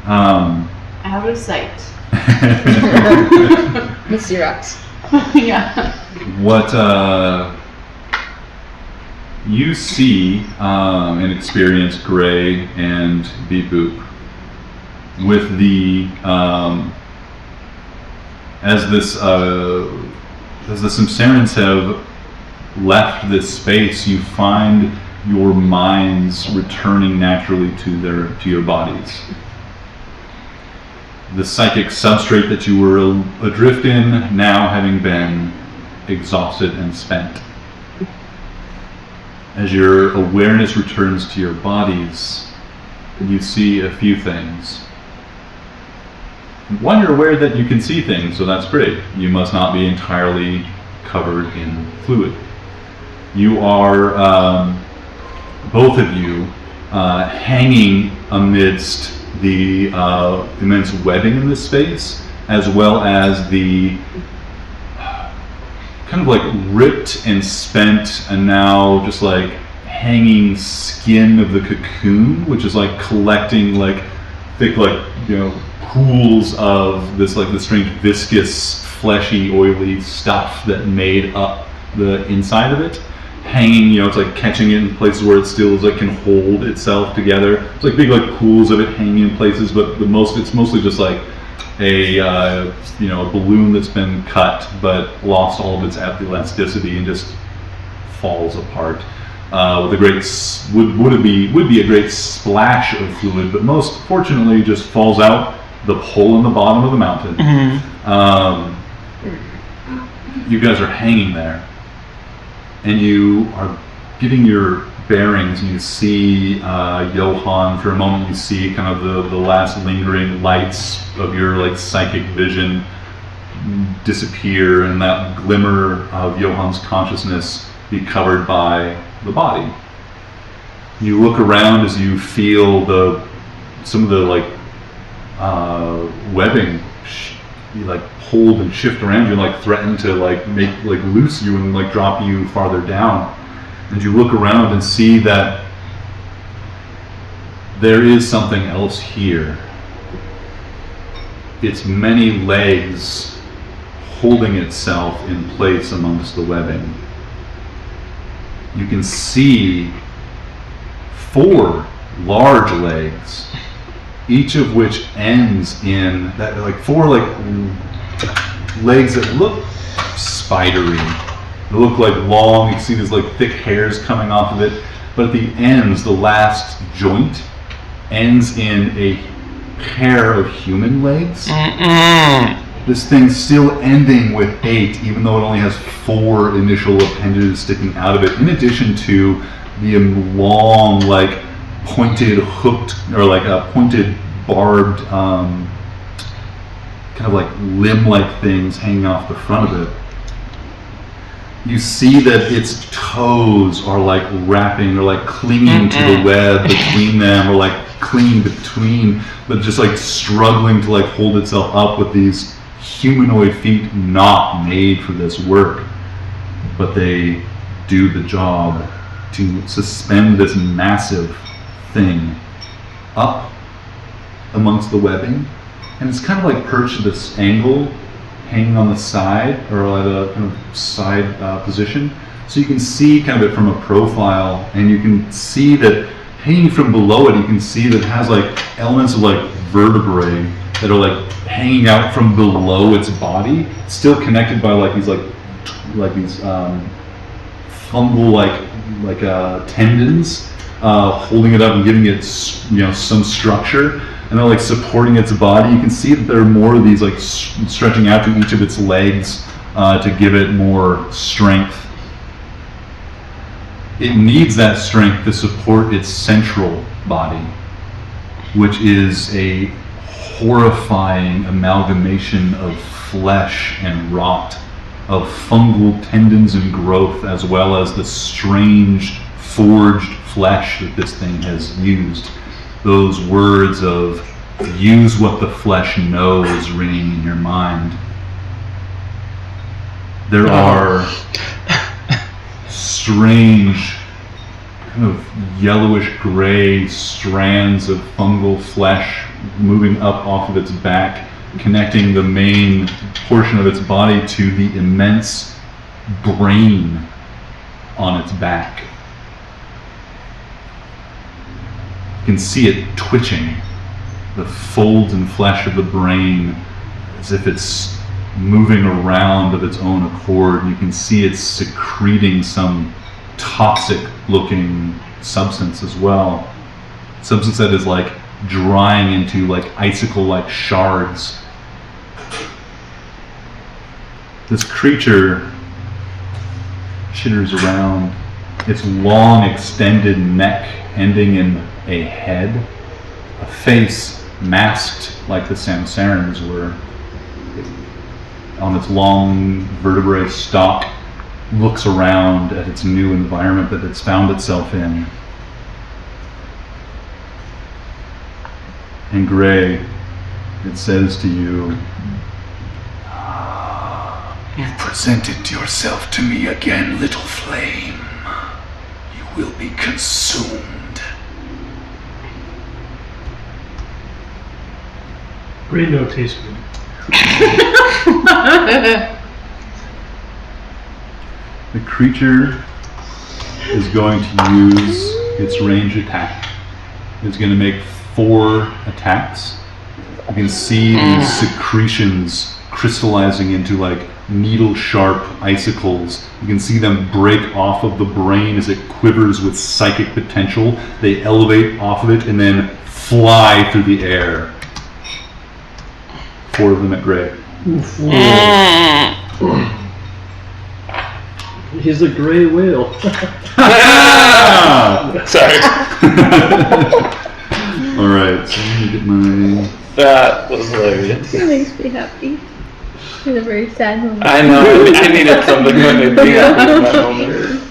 Out of sight. Miss Xerox. Yeah. What you see and experience Gray and Beep Boop with the as the Samsarans have left this space, you find your minds returning naturally to your bodies. The psychic substrate that you were adrift in, now having been exhausted and spent. As your awareness returns to your bodies, you see a few things. One, you're aware that you can see things, so that's great. You must not be entirely covered in fluid. You are, both of you, hanging amidst the immense webbing in this space, as well as the kind of like ripped and spent and now just like hanging skin of the cocoon, which is like collecting like thick pools of this like the strange viscous fleshy oily stuff that made up the inside of it, hanging, it's like catching it in places where it still is like can hold itself together. It's like big like pools of it hanging in places, but it's mostly just like a a balloon that's been cut but lost all of its elasticity and just falls apart with a great would be a great splash of fluid, but most fortunately just falls out the hole in the bottom of the mountain. You guys are hanging there, and you are getting your bearings, and you see Johan for a moment. You see kind of the last lingering lights of your like psychic vision disappear, and that glimmer of Johan's consciousness be covered by the body. You look around as you feel some of the like webbing you like hold and shift around you and like threaten to like make like loose you and like drop you farther down. And you look around and see that there is something else here. It's many legs holding itself in place amongst the webbing. You can see 4 large legs, each of which ends in that like 4 like legs that look spidery. They look like long, you can see these like thick hairs coming off of it, but at the ends, the last joint ends in a pair of human legs. This thing's still ending with 8, even though it only has 4 initial appendages sticking out of it, in addition to the long, like, pointed, hooked, or like a pointed, barbed, kind of like limb-like things hanging off the front of it. You see that its toes are like wrapping or like clinging to the web between them, or like clinging between, but just like struggling to like hold itself up with these humanoid feet not made for this work. But they do the job to suspend this massive thing up amongst the webbing. And it's kind of like perched at this angle, hanging on the side, or at a kind of side position. So you can see kind of it from a profile, and you can see that hanging from below it, you can see that it has like elements of like vertebrae that are like hanging out from below its body, still connected by like these fungal like tendons, holding it up and giving it some structure. And they're like supporting its body. You can see that there are more of these like stretching out to each of its legs to give it more strength. It needs that strength to support its central body, which is a horrifying amalgamation of flesh and rot, of fungal tendons and growth, as well as the strange forged flesh that this thing has used. Those words of "use what the flesh knows" ringing in your mind. There are strange, kind of yellowish gray strands of fungal flesh moving up off of its back, connecting the main portion of its body to the immense brain on its back. You can see it twitching, the folds and flesh of the brain, as if it's moving around of its own accord. You can see it secreting some toxic looking substance as well. Substance that is like drying into like icicle like shards. This creature chitters around, its long extended neck ending in a head, a face masked like the Samsarans were. On its long vertebrae stalk, looks around at its new environment that it's found itself in. And Gray, it says to you, You've presented yourself to me again, little flame. You will be consumed. Great no taste good. the creature is going to use its range attack. It's going to make 4 attacks. You can see these secretions crystallizing into like needle sharp icicles. You can see them break off of the brain as it quivers with psychic potential. They elevate off of it and then fly through the air. 4 of them at Gray. He's a gray whale. Sorry. Alright, so let me get my... That was hilarious. It makes me happy. In a very sad moment. I know, I needed something that made me happy in that moment.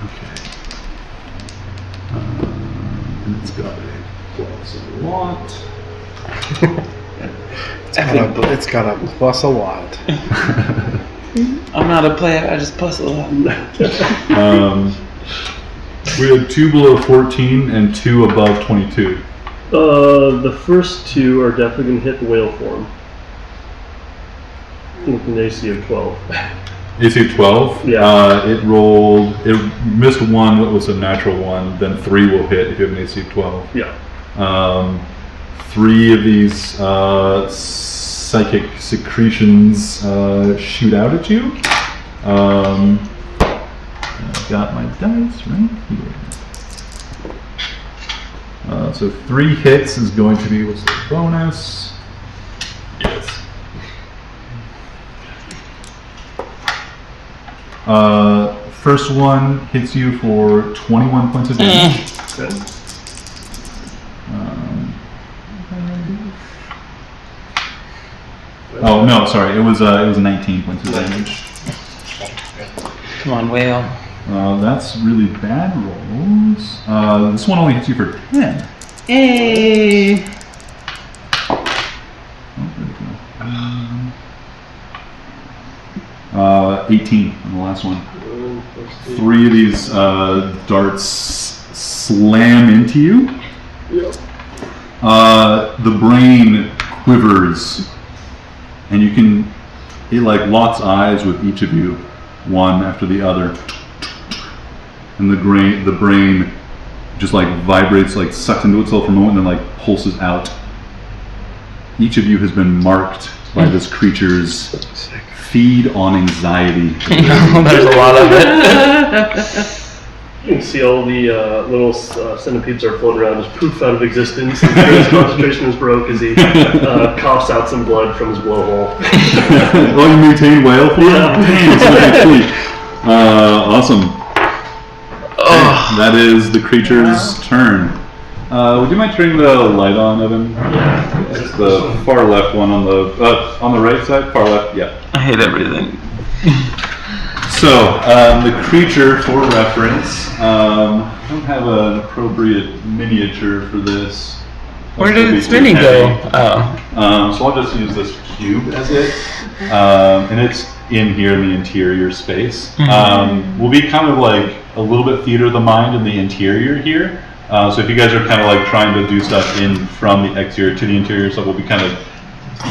Okay. And it's got a plus a lot. It's got a plus a lot. I'm not a player, I just plus a lot. We had 2 below 14 and 2 above 22. The first 2 are definitely going to hit the whale form. With an AC of 12. AC of 12? Yeah. It missed 1, that was a natural 1, then 3 will hit if you have an AC of 12. Yeah. 3 of these psychic secretions shoot out at you. I've got my dice right here. So 3 hits is going to be, what's the bonus? Yes. First one hits you for 21 points of damage. Okay. Oh no, sorry, it was 19 points of damage. Come on, whale. That's really bad rolls. This one only hits you for 10. Hey. Oh, where'd it go? 18 on the last one. 3 of these darts slam into you. Yep. The brain quivers, and it like locks eyes with each of you, one after the other. And the brain just like vibrates, like sucks into itself for a moment, and then like pulses out. Each of you has been marked by this creature's feed on anxiety. There's a lot of it. You can see all the little centipedes are floating around, just poof out of existence. His concentration is broke as he coughs out some blood from his blowhole. Oh, you maintain whale for Yeah. it? Awesome. Okay, that is the creature's turn. Would you mind turning the light on, Evan? Yeah. It's the far left one on the right side. Far left. Yeah. I hate everything. So, the creature, for reference, I don't have an appropriate miniature for this. Where did its mini go? Oh. So I'll just use this cube as it, and it's in here in the interior space. We'll be kind of like a little bit theater of the mind in the interior here. So if you guys are kind of like trying to do stuff in from the exterior to the interior, so we'll be kind of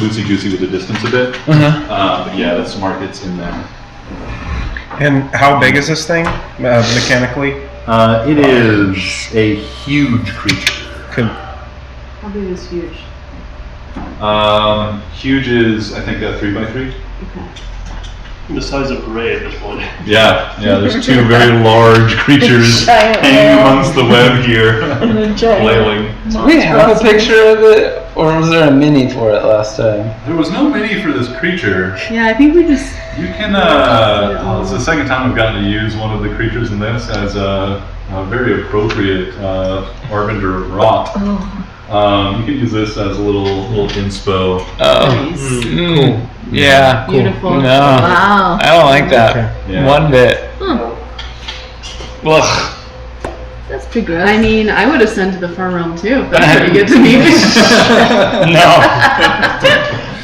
loosey-goosey with the distance a bit. But yeah, that's smart. It's in there. And how big is this thing, mechanically? It is a huge creature. How big is huge? Huge is, I think, 3x3. Okay. The size of Gray at this point. Yeah, there's 2 very large creatures hanging amongst the web here, flailing. Do we have a picture of it, or was there a mini for it last time? There was no mini for this creature. Yeah, I think we just. You can, this is the second time I've gotten to use one of the creatures in this as a very appropriate Harbinger of Rot. You can use this as a little inspo. Nice. Cool. Yeah. Beautiful. No. Wow. I don't like that. Yeah. One bit. Ugh. That's pretty gross. I mean, I would have sent to the farm realm too. If that's what you get to me. No.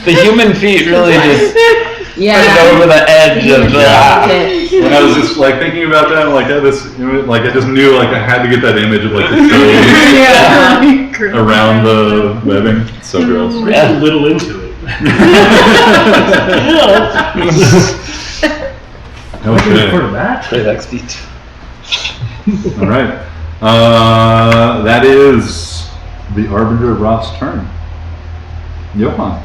The human feet really just put it over the edge of the. When I was just like thinking about that, like I just knew like I had to get that image of like the toes around the webbing. It's so gross. Read a little into it. Okay. For that. Pretty like feet. All right. That is the Harbinger of Rot's turn. Johan.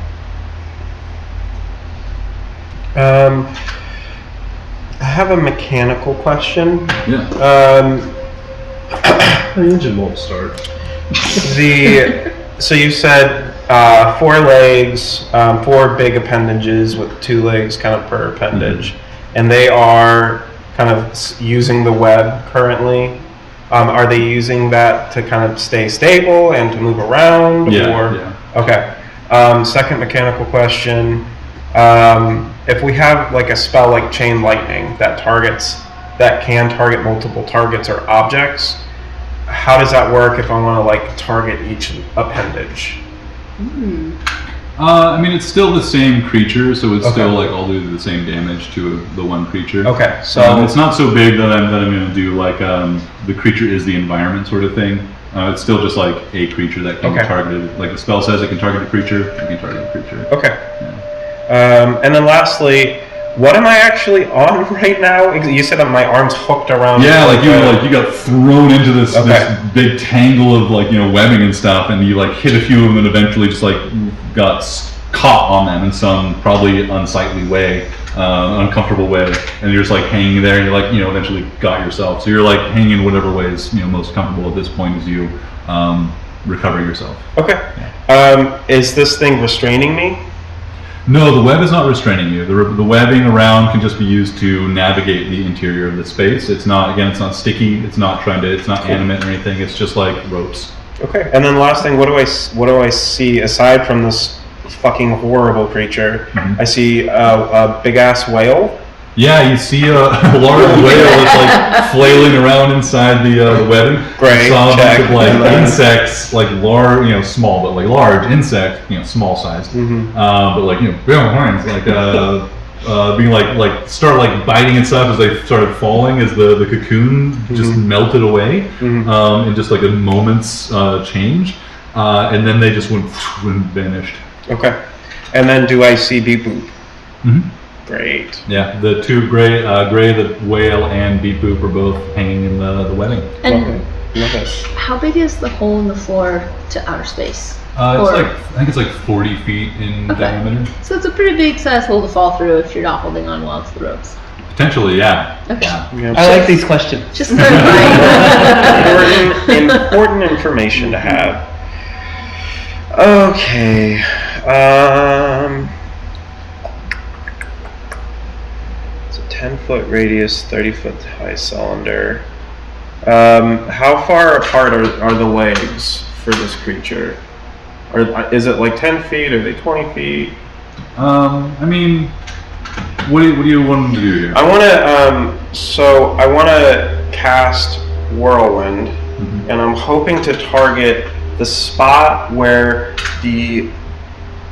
I have a mechanical question. Yeah. The engine won't start. So you said 4 legs, 4 big appendages with 2 legs kind of per appendage, and they are kind of using the web currently. Are they using that to kind of stay stable and to move around? Yeah. Okay. Second mechanical question. If we have like a spell like Chain Lightning that can target multiple targets or objects, how does that work if I want to like target each appendage? I mean, it's still the same creature, so it's still like all do the same damage to the one creature. Okay, so it's not so big that I'm going to do like the creature is the environment sort of thing. It's still just like a creature that can be targeted. Like the spell says, it can target a creature. You can target a creature. Okay. And then lastly, what am I actually on right now? You said that my arm's hooked around. Yeah, like you got thrown into this big tangle of like webbing and stuff, and you like hit a few of them, and eventually just like got caught on them in some probably unsightly way, uncomfortable way, and you're just like hanging there, and you're like eventually got yourself. So you're like hanging in whatever way is most comfortable at this point as you recover yourself. Okay. Is this thing restraining me? No, the web is not restraining you. The webbing around can just be used to navigate the interior of the space. It's not, again, it's not sticky. It's not it's not animate or anything. It's just like ropes. Okay. And then last thing, what do I see aside from this fucking horrible creature? I see a big ass whale. Yeah, you see a large whale that's like flailing around inside the webbing. Great. Saw a bunch Check. of like insects, like large, small, but like large insect, small sized. But like big horns, like being like start like biting and stuff as they started falling as the cocoon just melted away in just like a moment's change, and then they just went and vanished. Okay. And then do I see Beep Boop? Great. Yeah, the two gray, the whale and Beep Boop are both hanging in the webbing. And Love it. how big is the hole in the floor to outer space? I think it's like 40 feet in diameter. So it's a pretty big size hole to fall through if you're not holding on well to the ropes. Potentially, yeah. Okay. Yeah. I like these questions. Just clarifying. Important information to have. Okay. It's a 10-foot radius, 30-foot high cylinder. How far apart are the legs for this creature? Or is it like 10 feet? Are they 20 feet? I mean, what do you want them to do here? I want to cast Whirlwind, and I'm hoping to target the spot where the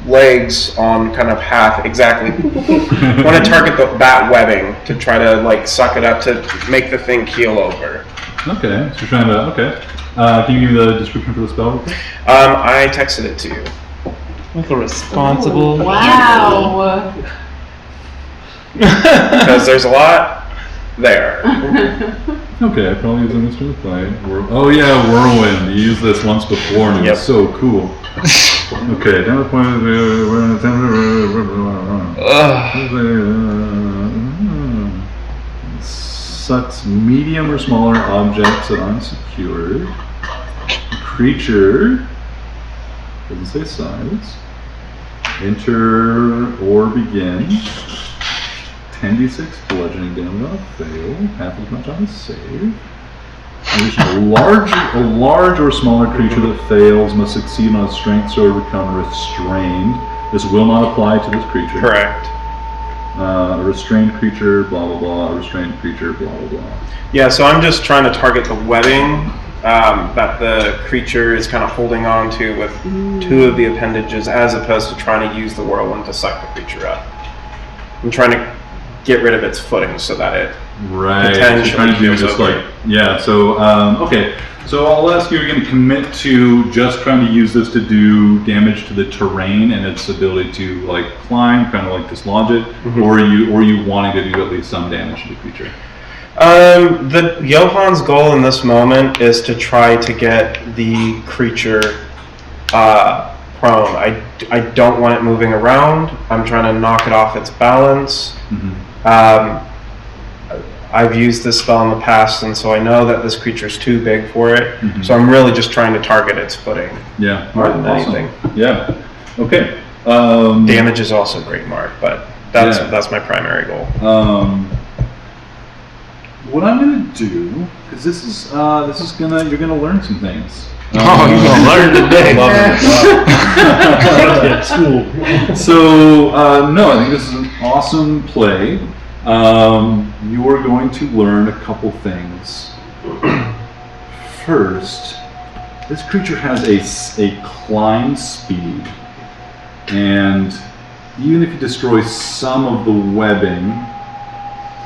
legs on kind of half exactly. I want to target that webbing to try to like suck it up to make the thing keel over. Okay, so you're trying to, okay. Can you give me the description for the spell real quick? I texted it to you. Like a responsible. Wow. Because there's a lot there. Okay, I probably used this to reply. Oh yeah, Whirlwind. You used this once before and it was so cool. Okay, down the point of sucks medium or smaller objects that aren't secured. Creature doesn't say size. Enter or begin. 10d6 bludgeoning damage on a fail, half as much on a save. A large or smaller creature that fails must succeed on a strength save or become restrained. This will not apply to this creature. Correct. A restrained creature, blah blah blah. A restrained creature, blah blah blah. Yeah, so I'm just trying to target the webbing that the creature is kind of holding on to with two of the appendages, as opposed to trying to use the whirlwind to suck the creature up. I'm trying to get rid of its footing so that it potentially trying to do keels just over. like so okay. So I'll ask you again to commit to just trying to use this to do damage to the terrain and its ability to like climb, kind of like dislodge it, or are you wanting to do at least some damage to the creature? The Johan's goal in this moment is to try to get the creature prone. I don't want it moving around. I'm trying to knock it off its balance. I've used this spell in the past, and so I know that this creature's too big for it. So I'm really just trying to target its footing. Yeah, more than awesome. anything. Yeah. Okay. Damage is also great, Mark, but that's my primary goal. What I'm gonna do, because this is you're gonna learn some things. Oh, you're gonna learn today. So no, I think this is an awesome play. You are going to learn a couple things. First, this creature has a climb speed, and even if you destroy some of the webbing,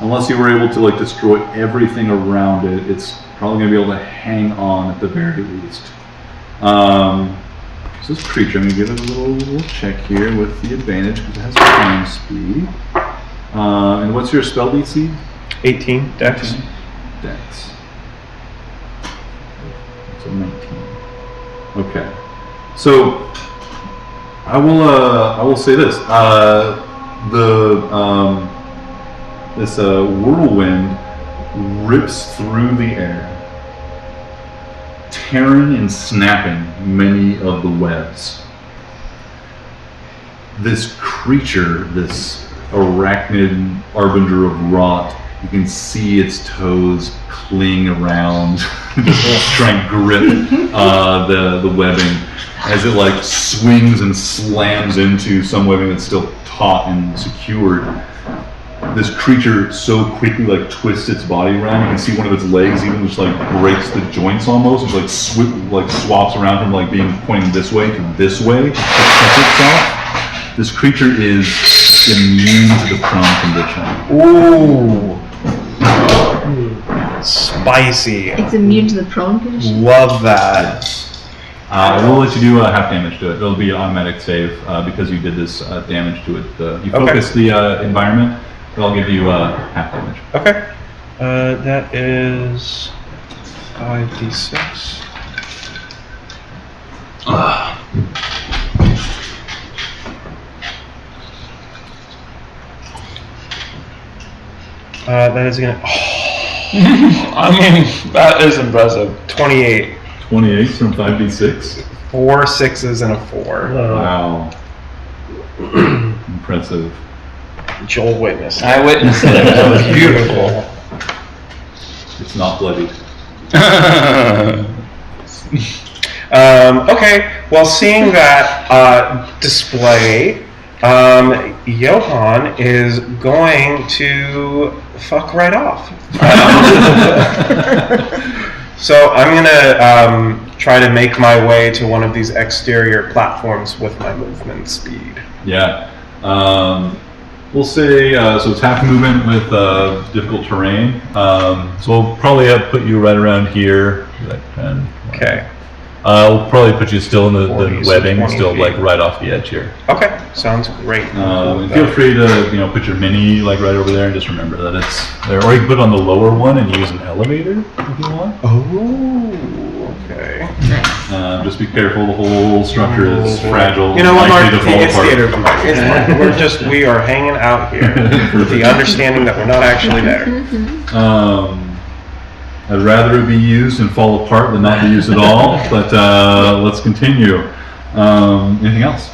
unless you were able to like destroy everything around it, it's probably going to be able to hang on at the very least. So this creature, I'm going to give it a little check here with the advantage because it has climb speed. And what's your spell DC? 18 Dex. Dex. So 19. Okay. So I will say this. This whirlwind rips through the air tearing and snapping many of the webs. This creature, this arachnid harbinger of rot, you can see its toes cling around, just trying to grip the webbing as it like swings and slams into some webbing that's still taut and secured. This creature so quickly like twists its body around. You can see one of its legs even just like breaks the joints almost. It's like swaps around from like being pointing this way to this way to protect itself. This creature is immune to the prone condition. Ooh. Spicy. It's immune to the prone condition? Love that. We'll let you do half damage to it. It'll be an automatic save because you did this damage to it. You focus the environment, but I'll give you half damage. Okay. That is 5d6. That is gonna. I mean, that is impressive. 28. 28 from 5d6. 4 6s and a 4. Wow. Impressive. Joel witnessed. I witnessed it. That was beautiful. It's not bloodied. Okay, well, seeing that display, Johan is going to fuck right off. So I'm gonna try to make my way to one of these exterior platforms with my movement speed. Yeah. We'll say, so it's half movement with difficult terrain. So we'll probably have put you right around here. Okay. We'll probably put you still in the 40, webbing, 20 still feet. like right off the edge here. Okay, sounds great. Feel free to put your mini like right over there and just remember that it's there. Or you can put it on the lower one and use an elevator if you want. Oh, okay. Just be careful. The whole structure is fragile. You know what, Mark? likely to fall It's apart. theater. We are hanging out here with the understanding that we're not actually there. I'd rather it be used and fall apart than not be used at all, but let's continue. Anything else?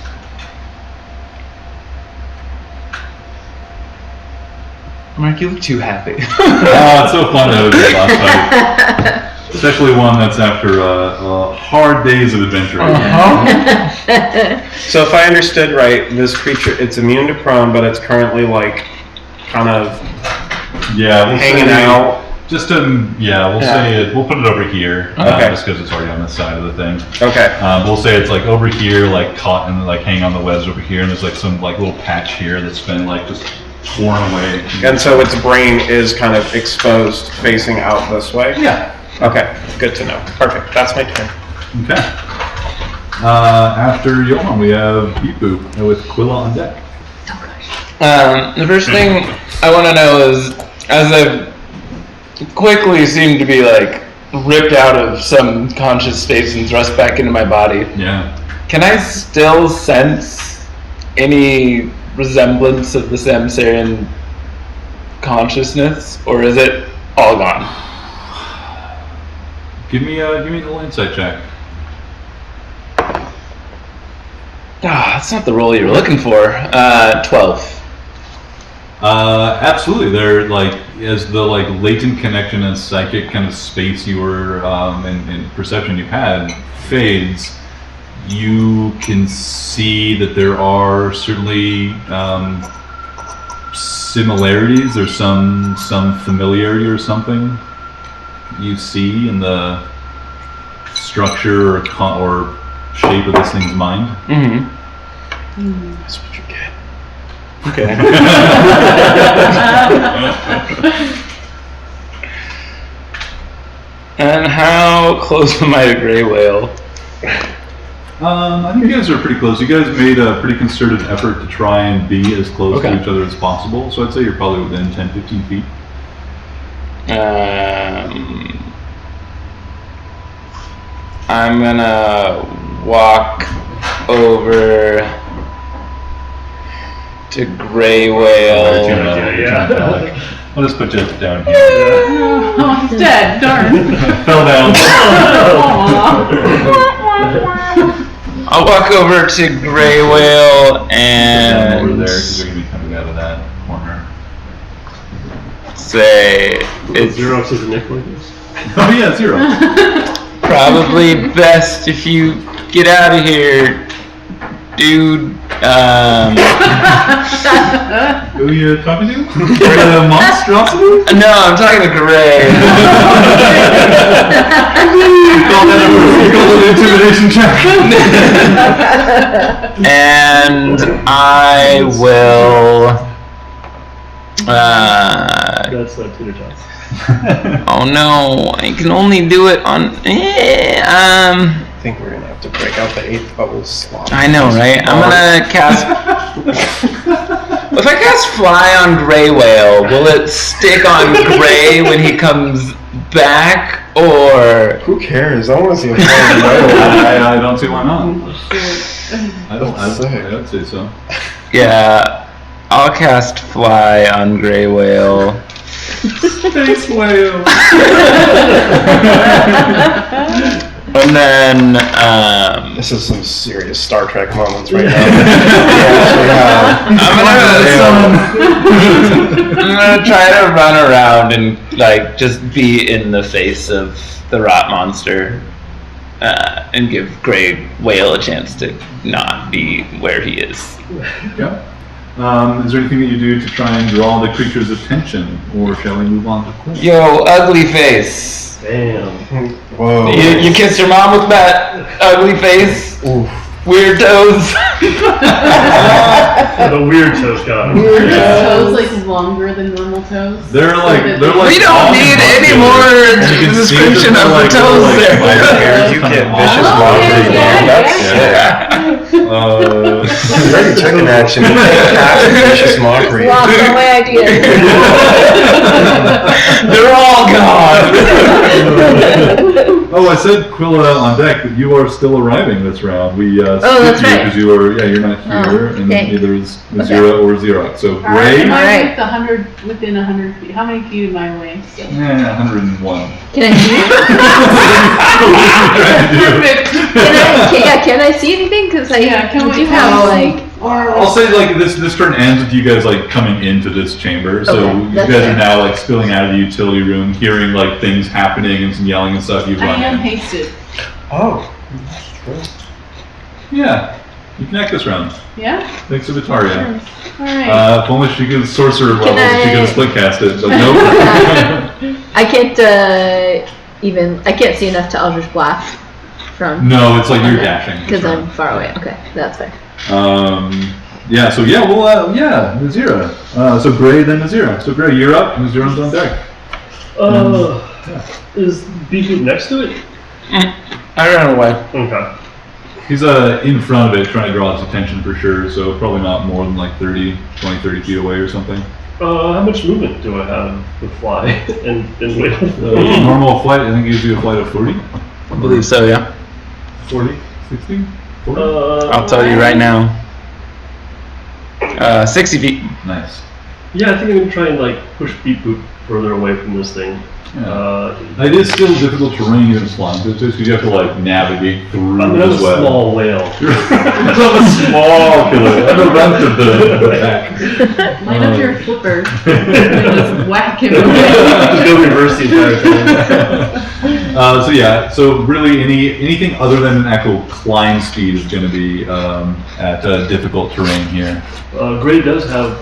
Mark, you look too happy. It's so fun to have this last fight. Especially one that's after hard days of adventure. So if I understood right, this creature, it's immune to prone, but it's currently like kind of hanging out. Just to, we'll say it, we'll put it over here, just because it's already on this side of the thing. Okay. We'll say it's like over here, like caught and like hanging on the webs over here, and there's like some like little patch here that's been like just torn away. And so its brain is kind of exposed, facing out this way? Yeah. Okay, good to know. Perfect, that's my turn. Okay. After Johan, we have Beep-Boop with Quilla on deck. The first thing I want to know is, as I've quickly seemed to be like ripped out of some conscious space and thrust back into my body, can I still sense any resemblance of the Samsarian consciousness, or is it all gone? Give me a little insight check. That's not the roll you were looking for. 12. Absolutely. They're like, as the like latent connection and psychic kind of space you were and perception you had fades, you can see that there are certainly similarities. There's some familiarity or something you see in the structure or shape of this thing's mind. That's what you get. Okay. And how close am I to Grey Whale? I think you guys are pretty close. You guys made a pretty concerted effort to try and be as close to each other as possible. So I'd say you're probably within 10, 15 feet. I'm gonna walk over to Grey Whale. I'll just put you down here. Oh, he's dead. Darn. Fell down. I'll walk over to Gray Whale Down over and there, because they're going to be coming out of that corner. say it's Zero says Nick like this. Oh yeah, 0. probably best if you get out of here, dude. Who are you talking to? The monstrosity? No, I'm talking to Gray. You call that an intimidation check? And I will. That's that tutor toss. Oh no, I can only do it on. I think we're gonna have to break out the 8th bubble slot. I know, right? I'm gonna cast. If I cast Fly on Gray Whale, will it stick on Gray when he comes back, or? Who cares? I want to see a flying whale. I don't see why not. I'd say so. Yeah, I'll cast Fly on Gray Whale. Space whale. And then, This is some serious Star Trek moments right now. I'm gonna try to run around and like just be in the face of the rot monster, and give Gray Whale a chance to not be where he is. Yeah. Is there anything that you do to try and draw the creature's attention, or shall we move on to Quill? Yo, ugly face. Damn. Whoa. You kissed your mom with that ugly face? Oof. Weird toes. The weird toes got him. Toes like longer than normal toes. They're like We don't need any more description of the toes there. You get vicious Oh, mockery, yeah, man. That's sick. Already took an action. Vicious mockery. Lost all my ideas. They're all gone. Oh, I said Quilla on deck, but you are still arriving this round. We that's skipped you right. because you are, you're not here, and okay. neither is Zero or Xerox. So Am Gray, I Alright. like 100 within 100 feet? How many feet am I away still? 101. Can I see? Perfect. Can I see anything? Because I Can we do have like. I'll say like this turn ends with you guys like coming into this chamber. So Okay, you that's guys fair. are now like spilling out of the utility room, hearing like things happening and some yelling and stuff. You I run am in. hasted. Oh. Yeah, you connect this round. Yeah? Thanks to Vitaria. Alright. If only she could sorcerer level, she could have split cast it, but nope. I can't I can't see enough to Eldritch Blast from. No, it's like you're dashing. Because I'm far away. Okay, that's fair. Yeah, so yeah, well, Nazira. So Gray, then Nazira. So Gray, you're up, Nazira's on deck. Is Beefy next to it? I ran away. Okay. He's in front of it, trying to draw its attention for sure, so probably not more than like 20, 30 feet away or something. How much movement do I have with fly and whale? Normal flight, I think gives you a flight of 40? I believe so, yeah. 40? 60? 40? I'll tell you right now. 60 feet. Nice. Yeah, I think I'm gonna try and like push Beep Boop further away from this thing. It is still difficult terrain even slung, just because you have to like navigate through I'm a as well. small whale. You're a small killer. I'm the runt of the pack. Line up your flipper and just whack him away. Go reverse the entire thing. So really anything other than an actual climb speed is going to be at difficult terrain here. Gray does have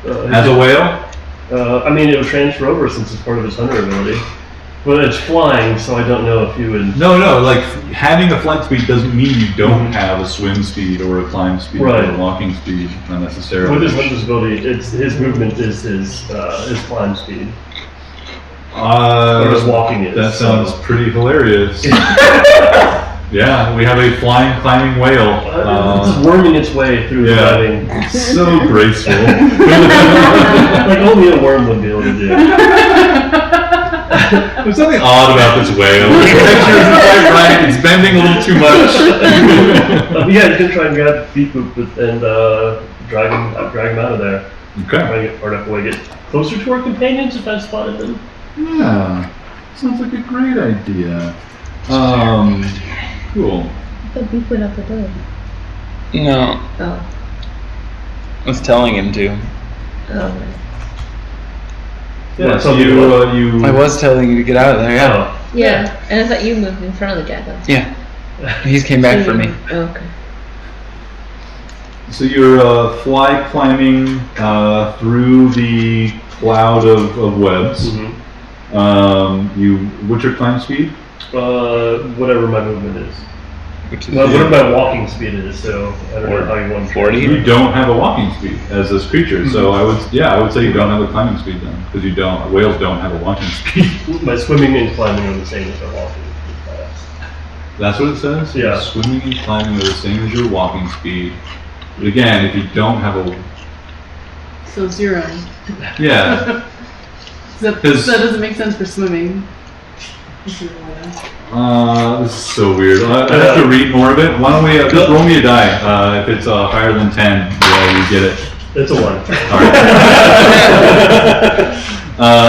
As a whale? I mean, it would transfer over since it's part of his hunter ability. But it's flying, so I don't know if you would. No, like having a flight speed doesn't mean you don't have a swim speed or a climb speed or a walking speed, not necessarily. With his hunter's ability, his movement is his climb speed. Or his walking is. That sounds pretty hilarious. Yeah, we have a flying, climbing whale. It's worming its way through the diving. So graceful. Like only a worm would be able to do. There's something odd about this whale. The texture isn't quite right. It's bending a little too much. Yeah, you can try and grab Beep Boop and drag him out of there. Okay. Try and get far enough away, get closer to our companions if I've spotted them. Yeah, sounds like a great idea. Cool. thought Beep went up the door. No, Oh. I was telling him to. Oh, right. Yeah, so you I was telling you to get out of there, yeah. Oh. Yeah, and I thought you moved in front of the dragon. Yeah. He came back for me. Oh, okay. So you're fly climbing through the cloud of webs. What's your climb speed? Whatever my movement is. Which is Well, whatever my walking speed is, so I don't know how you want to 40? You don't have a walking speed as this creature, so I would say you don't have a climbing speed then, because whales don't have a walking speed. My swimming and climbing are the same as my walking. That's what it says? Yeah. Swimming and climbing are the same as your walking speed. But again, if you don't have a... So 0. Yeah. That doesn't make sense for swimming. This is so weird. I have to read more of it. Why don't we just roll me a die? If it's higher than 10, you get it. It's a 1. Alright.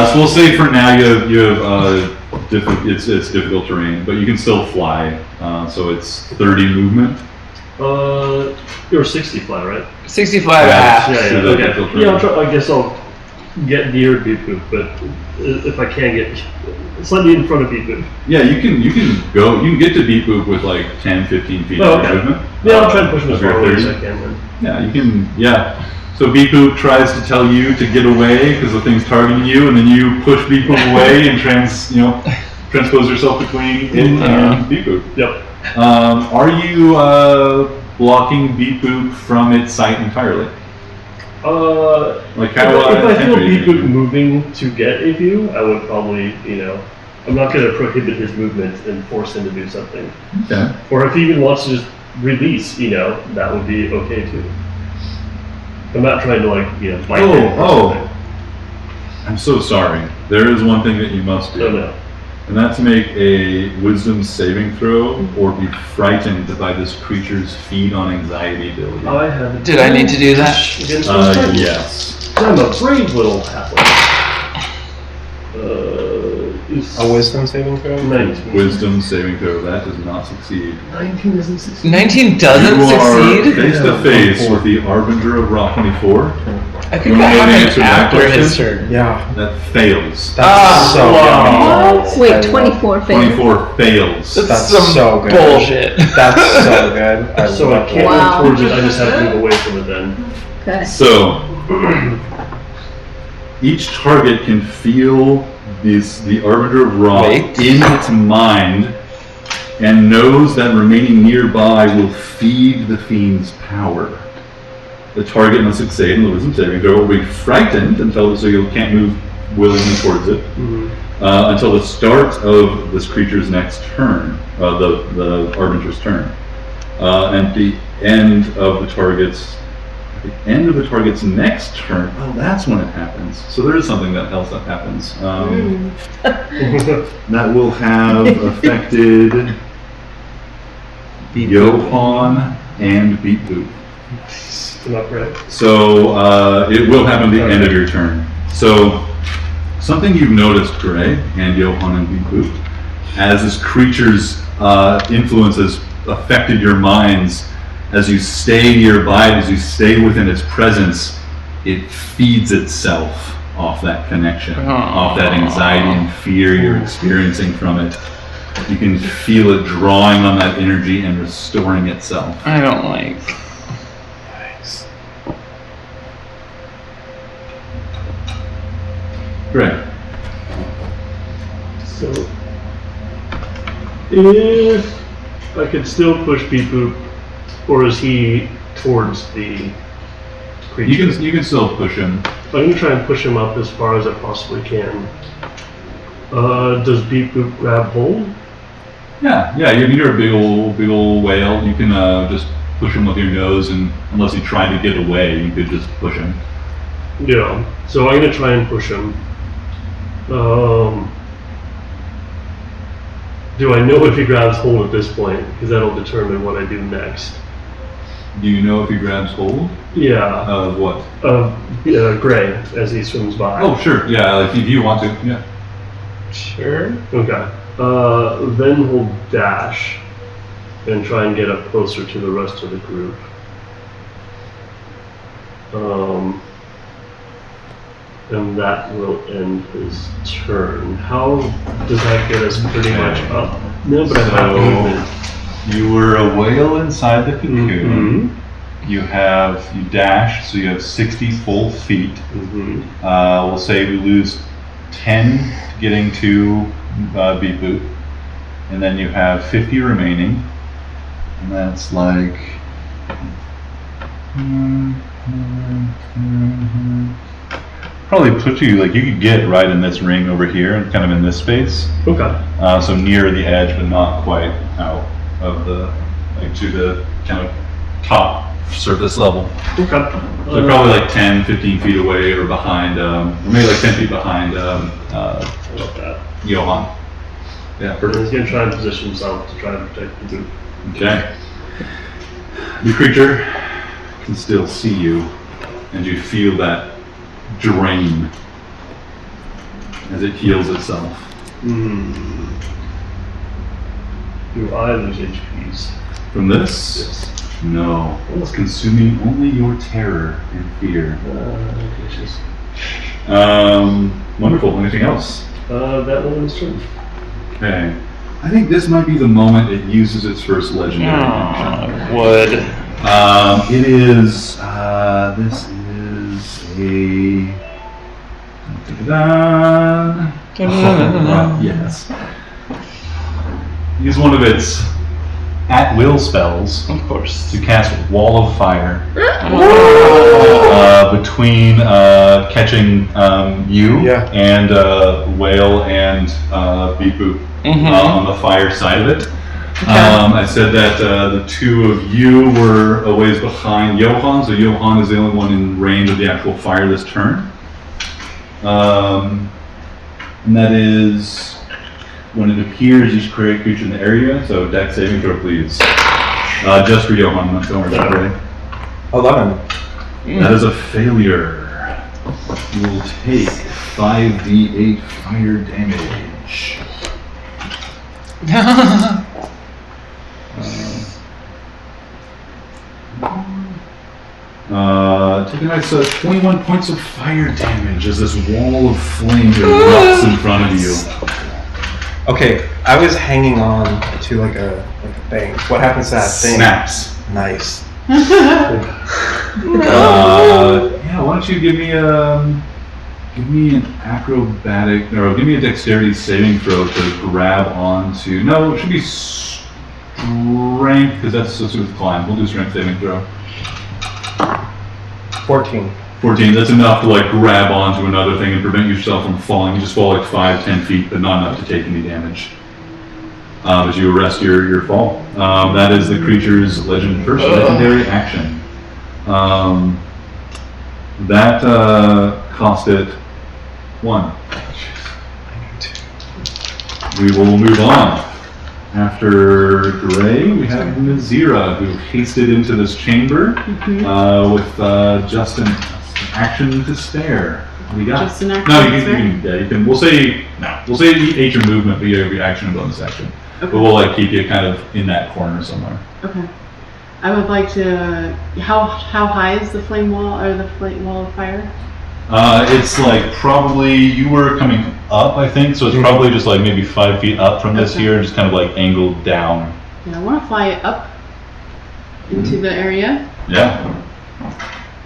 So we'll say for now you have it's difficult terrain, but you can still fly. So it's 30 movement. You're 60 fly, right? 65 and a half. Yeah, So okay. difficult Yeah, terrain. I guess I'll get near Beep Boop, but if I can get slightly in front of Beep Boop. Yeah, you can get to Beep Boop with like 10, 15 feet Oh, of okay. movement. Yeah, I'll try to push him as Of your far away as 30. I can then. Yeah, you can, yeah. So Beep Boop tries to tell you to get away because the thing's targeting you, and then you push Beep Boop away and transpose yourself between it and Beep Boop. Yep. Are you blocking Beep Boop from its sight entirely? Like how? If I feel intense are you Beep Boop thinking? moving to get a view, I would probably, I'm not going to prohibit his movement and force him to do something. Okay. Or if he even wants to just release, that would be okay too. I'm not trying to bite him or something. I'm so sorry. There is one thing that you must do. Oh no. And that's make a wisdom saving throw or be frightened by this creature's feed on anxiety ability. I have. Did I need to do that? Against my friend. Yes. I'm a brave little halfling. Is A wisdom saving throw? 19. Wisdom saving throw. That does not succeed. 19 doesn't succeed. 19 doesn't You are succeed? face to face with the Arbinger of Rot 24. I think You that wanna happened answer that after his question? turn. Yeah. That fails. That's so good. Wait, 24 failed. 24 fails. That's some so good. bullshit. That's so good. So I can't Wow. move towards it, I just have to move away from it then. Okay. So, each target can feel the Arbiter of Rot Wait. in its mind and knows that remaining nearby will feed the fiend's power. The target must succeed in the wisdom saving throw or be frightened so you can't move willingly towards it until the start of this creature's next turn, the Arbiter's turn. And the end of the target's next turn. Oh, that's when it happens. So there is something else that happens. That will have affected Johan and Beep Boop. Not right. So it will happen at the end of your turn. So something you've noticed, Gray and Johan and Beep Boop, as this creature's influence has affected your minds, as you stay nearby, as you stay within its presence, it feeds itself off that connection, off that anxiety and fear you're experiencing from it. You can feel it drawing on that energy and restoring itself. I don't like. Great. So, if I could still push Beep Boop, or is he towards the creature? You can still push him. I'm going to try and push him up as far as I possibly can. Does Beep Boop grab hold? Yeah. You're a big old whale. You can just push him with your nose, and unless he tried to get away, you could just push him. Yeah. So I'm going to try and push him. Do I know if he grabs hold at this point? Because that'll determine what I do next. Do you know if he grabs hold? Yeah. Of what? Gray, as he swims by. Oh, sure. Yeah, like if you want to. Yeah. Sure. Okay. Then we'll dash. and try and get up closer to the rest of the group. And that will end his turn. How does that get us pretty much up? No, but I have movement. You were a whale inside the cocoon. You dash, so you have 60 full feet. We'll say we lose 10 getting to Beep Boop. And then you have 50 remaining. And that's like... probably put you, like, you could get right in this ring over here and kind of in this space. Okay. So near the edge, but not quite out of the, like, to the kind of top surface level. Okay. So probably like 10, 15 feet away or behind, or maybe like 10 feet behind Johan. Yeah, And perfect. he's going to try and position himself to try and protect the group. Okay. The creature can still see you, and you feel that drain as it heals itself. Do I lose HPs? From this? Yes. No. It's consuming only your terror and fear. Gracious. Wonderful. Anything else? That will end his turn. Okay. I think this might be the moment it uses its first legendary action. Would. It is, this is a... yes. Use one of its at-will spells. Of course. To cast Wall of Fire. Between catching you and Whale and Beep Boop on the fire side of it. I said that the two of you were a ways behind Johan, so Johan is the only one in range of the actual fire this turn. And that is when it appears each creature in the area, so dex saving throw please. Just for Johan, not don't worry about it. 11. That is a failure. You will take 5d8 fire damage. Take a nice 21 points of fire damage as this wall of flame erupts in front of you. Okay, I was hanging on to like a thing. What happens to that thing? Snaps. Nice. Yeah, why don't you give me an acrobatic, or give me a dexterity saving throw to grab onto. No, it should be strength because that's associated with climb. We'll do strength saving throw. 14. 14. That's enough to like grab onto another thing and prevent yourself from falling. You just fall like 5-10 feet, but not enough to take any damage. As you arrest your fall. That is the creature's legendary action. That cost it 1. We will move on. After Gray, we have Nazira, who hasted into this chamber with just an action to spare. What do you got? Just an action no, to spare? you can. We'll say you ate your movement, but you have your action and bonus action. Okay. But we'll like keep you kind of in that corner somewhere. Okay. I would like to. How high is the flame wall or the wall of fire? It's like probably you were coming up, I think, so it's probably just like maybe 5 feet up from this here, and just kind of like angled down. Yeah, I want to fly up into the area, Yeah.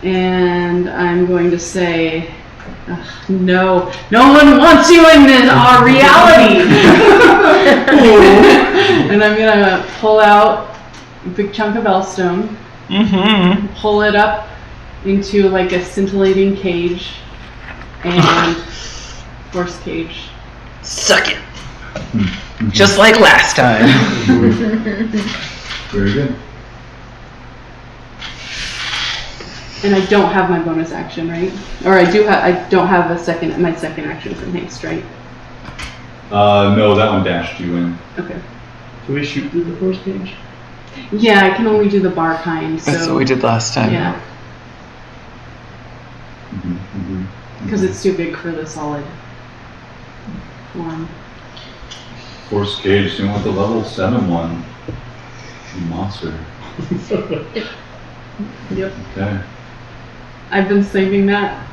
and I'm going to say, no one wants you in our reality. And I'm gonna pull out a big chunk of Elstone, pull it up into like a scintillating cage, and force cage. Suck it. Just like last time. Very good. And I don't have my bonus action, right? Or I do have. I don't have my second action from haste, right? No, that one dashed you in. Okay. Can we shoot through the force cage? Yeah, I can only do the bar kind. So That's what we did last time. yeah, because it's too big for the solid form. Force cage, doing with the level 7 one. monster. Yep. Okay. I've been saving that.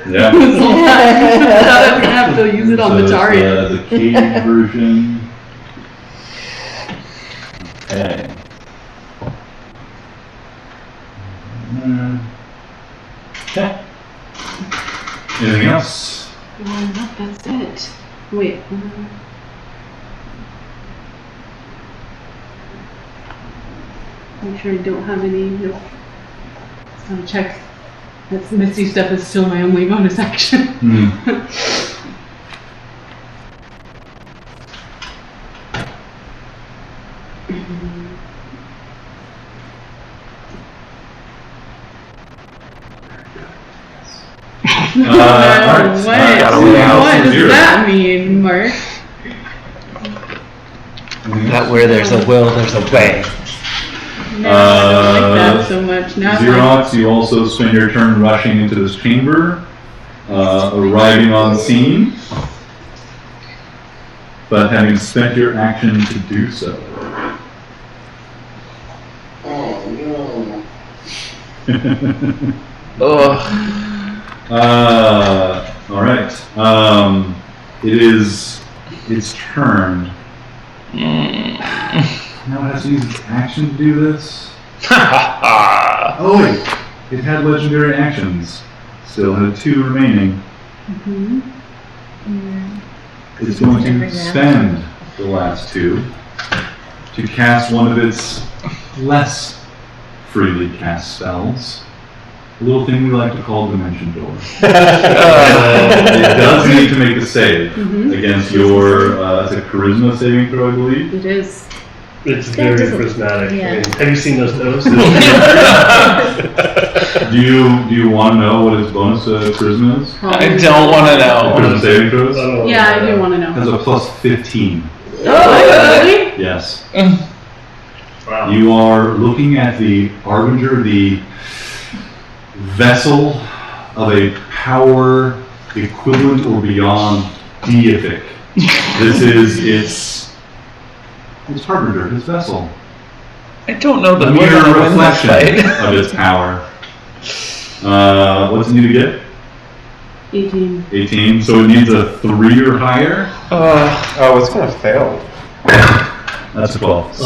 Yeah. This whole time. Now I'm gonna have to use it on So the it's, target. the cage version. Okay. Okay. Anything else? That's it. Wait. Make sure I don't have any. Nope. Just gotta check. That's Misty Step is still my only bonus action. Alright. What does that mean, Mark? That where there's a will, there's a way. No, I don't like that so much. Now Xerox, you also spend your turn rushing into this chamber, arriving on scene, but having spent your action to do so. Oh no. All right. It is its turn. Now it has to use its action to do this. Oh wait, it had legendary actions. Still had 2 remaining. It's going to spend the last 2 to cast one of its less freely cast spells. A little thing we like to call Dimension Door. It does need to make a save against your, it's a charisma saving throw, I believe. it is. It's very charismatic. Yeah. I mean, have you seen those noses? Do you want to know what its bonus charisma is? I don't want to know. Charisma saving throws? Yeah, I do want to It has know. a plus 15. Oh, really? Yes. Wow. You are looking at the Harbinger, the vessel of a power equivalent or beyond deific. This is its Harbinger, its vessel. I don't know The that we're mirror gonna win this reflection fight. of its power. What's it need to get? 18. 18. So it needs a 3 or higher. Oh, it's gonna fail. That's a 12.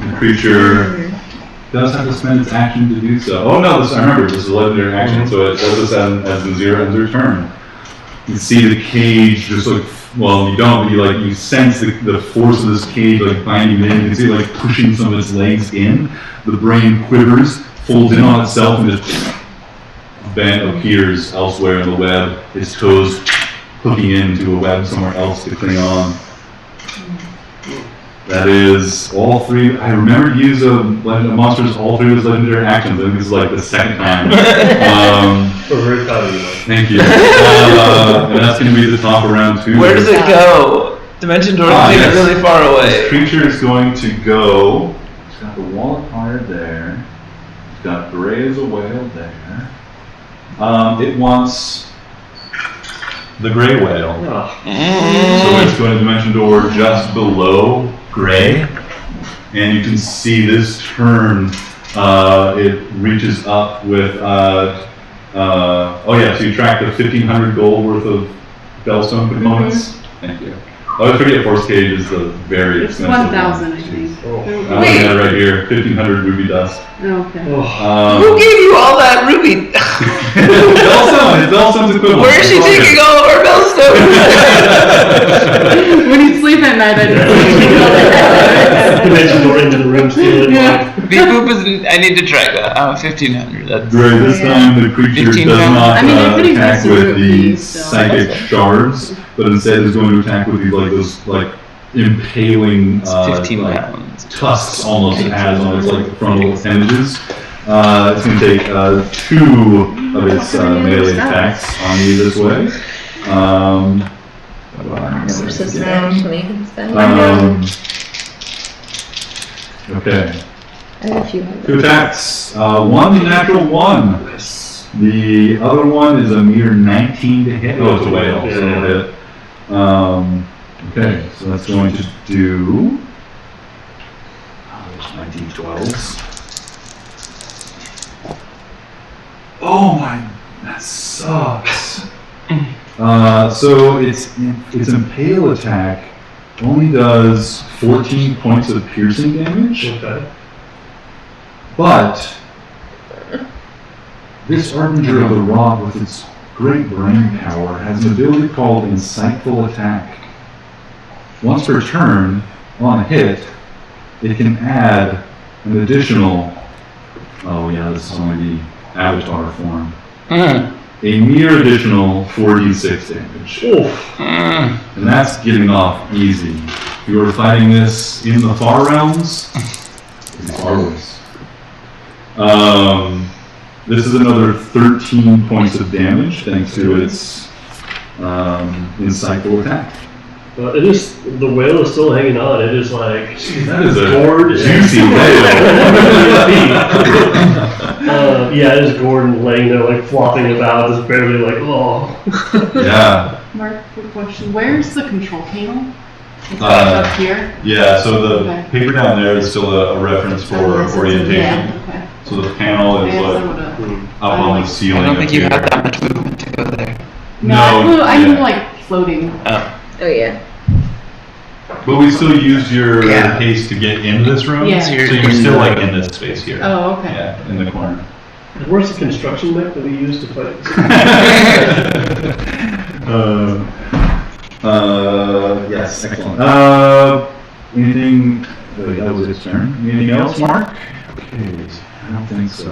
The creature does have to spend its action to do so. Oh no, I remember, this is a legendary action, so it does this as the Zero ends your turn. You see the cage just like, well, you don't, but you sense the force of this cage like binding it in. You can see it like pushing some of its legs in. The brain quivers, folds in on itself, and just then appears elsewhere in the web, its toes hooking into a web somewhere else to cling on. That is all 3. I remember to use a monster's all 3 of its legendary actions. I think this is like the 2nd time. We're very proud of you. Thank you. And that's going to be the top of round 2. Where does it go? Dimension Door is yes. really far This away. creature is going to go. It's got the wall of fire there. It's got gray as a whale there. It wants the gray whale. Oh. So it's going to Dimension Door just below gray. And you can see this turn, it reaches up with, so you track the 1,500 gold worth of Bellstone components. Thank you. Oh, I forget Force Cage is the very It's expensive 1,000, I one. think. Oh, yeah, right here, 1,500 ruby dust. Okay. Who gave you all that ruby? It's Bellstone's equivalent. Where is she taking all of our Bellstone? When you sleep at night, I just Dimension Door into the room, steal it. Yeah. Beep boop is. I need to track that. 1,500. That's. Great, this time the creature 15 does pounds. not I mean, they're pretty attack decent with the rupees, so. psychic shards, but instead is going to attack with these those impaling 15 pounds. tusks almost it has on its frontal appendages. It's going to take 2 of its melee attacks on you this way. Versus now, can we even spend? Okay. I have a few hundred. 2 attacks. One natural 1. The other one is a mere 19 to hit. Oh, it's a whale, so it'll hit. Okay, so that's going to do D12s. Oh my, that sucks. So its impale attack only does 14 points of piercing damage. Okay. But this Harbinger of the Rot, with its great brain power, has an ability called Insightful Attack. Once per turn, on a hit, it can add an additional, oh yeah, this is only the avatar form, a mere additional 4d6 damage. And that's getting off easy. If you were fighting this in the far realms, it'd be far worse. This is another 13 points of damage thanks to its insightful attack. It is, the whale is still hanging on. It is like, That is a gored. juicy whale. Yeah, it is gored and laying there like flopping about, just barely like, oh. Yeah. Mark, quick question. Where's the control panel? It's Uh, up here? Yeah, so the Okay. paper down there is still a reference for orientation. Yeah, okay. So the panel is Yes, I like would've- up on the ceiling. I don't think up you here. had that much movement to go there. No, I yeah. mean like floating. Oh. Oh, yeah. But we still used your Yeah. haste to get in this room. Yeah. So you're still like in this space here. Oh, okay. Yeah, in the corner. Where's the construction mech that we used to fight? Yes, excellent. Anything, that was its turn. Anything else, Mark? Okay, I don't think so.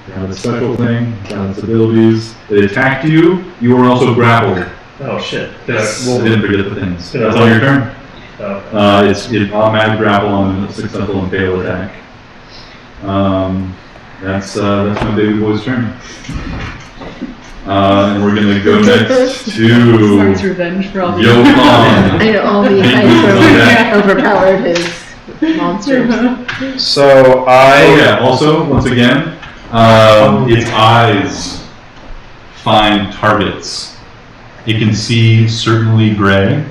Got a special thing, got its abilities. It attacked you, you were also grappled. Oh shit. Did I I roll didn't forget the things. Did I That's roll- on your turn. Oh. It automatic grapple on a successful impale attack. That's my baby boy's turn. And we're gonna go next Starts to revenge for all the Johan. I know all the Yeah. overpowered his monsters. So Oh yeah, also, once again, its eyes find targets. It can see certainly gray.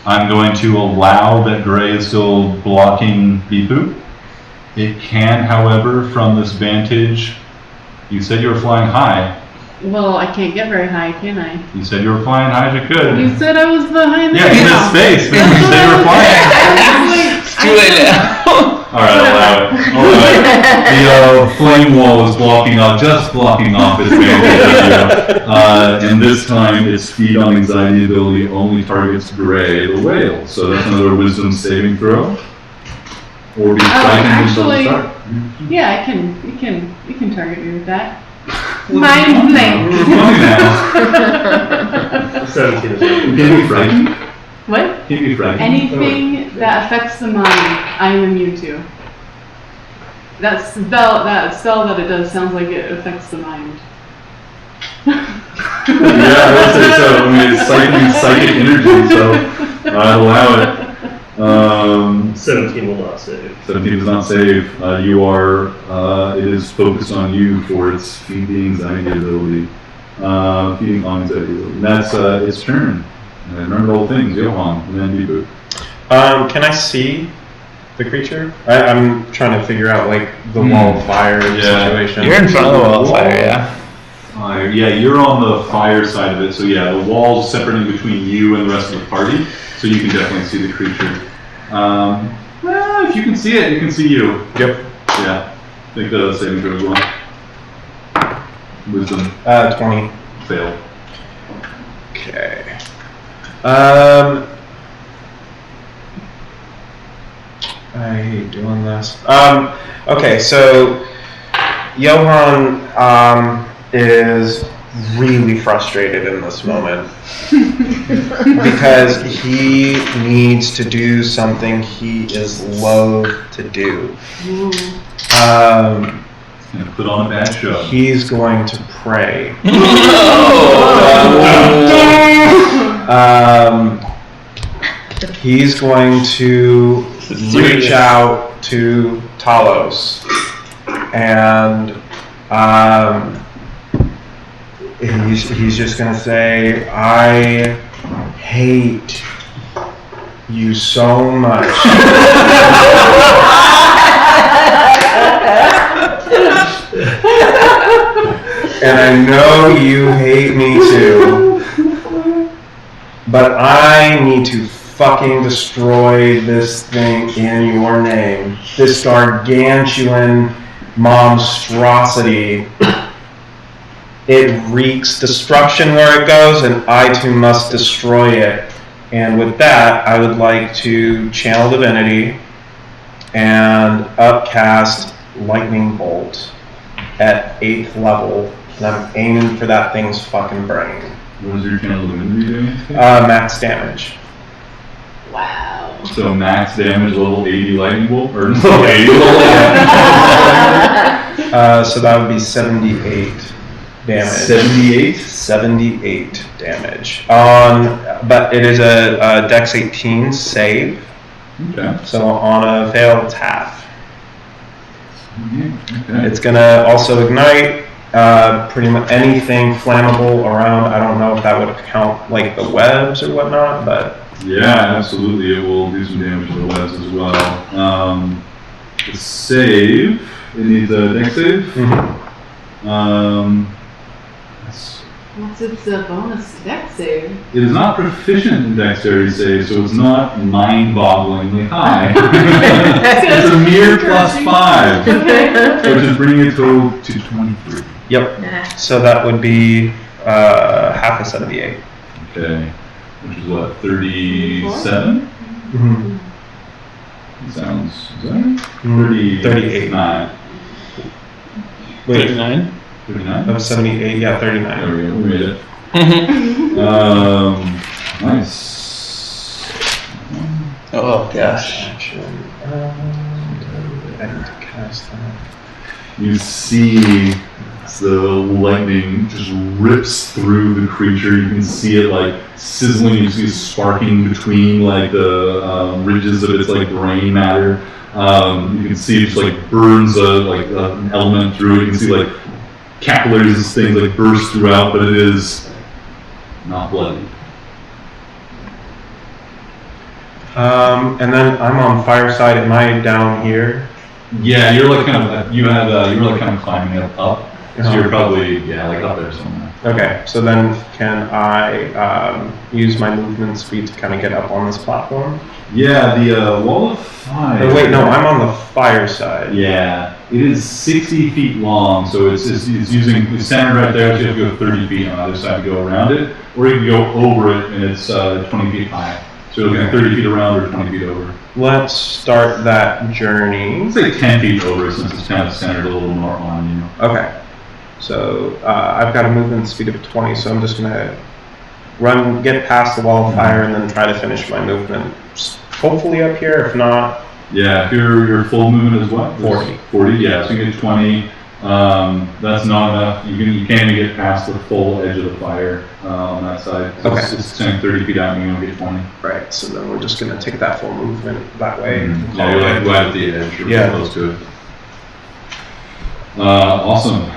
I'm going to allow that gray is still blocking Bipu. It can, however, from this vantage, you said you were flying high. Well, I can't get very high, can I? You said you were flying high as you could. You said I was behind the Yeah, in this panel. space, man. You said you were flying. Do it now. Alright, allow it. Allow it. The flame wall is just blocking off its vantage. And this time, its speed on anxiety ability only targets Gray, the whale. So that's another wisdom saving throw. Or be frightened until the actually- start. Yeah, you can target me with that. Mind blank. We're funny now. 17 is Can you be frightened? What? Can you be frightened? Anything that affects the mind, I am immune to. That spell that it does sounds like it affects the mind. Yeah, I would say so. I mean, it's psychic energy, so I'd allow it. 17 will not save. 17 does not save. It is focused on you for its feeding anxiety ability. Feeding on anxiety ability. That's its turn. And remember all things, Johan, and then Bibu. can I see the creature? I'm trying to figure out like the wall of fire situation. You're in front of the wall of fire, yeah. Fire. Yeah, you're on the fire side of it, so yeah, the wall's separating between you and the rest of the party, so you can definitely see the creature. Well, if you can see it, you can see you. Yep. Yeah, I think the saving throw as well. Wisdom 20. failed. Okay. I hate doing this. Okay, so Johan is really frustrated in this moment because he needs to do something he is loath to do. Gonna put on a bad show. He's going to pray. He's going to reach out to Talos and he's just going to say, I hate you so much. I know you hate me too. But I need to fucking destroy this thing in your name. This gargantuan monstrosity. It wreaks destruction where it goes, and I too must destroy it. And with that, I would like to channel divinity and upcast lightning bolt at 8th level. And I'm aiming for that thing's fucking brain. What is your channel divinity doing? Max damage. Wow. So max damage level 80 lightning bolt? Or level 80 So that would be 78 damage. 78? 78 damage. But it is a Dex 18 save. Okay. So on a fail, it's half. Okay. It's gonna also ignite pretty much anything flammable around. I don't know if that would count like the webs or whatnot, but Yeah, absolutely. It will do some damage to the webs as well. The save, it needs a dex save. What's its bonus deck save? It is not proficient in dexterity save, so it's not mind-bogglingly high. It's a mere +5, Okay. which is bringing it total to 23. yep. Nah. So that would be half of 78. Okay, which is what, 37? Mm-hmm. Sounds, is that right? 38. 39. Wait, 39? 39? that was 78. Yeah, 39. There we go, we made it. Nice. Oh gosh. Action. I need to cast that. You see the lightning just rips through the creature. You can see it like sizzling. You see it sparking between like the ridges of its like brain matter. You can see it just like burns an element through it. You can see like capillaries and things like burst throughout, but it is not bloody. And then I'm on fireside. Am I down here? Yeah, you're like kind of you were like kind of climbing it up. So you're probably like up there somewhere. Okay, so then can I use my movement speed to kind of get up on this platform? Yeah, the wall of fire. Oh, wait, no, I'm on the fire side. Yeah, it is 60 feet long, so it's centered right there. So you have to go 30 feet on the other side to go around it, or you can go over it and it's 20 feet high. So it'll be 30 feet around or 20 feet over. Let's start that journey. Let's say 10 feet over since it's kind of centered a little more on you. Okay. So I've got a movement speed of 20, so I'm just gonna get past the wall of fire, and then try to finish my movement. Hopefully up here. If not, yeah. If your full movement is what? 40. 40. Yeah. So you get 20. That's not enough. You can't even get past the full edge of the fire on that side. Okay. It's 30 feet out, and you don't get 20. right. So then we're just gonna take that full movement that way. Yeah, you're like right at the edge. You're Yeah. close to it. Awesome.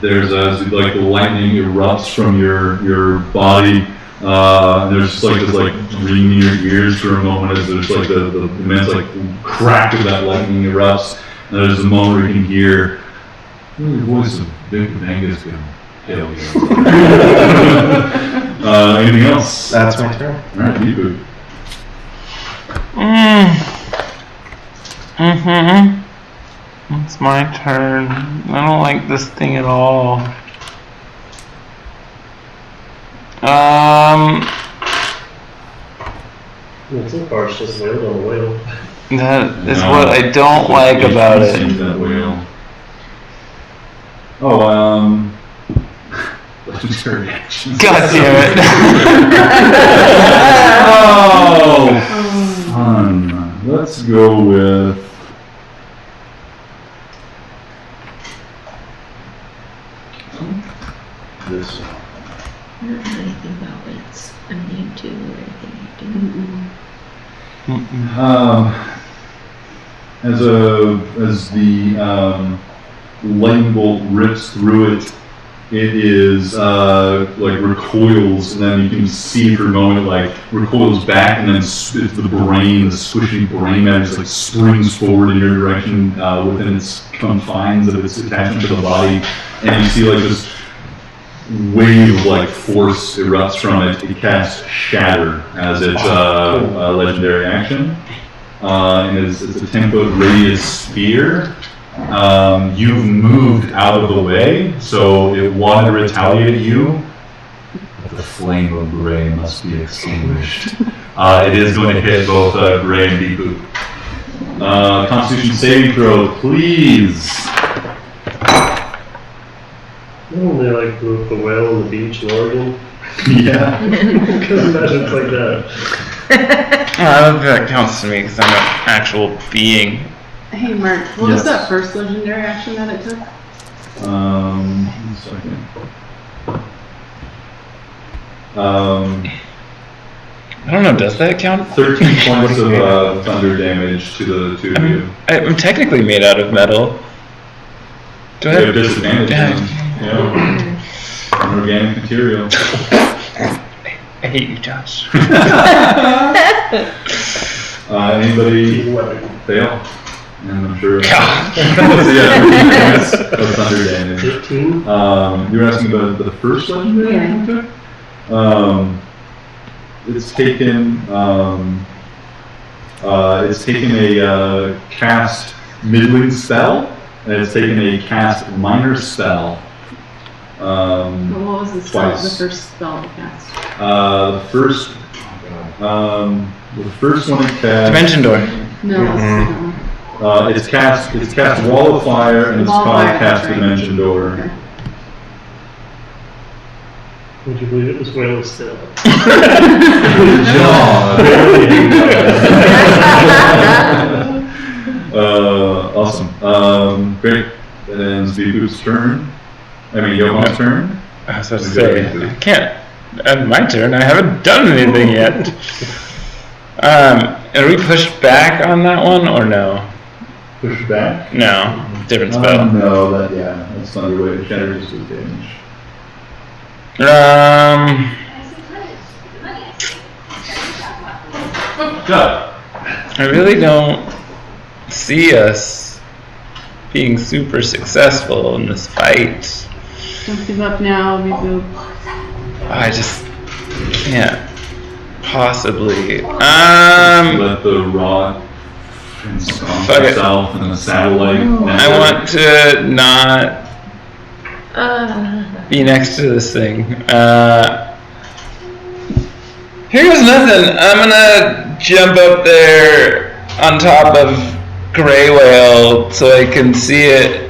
There's like the lightning erupts from your body. There's just like this like ringing in your ears for a moment as there's like the immense like crack of that lightning erupts. And there's a moment where you can hear the voice of Vic Angus go, "Hell yeah." Anything else? That's my turn. All right, Deepu. It's my turn. I don't like this thing at all. So far, it's just whale on a whale. That is what I don't like about it. That whale. Oh, legendary reaction. God damn it. Oh, fun. Let's go with. This. I don't know anything about what it's immune to or anything you do. As the lightning bolt rips through it, it is like recoils, and then you can see for a moment like recoils back, and then the brain, the squishy brain matter just like springs forward in your direction within its confines of its attachment to the body, and you see like this wave of like force erupts from it. It casts Shatter as its legendary action. It's a 10-foot radius sphere. You've moved out of the way, so it wanted to retaliate at you. But the flame of Gray must be extinguished. It is going to hit both Gray and Deepu. Constitution saving throw, please. Don't they like the whale on the beach in Oregon? Yeah. Because imagine it's like that. I don't think that counts to me because I'm an actual being. Hey Mark, what was that first legendary action that it took? 1 second. I don't know, does that count? 13 points of thunder damage to the two of you. I'm technically made out of metal. Do I You have have disadvantage. Yeah. Organic material. I hate you, Josh. Anybody fail? And I'm sure. So yeah, 13 points of thunder damage. 15? You were asking about the first legendary action you took? It's taken a cast middling spell, and it's taken a cast minor spell. What was the Twice. the first spell it cast? The first one it cast. Dimension door. No, It's cast Wall of Fire, and it's Wall of called Fire, Cast that's right. Dimension Door. Okay. Would you believe it was whale still? Awesome. Great. And then it's Beepoop's turn. I mean, Johan's turn. I was supposed to say, I can't. My turn. I haven't done anything yet. Are we pushed back on that one or no? Push back. No, different spell. No, that's not your way to shatter resist damage. Go. I really don't see us being super successful in this fight. Don't give up now, Reboot. I just can't possibly. Let the rod ensconce Fuck it. itself in the satellite. I want to not be next to this thing. Here goes nothing. I'm gonna jump up there on top of Gray Whale so I can see it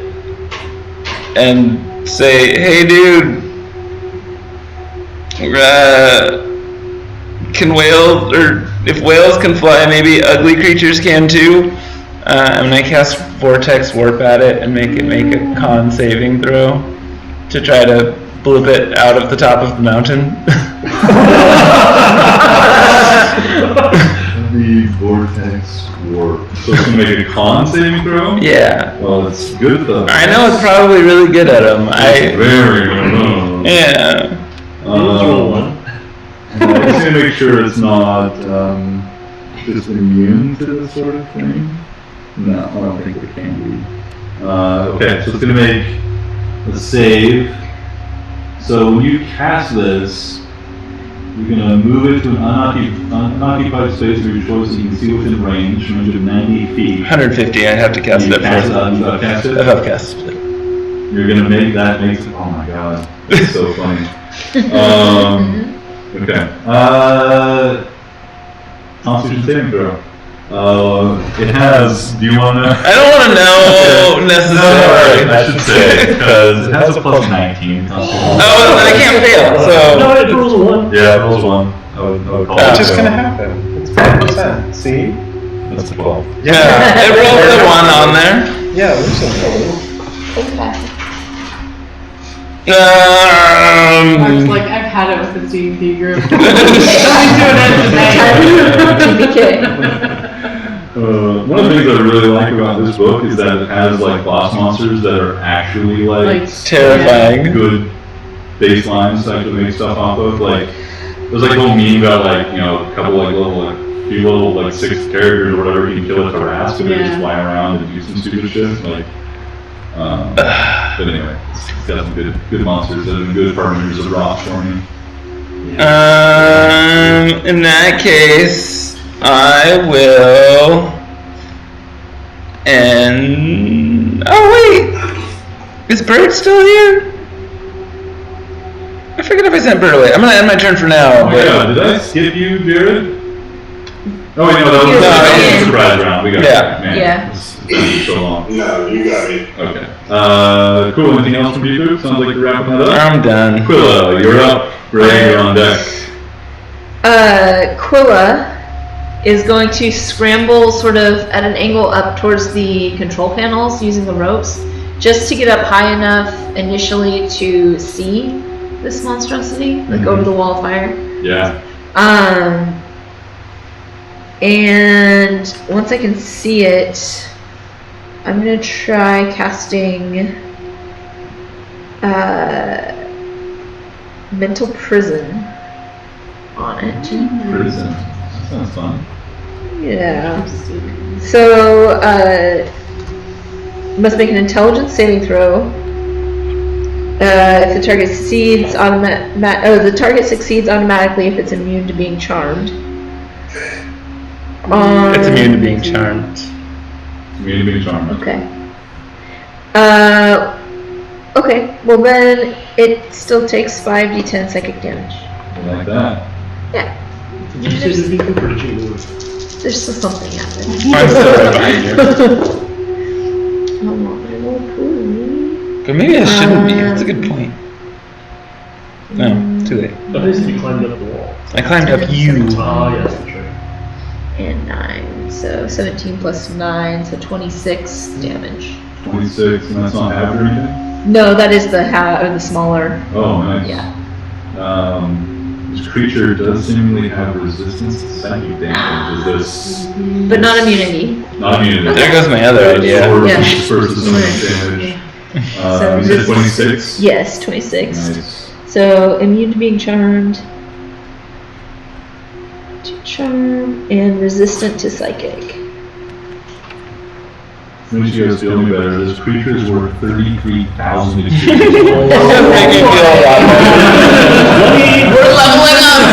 and say, "Hey, dude, can whales, or if whales can fly, maybe ugly creatures can too." I'm gonna cast Vortex Warp at it and make a con saving throw to try to bloop it out of the top of the mountain. The vortex warp. So it's gonna make a con saving throw? Yeah. Well, it's good though. I know it's probably really good at them. Very good. Yeah. Roll one. I'm just gonna make sure it's not just immune to this sort of thing. No, I don't think it can be. Okay, so it's gonna make a save. So when you cast this, you're gonna move it to an unoccupied space of your choice that you can see within range of 90 feet. 150. I have to cast You it cast first. it, you gotta cast it? I have cast it. You're gonna make that makes it. Oh my god, it's so funny. Okay. Constitution saving throw. It has. Do you want to? I don't want to know necessarily. I should say because it has a plus 19. Oh, then I can't fail. So No, it rolls a 1. Yeah, it rolls 1. I would call It's it just so. gonna happen. It's 5%. See? That's a 12. yeah, it rolled the 1 on there. Yeah, there's some Mark's like, I've had it with the D&D group. I'm doing it today. One of the things I really like about this book is that it has like boss monsters that are actually like Like, Terrifying. good baselines to actually make stuff off of. Like, there's like a whole meme about like, you know, a couple like little like few little like 6 characters or whatever you can kill with a rasp and they just fly around and do some stupid shit. Like, but anyway, it's got some good monsters that have been good partners of Rot for me. In that case, I will. And oh wait, is Bird still here? I forget if I sent Bird away. I'm gonna end my turn for now. Oh my god, did I skip you, Jared? Oh wait, no, that was a surprise round. We got it. Man, Yeah. It's been so long. No, you got me. Okay. Cool. Anything else from you? Sounds like you're wrapping that up. I'm done. Quilla, you're up. Ray, you're on deck. Quilla is going to scramble sort of at an angle up towards the control panels using the ropes, just to get up high enough initially to see this monstrosity, like over the wall of fire. Yeah. And once I can see it, I'm gonna try casting Mental Prison on it. Prison. Sounds fun. Yeah. So, must make an intelligence saving throw. If the target succeeds, the target succeeds automatically if it's immune to being charmed. It's immune to being charmed. Immune to being charmed. Okay. Okay. Well, then it still takes 5d10 psychic damage. I like that. Yeah. Did you say the beacon or did you move? There's still something happening. I'm still right behind you. I want my little poo. But maybe I shouldn't be. That's a good point. No, too late. Oh, they said you climbed up the wall. I climbed up you. Ah, yes, that's right. And 9, so 17 plus 9, so 26 damage. 26, and that's not half or anything? No, that is the smaller. Oh, nice. Yeah. This creature does seemingly have resistance to psychic damage. Is this... But not immunity. Not immunity. There goes my other idea. Sword Yeah. versus psychic damage. So You said 26? Yes, 26. Nice. So immune to being charmed. To charm and resistant to psychic. To make you guys feel any better, this creature is worth 33,000 experience. Make me feel a lot We're leveling up!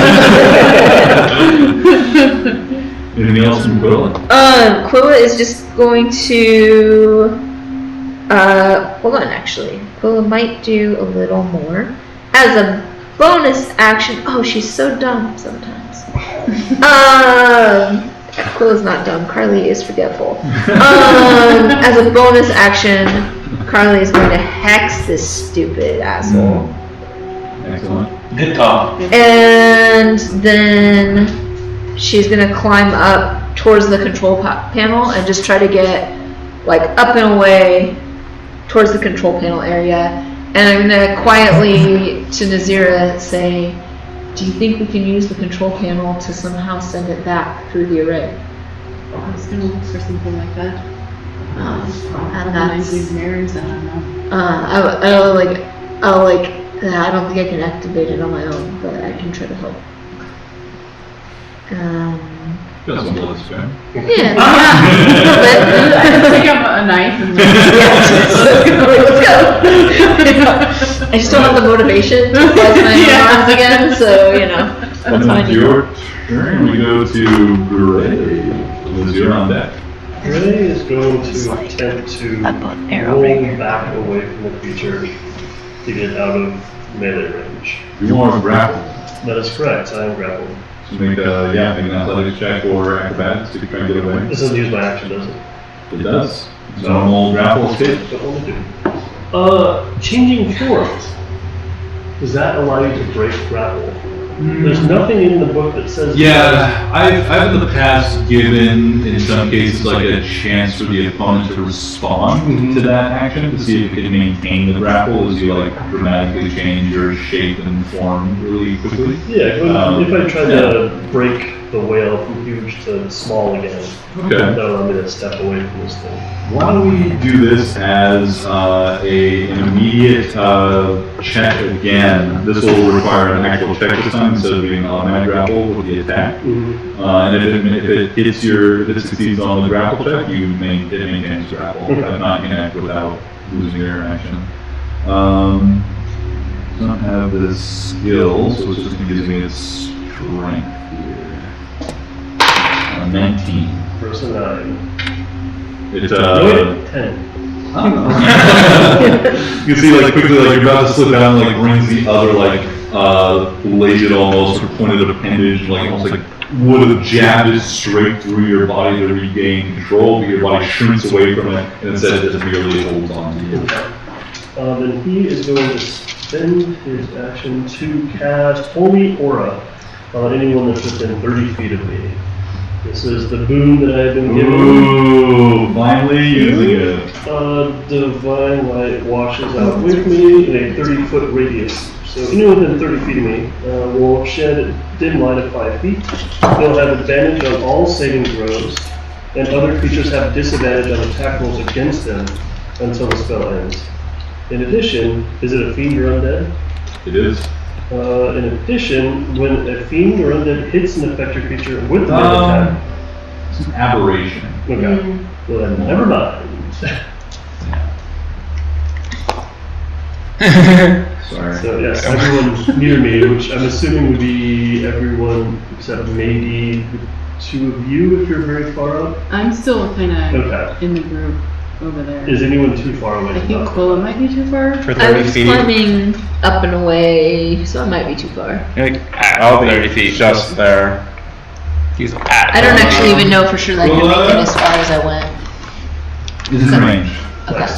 Anything else from Quilla? Quilla is just going to hold on actually. Quilla might do a little more. As a bonus action, oh she's so dumb sometimes. Quilla's not dumb, Carly is forgetful. As a bonus action, Carly is going to hex this stupid asshole. Excellent. Good call. And then she's gonna climb up towards the control panel and just try to get like up and away towards the control panel area. And I'm gonna quietly to Nazira say, do you think we can use the control panel to somehow send it back through the array? I was gonna look for something like that. And Reminds me that's, of mirrors, I don't know. I don't think I can activate it on my own, but I can try to help. Got some bullets, man. Yeah. Take out a knife and Let's go. I just don't have the motivation to flex my arms again, so that's And fine. then your turn, we go to Gray. You're on deck. Gray is going to attempt to roll back away from the creature to get out of melee range. You want to grapple. That is correct, I am grappled. So make an athletics check or acrobatics to try and get away. This doesn't use my action, does it? It does. Normal grapple escape. What will it do? Changing forms. Does that allow you to break grapple? There's nothing in the book that says. Yeah, I've in the past given, in some cases, like a chance for the opponent to respond to that action to see if it can maintain the grapple as you like dramatically change your shape and form really quickly. Yeah, if I try to break the whale from huge to small again. Okay. That'll allow me to step away from this thing. Why don't we do this as an immediate check again? This will require an actual check this time instead of being an automatic grapple with the attack. And if it succeeds on the grapple check, it maintains grapple. If not, you can act without losing your action. Don't have the skill, so it's just going to give me its strength here. 19. Versus 9. It, No, wait, 10. You can see, like, quickly, like, you're about to slip down, like, brings the other, like, bladed almost, or pointed appendage, like, almost like would have jabbed it straight through your body to regain control, but your body shrinks away from it, and instead it just merely holds on to you. Then he is going to spend his action to cast Holy Aura on anyone that's within 30 feet of me. This is the boon that I've been given. Ooh, finally using it. Divine Light washes out with me in a 30-foot radius. So anyone within 30 feet of me will shed dim light of 5 feet. They'll have advantage on all saving throws, and other creatures have disadvantage on attack rolls against them until the spell ends. In addition, is it a fiend or undead? It is. In addition, when a fiend or undead hits an affected creature with the attack, it's an aberration. okay, well then never mind. Sorry. So yes, everyone near me, which I'm assuming would be everyone except maybe the two of you if you're very far up. I'm still kind of Okay. in the group over there. Is anyone too far away? I think Quilla might be too far. For I 30 was feet. climbing up and away, so I might be too far. Like at I'll 30 be feet. just there. He's at. I don't actually even know for sure that I can make What? it as far as I went. It's in range. Okay.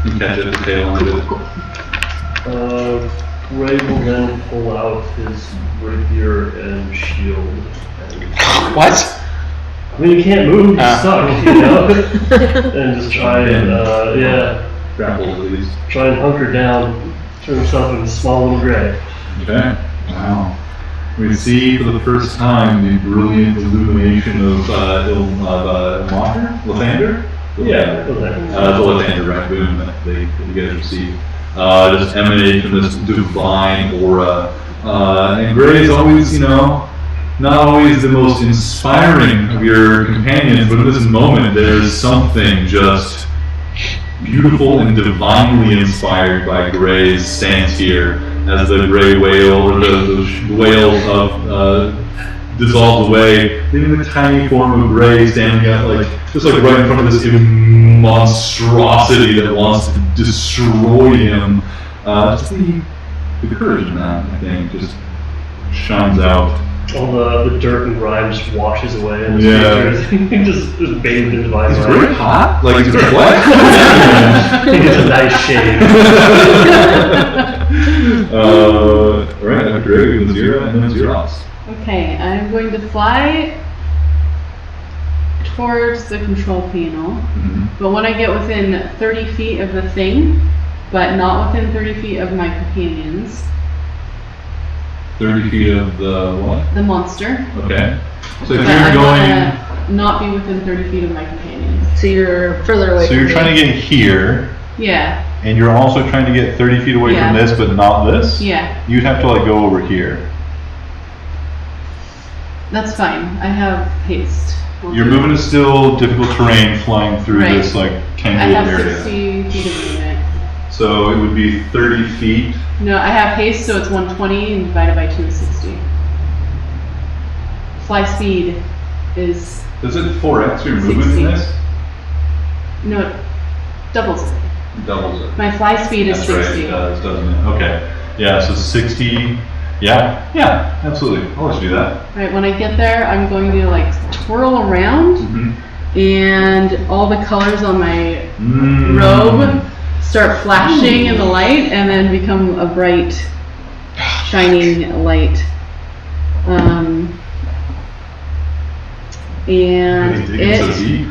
You can catch it at the tail end of it. Ray will then pull out his rapier and shield. What? I mean, you can't move, you Ah. suck, you know? And just try and, Grapple at least. try and hunker down, turn himself into a small little gray. Okay. Wow. We see for the first time the brilliant illumination of Lathander? Yeah, The Lathander raccoon that you guys receive. Just emanate from this divine aura. And Gray is always, not always the most inspiring of your companions, but in this moment there's something just beautiful and divinely inspired by Gray's stance here as the gray whale, or the whale dissolves away, leaving the tiny form of Gray standing out just right in front of this monstrosity that wants to destroy him. Just the courage in that, I think, just shines out. All the dirt and grime just washes away, and Yeah. his features just bathed in divine He's light. very hot. Like, he's what? He gets a nice shave. Right, after Greg, and Zira, and then Xeros. Okay, I'm going to fly towards the control panel, but when I get within 30 feet of the thing, but not within 30 feet of my companions, 30 feet of the what? the monster, Okay. So if but you're I going, want to not be within 30 feet of my companions. So you're further away So from you're trying to get here, Yeah, and you're also trying to get 30 feet away Yeah. from this, but not this? yeah, You'd have to go over here. that's fine. I have haste. I'll You're do moving it. to still difficult terrain, flying through Right. this I tangled have area. 60 feet of movement. so it would be 30 feet. No, I have haste, so it's 120, and divided by 2 is 60. Fly speed is, Does it 4x your movement in 60. this? no, it doubles it. Doubles it. My fly speed is That's right, 60. it does, doesn't it? Okay. Yeah, so 60. Yeah, absolutely. I'll let you do that. Right, when I get there, I'm going to twirl around, and all the colors on my robe start flashing in the light, and then become a bright, shining light. And Really digging so it, deep.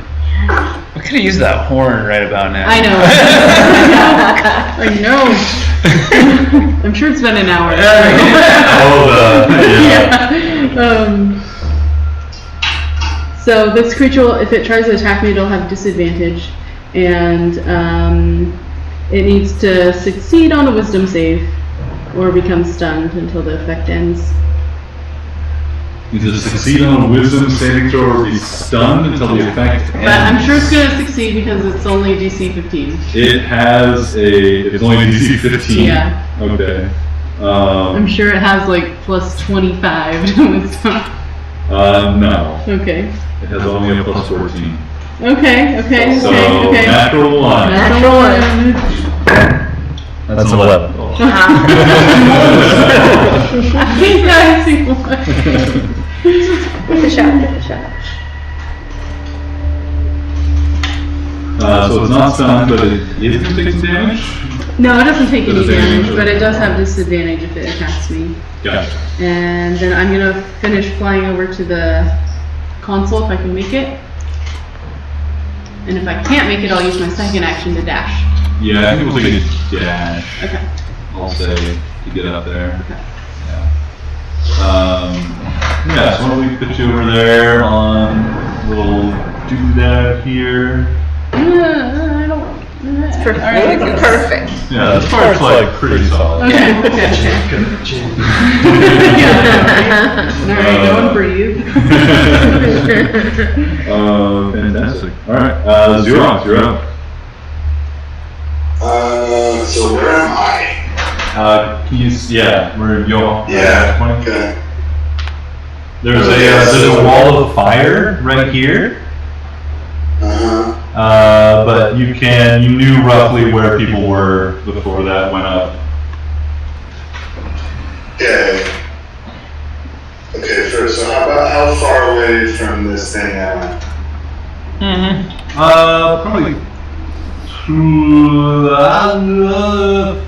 We could have used that horn right about now. I know. I know. I'm sure it's been an hour. Oh, So this creature, if it tries to attack me, it'll have disadvantage, and it needs to succeed on a wisdom save or become stunned until the effect ends. Either succeed on a wisdom saving throw or be stunned until the effect ends. But I'm sure it's going to succeed because it's only DC 15. It's only DC 15? Yeah. Okay. I'm sure it has like plus 25 to wisdom. No. Okay. It has only a plus 14. Okay. So, Okay. natural 1. Natural one. That's an 11. Yeah, I see one. Take a shot. So it's not stunned, but it is going to take some damage? No, it doesn't take any Does it damage, damage? but it does have disadvantage if it attacks me. Gotcha. And then I'm gonna finish flying over to the console if I can make it. And if I can't make it, I'll use my second action to dash. Yeah, I think we'll take a dash. Okay. I'll say to get up there. Okay. Yeah, so why don't we put you over there on a little doodad here. I don't. It's perfect. All right. Perfect. Yeah, this part's like pretty solid. Okay. Yeah. All right, go and breathe. Fantastic. Alright, Xerox, you're up. So where am I? Can you, where you Yeah, okay. There's a wall of fire right here. But you knew roughly where people were before that went up. Okay. Okay, first, so how far away from this thing am I? Probably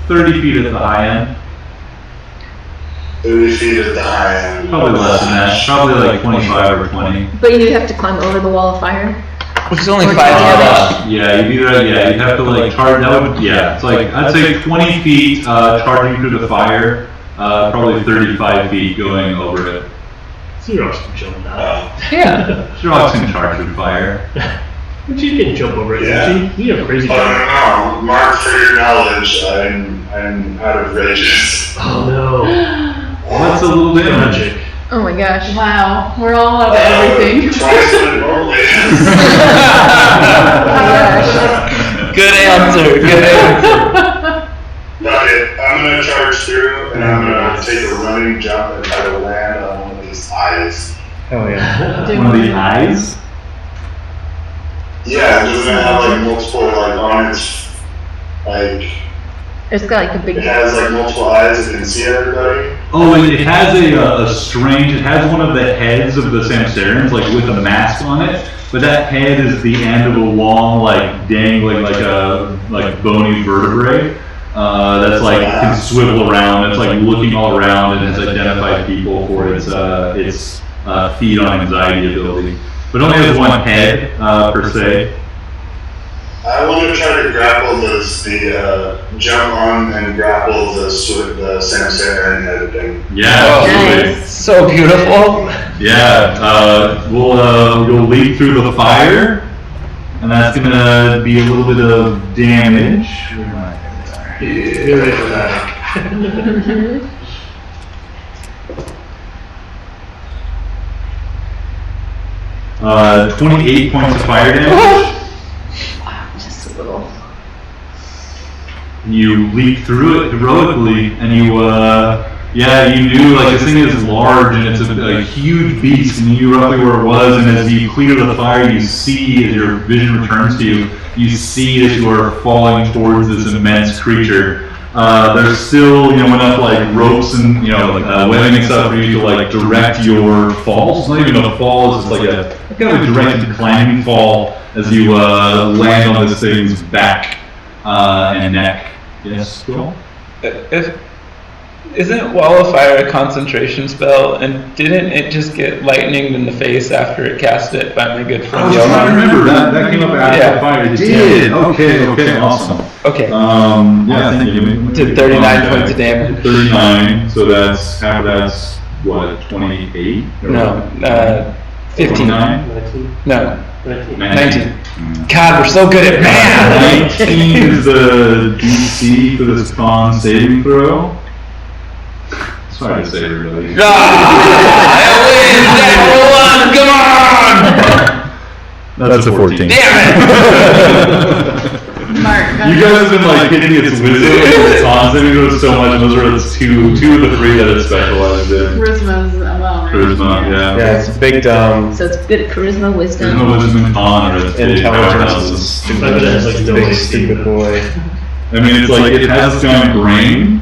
30 feet at the high end. 30 feet at the high end. Probably less than that. Probably like 25 or 20. But you have to climb over the wall of fire. Which is only 5 Yeah, you'd have to like charge. It's like I'd say 20 feet charging through the fire, probably 35 feet going over it. Xerox can jump that. Yeah. Xerox can charge through fire. But you can jump over it, Yeah. can't you? You have crazy Oh, jump. no, Mark, for your knowledge, I'm out of rages. Oh no. What's a little damage? Magic. Oh my gosh. Wow, we're all out of everything. Twice what it normally is. Good answer. Good answer. Fuck it, I'm gonna charge through and I'm gonna take a running jump and try to land on one of these eyes. Hell yeah. One of the eyes? Yeah, doesn't it have like multiple, like on its, like, It's got like a big. it has like multiple eyes, it can see everybody? Oh, it has a strange. It has one of the heads of the Samsarans, like with a mask on it. But that head is the end of a long, like dangling, like a bony vertebrae. That's like can swivel around. It's like looking all around and has identified people for its feed on anxiety ability. But it only has one head per se. I want to try to grapple jump on and grapple the Samsaran head thing. Yeah, absolutely. Nice. So beautiful. Yeah, you'll leap through the fire, and that's gonna be a little bit of damage. Very dramatic. 28 points of fire damage. Just a little. You leap through it heroically, and you knew like this thing is large and it's a huge beast, and you knew roughly where it was. And as you clear the fire, you see as your vision returns to you, you see as you are falling towards this immense creature. There's still enough like ropes and webbing and stuff for you to like direct your fall. It's not even a fall; it's just like a kind of a directed climbing fall as you land on this thing's back and neck. Yes, cool. Isn't Wall of Fire a concentration spell? And didn't it just get lightninged in the face after it cast it by my good friend I Yoma? remember that came up after Yeah. the fire. It did. Okay, awesome. Okay. Thank you. Did 39 points of damage. 39. So that's half of that's what 28. No, 15. 9? No, 19. 19. God, we're so good at math. 19 is the DC for this con saving throw. Sorry to say, everybody. That's a 14. Damn it! Mark, You guys have been like hitting its wisdom and its con saving throws so much, and those are the two of the three that it specialized in. Charisma's well, right? Charisma, yeah. Yeah, it's big So it's good at charisma, There's wisdom. no wisdom in con or its big intelligence is powerhouses. stupid. I bet it has, like, no Big AC. stupid boy. I mean, it's like it has a giant brain,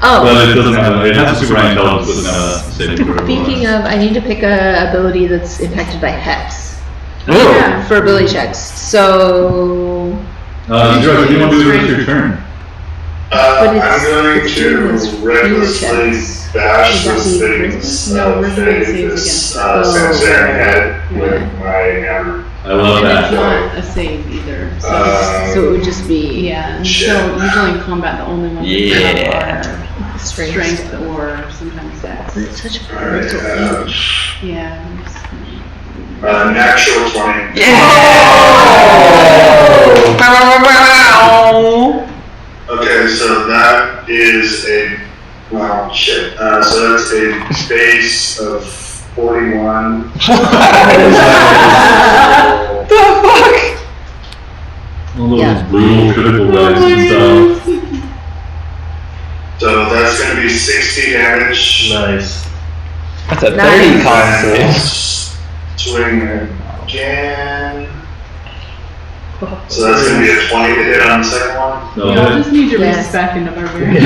Oh, but it doesn't have. It has a super high intelligence, but not a saving throw. speaking of, I need to pick a ability that's impacted by hex Yeah. for ability checks. So, Zero, what do you want to do the rest of your turn? But I'm it's- going it's to doing those recklessly checks. bash Would that this be thing's No, we're gonna face, save this against Sansarin head with my hammer. I love And it's that. not a save either. So, so it would just be yeah, and shit. so usually in combat, the only ones we Yeah. have are strength. strength or sometimes dex. But it's such a Alright, mental image. Yeah. natural 20. Okay, so that is a, well, shit. So that's a base of 41. All those Yeah. brutal critical dice and stuff. So that's going to be 60 damage. Nice. That's a 30 Nice. con save. Swing again. So that's going to be a 20 to hit on the second one. No, Y'all just need to Yes. reach back into barbarian.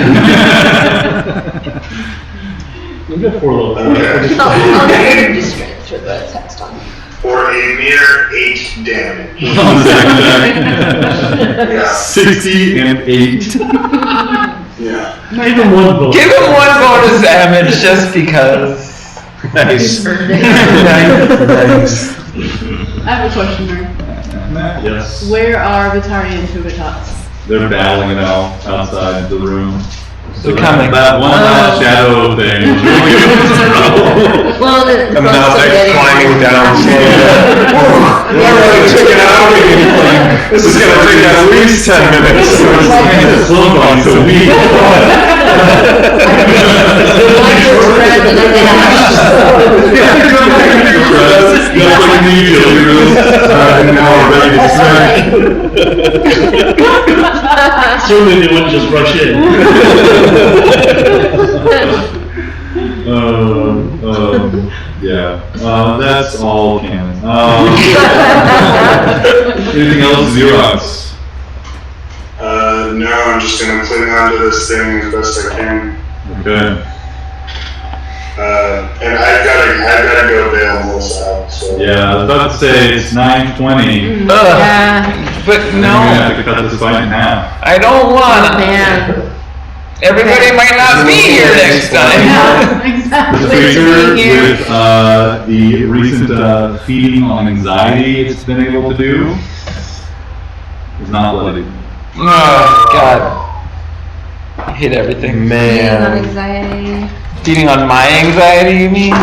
We got 4 levels. Okay. I'll just do strength for the text on. For a mere 8 damage. on the second attack. Yeah. 60 and 8. Yeah. Give him one bonus. Give him one bonus damage just because. Nice. Earned it. Nice. I have a question, Mark. Yes. Where are Vitari and Tubatats? They're battling it out outside the room. They're coming. That one last shadow thing was really giving us trouble. Well, the And now bugs are they're getting climbing more. down slowly. We're really checking out. This is gonna take at least 10 minutes. It's slow going so weak. Mine was red and I did That's like me, now we're ready to strike. Certainly they wouldn't just rush in. Yeah. That's all canon. Anything else, Xerox? No, I'm just going to cling onto this thing as best I can. Okay. And I've got to go bail this out. So. Yeah, I was about to say it's 9:20. Yeah. But We're gonna no, have to cut this fight in half. I don't Oh, wanna. man. Everybody might not be here next time. Yeah, The exactly. creature here. with the recent feeding on anxiety it's been able to do is not bloody. Oh, God. I hate everything. Feeding on Man. anxiety. Feeding on my anxiety, you mean?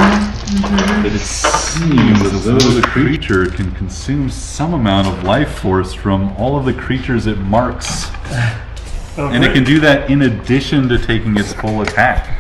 It seems as though the creature can consume some amount of life force from all of the creatures it marks. And it can do that in addition to taking its full attack.